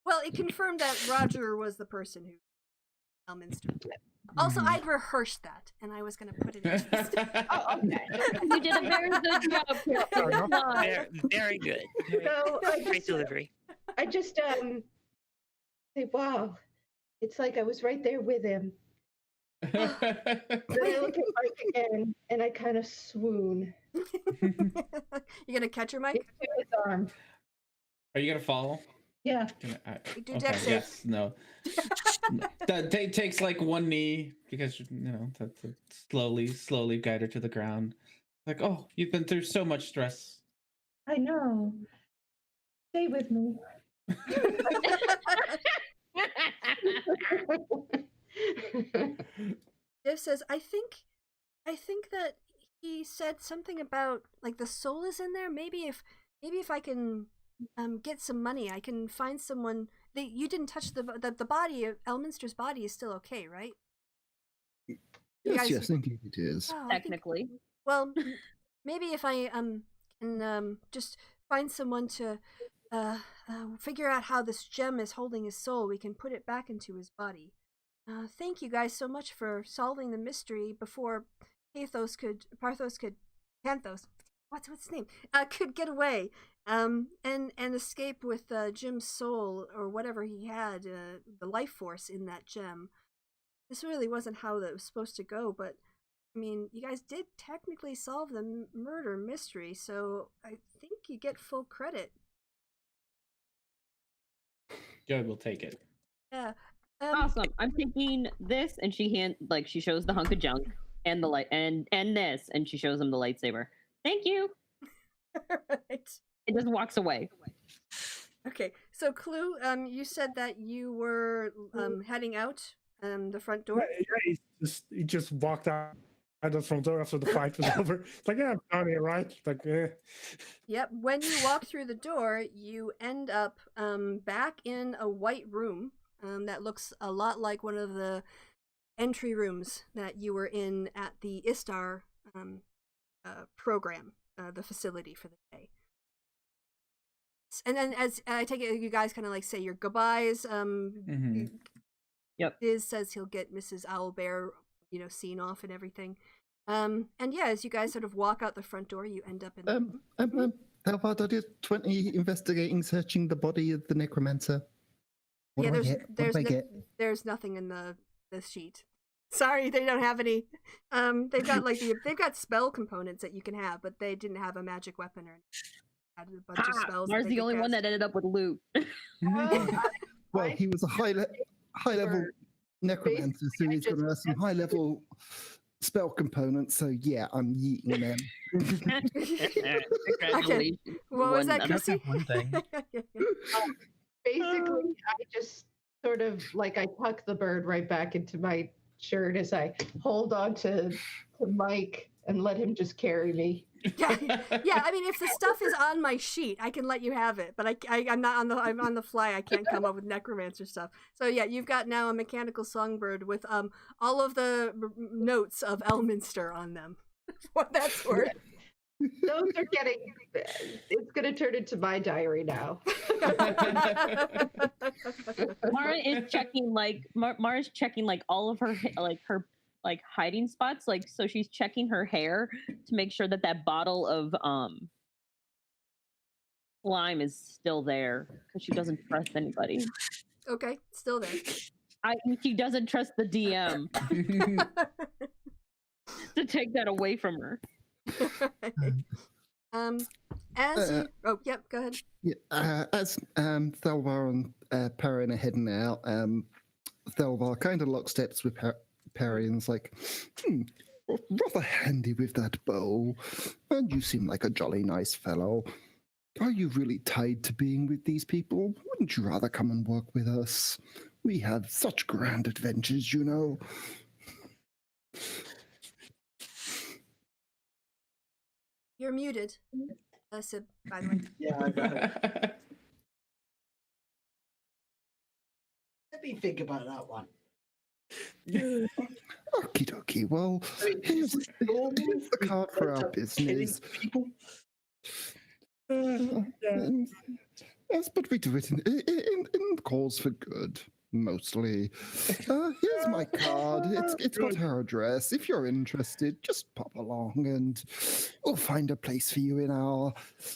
Well, it confirmed that Roger was the person who Elminster. Also, I'd rehearsed that, and I was going to put it in.
Oh, okay.
You did a very good job, Kristi.
Very, very good.
So
Great delivery.
I just say, wow, it's like I was right there with him. Then I look at Mike again, and I kind of swoon.
You gonna catch her, Mike?
Into his arm.
Are you gonna follow?
Yeah.
Do dex save.
Yes. No. That takes like one knee because that's slowly guide her to the ground. Like, oh, you've been through so much stress.
I know. Stay with me.
Div says, I think that he said something about like the soul is in there. Maybe if I can get some money, I can find someone. You didn't touch the body. Elminster's body is still okay, right?
Yes, indeed it is.
Oh,
Technically.
Well, maybe if I can just find someone to figure out how this gem is holding his soul, we can put it back into his body. Thank you guys so much for solving the mystery before Panthos, what's his name? Could get away and escape with Jim's soul or whatever he had, the life force in that gem. This really wasn't how that was supposed to go, but I mean, you guys did technically solve the murder mystery, so I think you get full credit.
Good, we'll take it.
Yeah.
Awesome. I'm taking this, and she shows the hunk of junk and the light, and this, and she shows him the lightsaber. Thank you.
Right.
It just walks away.
Okay, so Clue, you said that you were heading out the front door.
Yeah, he just walked out the front door after the fight was over. It's like, yeah, I'm down here, right? Like,
Yep. When you walk through the door, you end up back in a white room that looks a lot like one of the entry rooms that you were in at the Istar program, the facility for the day. And then, as I take it, you guys kind of like say your goodbyes.
Yep.
Diz says he'll get Mrs. Owlbear, seen off and everything. And yeah, as you guys sort of walk out the front door, you end up in.
How far did 20 investigating, searching the body of the necromancer? What do I get?
There's nothing in the sheet. Sorry, they don't have any. They've got they've got spell components that you can have, but they didn't have a magic weapon or anything. Had a bunch of spells.
Mars the only one that ended up with loot.
Well, he was a high level necromancer, so he's going to have some high level spell components. So yeah, I'm yeeting them.
Okay. What was that, Kristi?
One thing.
Basically, I just sort of I tuck the bird right back into my shirt as I hold on to Mike and let him just carry me.
Yeah. I mean, if the stuff is on my sheet, I can let you have it. But I'm not on the. I'm on the fly. I can't come up with necromancer stuff. So yeah, you've got now a mechanical songbird with all of the notes of Elminster on them. What that's worth.
Those are getting. It's going to turn into my diary now.
Mara is checking Mara's checking all of her her hiding spots, so she's checking her hair to make sure that bottle of slime is still there because she doesn't trust anybody.
Okay, still there.
She doesn't trust the DM to take that away from her.
Go ahead.
Yeah, as Thelvar and Perrin are heading out, Thelvar kind of locksteps with Perry and's like, rather handy with that bow, and you seem like a jolly nice fellow. Are you really tied to being with these people? Wouldn't you rather come and work with us? We have such grand adventures, you know.
You're muted, Sib, by the way.
Yeah, I got it. Let me think about that one.
Okie dokie. Well,
I mean,
here's
is this normal?
here's the card for our business.
People?
Yes, but we do it in the cause for good, mostly. Here's my card. It's got her address. If you're interested, just pop along and we'll find a place for you in our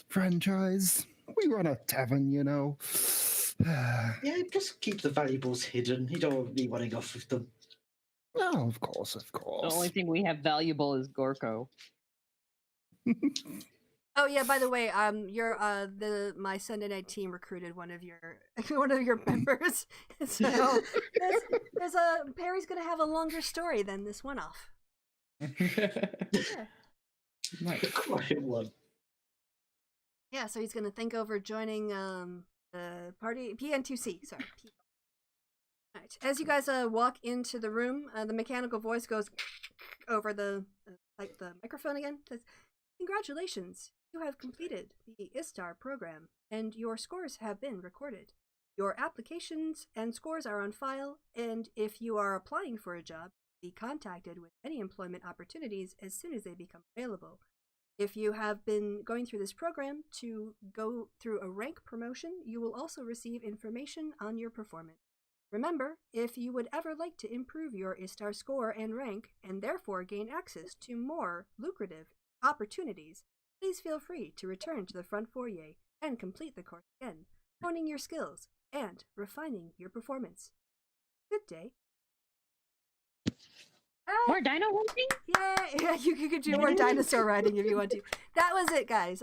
franchise. We run a tavern, you know.
Yeah, just keep the valuables hidden. You don't want me running off with them.
Oh, of course, of
The
course.
only thing we have valuable is Gorko.
Oh yeah, by the way, my Sunday night team recruited one of your members. So there's Perry's gonna have a longer story than this one off. Yeah.
Nice.
Quiet one.
Yeah, so he's gonna think over joining the party PN2C. Sorry. Alright. As you guys walk into the room, the mechanical voice goes over the microphone again. Says, "Congratulations, you have completed the ISTAR program, and your scores have been recorded. Your applications and scores are on file, and if you are applying for a job, be contacted with any employment opportunities as soon as they become available. If you have been going through this program to go through a rank promotion, you will also receive information on your performance. Remember, if you would ever like to improve your ISTAR score and rank, and therefore gain access to more lucrative opportunities, please feel free to return to the front foyer and complete the course again, honing your skills and refining your performance. Good day."
More dino hunting?
Yeah, you could do more dinosaur riding if you want to. That was it, guys.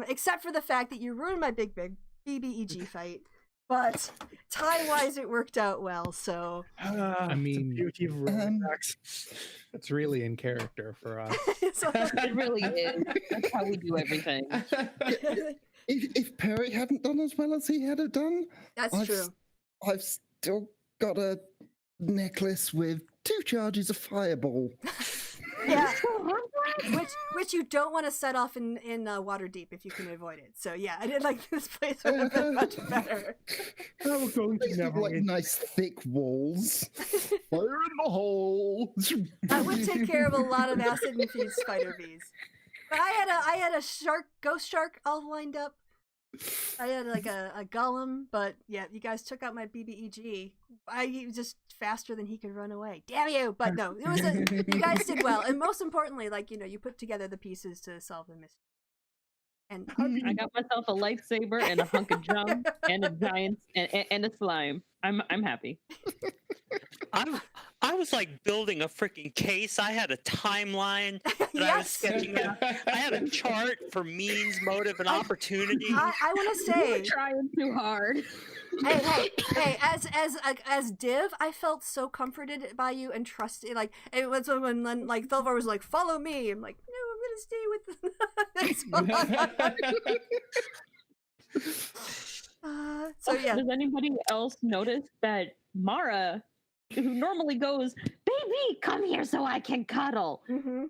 Except for the fact that you ruined my big BBEG fight. But time-wise, it worked out well, so...
I mean,
the beauty of relax.
it's really in character for us.
It really is. That's how we do everything.
If Perry hadn't done as well as he had it done,
That's true.
I've still got a necklace with 2 charges of fireball.
Yeah, which you don't want to set off in Waterdeep if you can avoid it. So yeah, I did like this place would have been much better.
We're going to
These
never
like
win.
nice thick walls. Fire in the hole.
That would take care of a lot of acid-infused spider bees. But I had a ghost shark all lined up. I had like a golem, but yeah, you guys took out my BBEG. He was just faster than he could run away. Damn you! But no, you guys did well, and most importantly, you put together the pieces to solve the mystery. And
I got myself a lightsaber and a hunk of junk and a giant and a slime. I'm happy.
I was like building a freaking case. I had a timeline that I was
Yes.
sketching out. I had a chart for means, motive, and opportunity.
I want to say,
Trying too hard.
hey, as Div, I felt so comforted by you and trusted. Like it was when like Thulvar was like, "Follow me." I'm like, no, I'm gonna stay with. So yeah.
Does anybody else notice that Mara, who normally goes, "Baby, come here so I can cuddle,"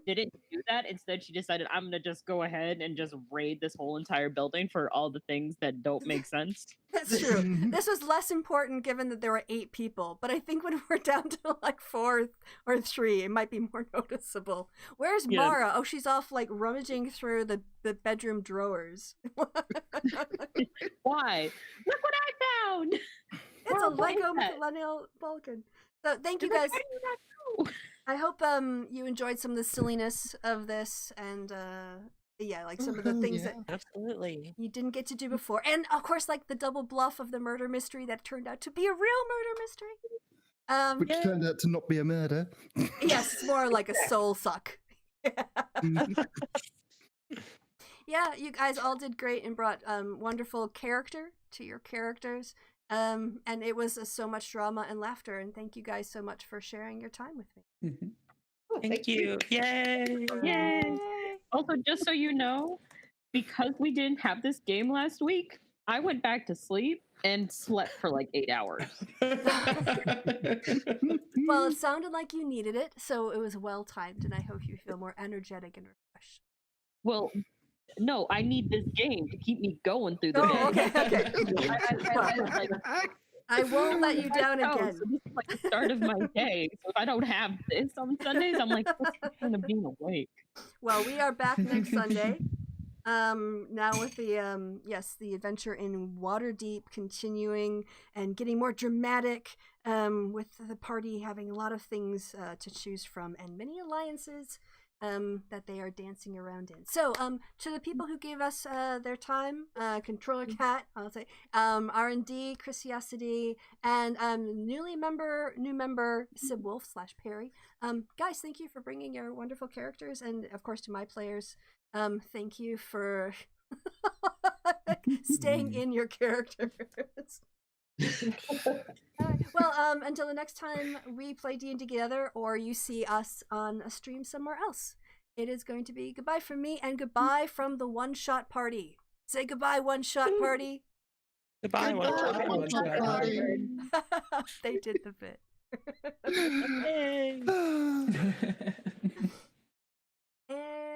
didn't do that? Instead, she decided, "I'm gonna just go ahead and just raid this whole entire building for all the things that don't make sense."
That's true. This was less important given that there were 8 people, but I think when we're down to like 4 or 3, it might be more noticeable. Where's
Yeah.
Mara? Oh, she's off like rummaging through the bedroom drawers.
Why? Look what I found!
It's
Or
a
what is
Lego
that?
Millennial Vulcan. So thank you
It's like,
guys.
how do you not know?
I hope you enjoyed some of the silliness of this and yeah, like some of the things that
Absolutely.
you didn't get to do before. And of course like the double bluff of the murder mystery that turned out to be a real murder mystery.
Which turned out to not be a murder.
Yes, it's more like a soul suck. Yeah, you guys all did great and brought wonderful character to your characters. And it was so much drama and laughter, and thank you guys so much for sharing your time with me.
Thank you. Yay.
Yay! Also, just so you know, because we didn't have this game last week, I went back to sleep and slept for like 8 hours.
Well, it sounded like you needed it, so it was well timed, and I hope you feel more energetic and refreshed.
Well, no, I need this game to keep me going through the
Oh,
day.
okay.
I was like,
I won't let you down
Oh,
again.
so this is like the start of my day. So if I don't have this on Sundays, I'm like, what's the point of being awake?
Well, we are back next Sunday. Now with the the adventure in Waterdeep continuing and getting more dramatic, with the party having a lot of things to choose from and many alliances that they are dancing around in. So, to the people who gave us their time, Controller Cat, I'll say, R&D, Christiosity, and new member Sib Wolf / Perry. Guys, thank you for bringing your wonderful characters, and of course to my players, thank you for staying in your characters. Well, until the next time we play D&D together or you see us on a stream somewhere else, it is going to be goodbye from me and goodbye from the one-shot party. Say goodbye, one-shot party.
Goodbye,
One-shot party.
They did the bit.
Yay.
And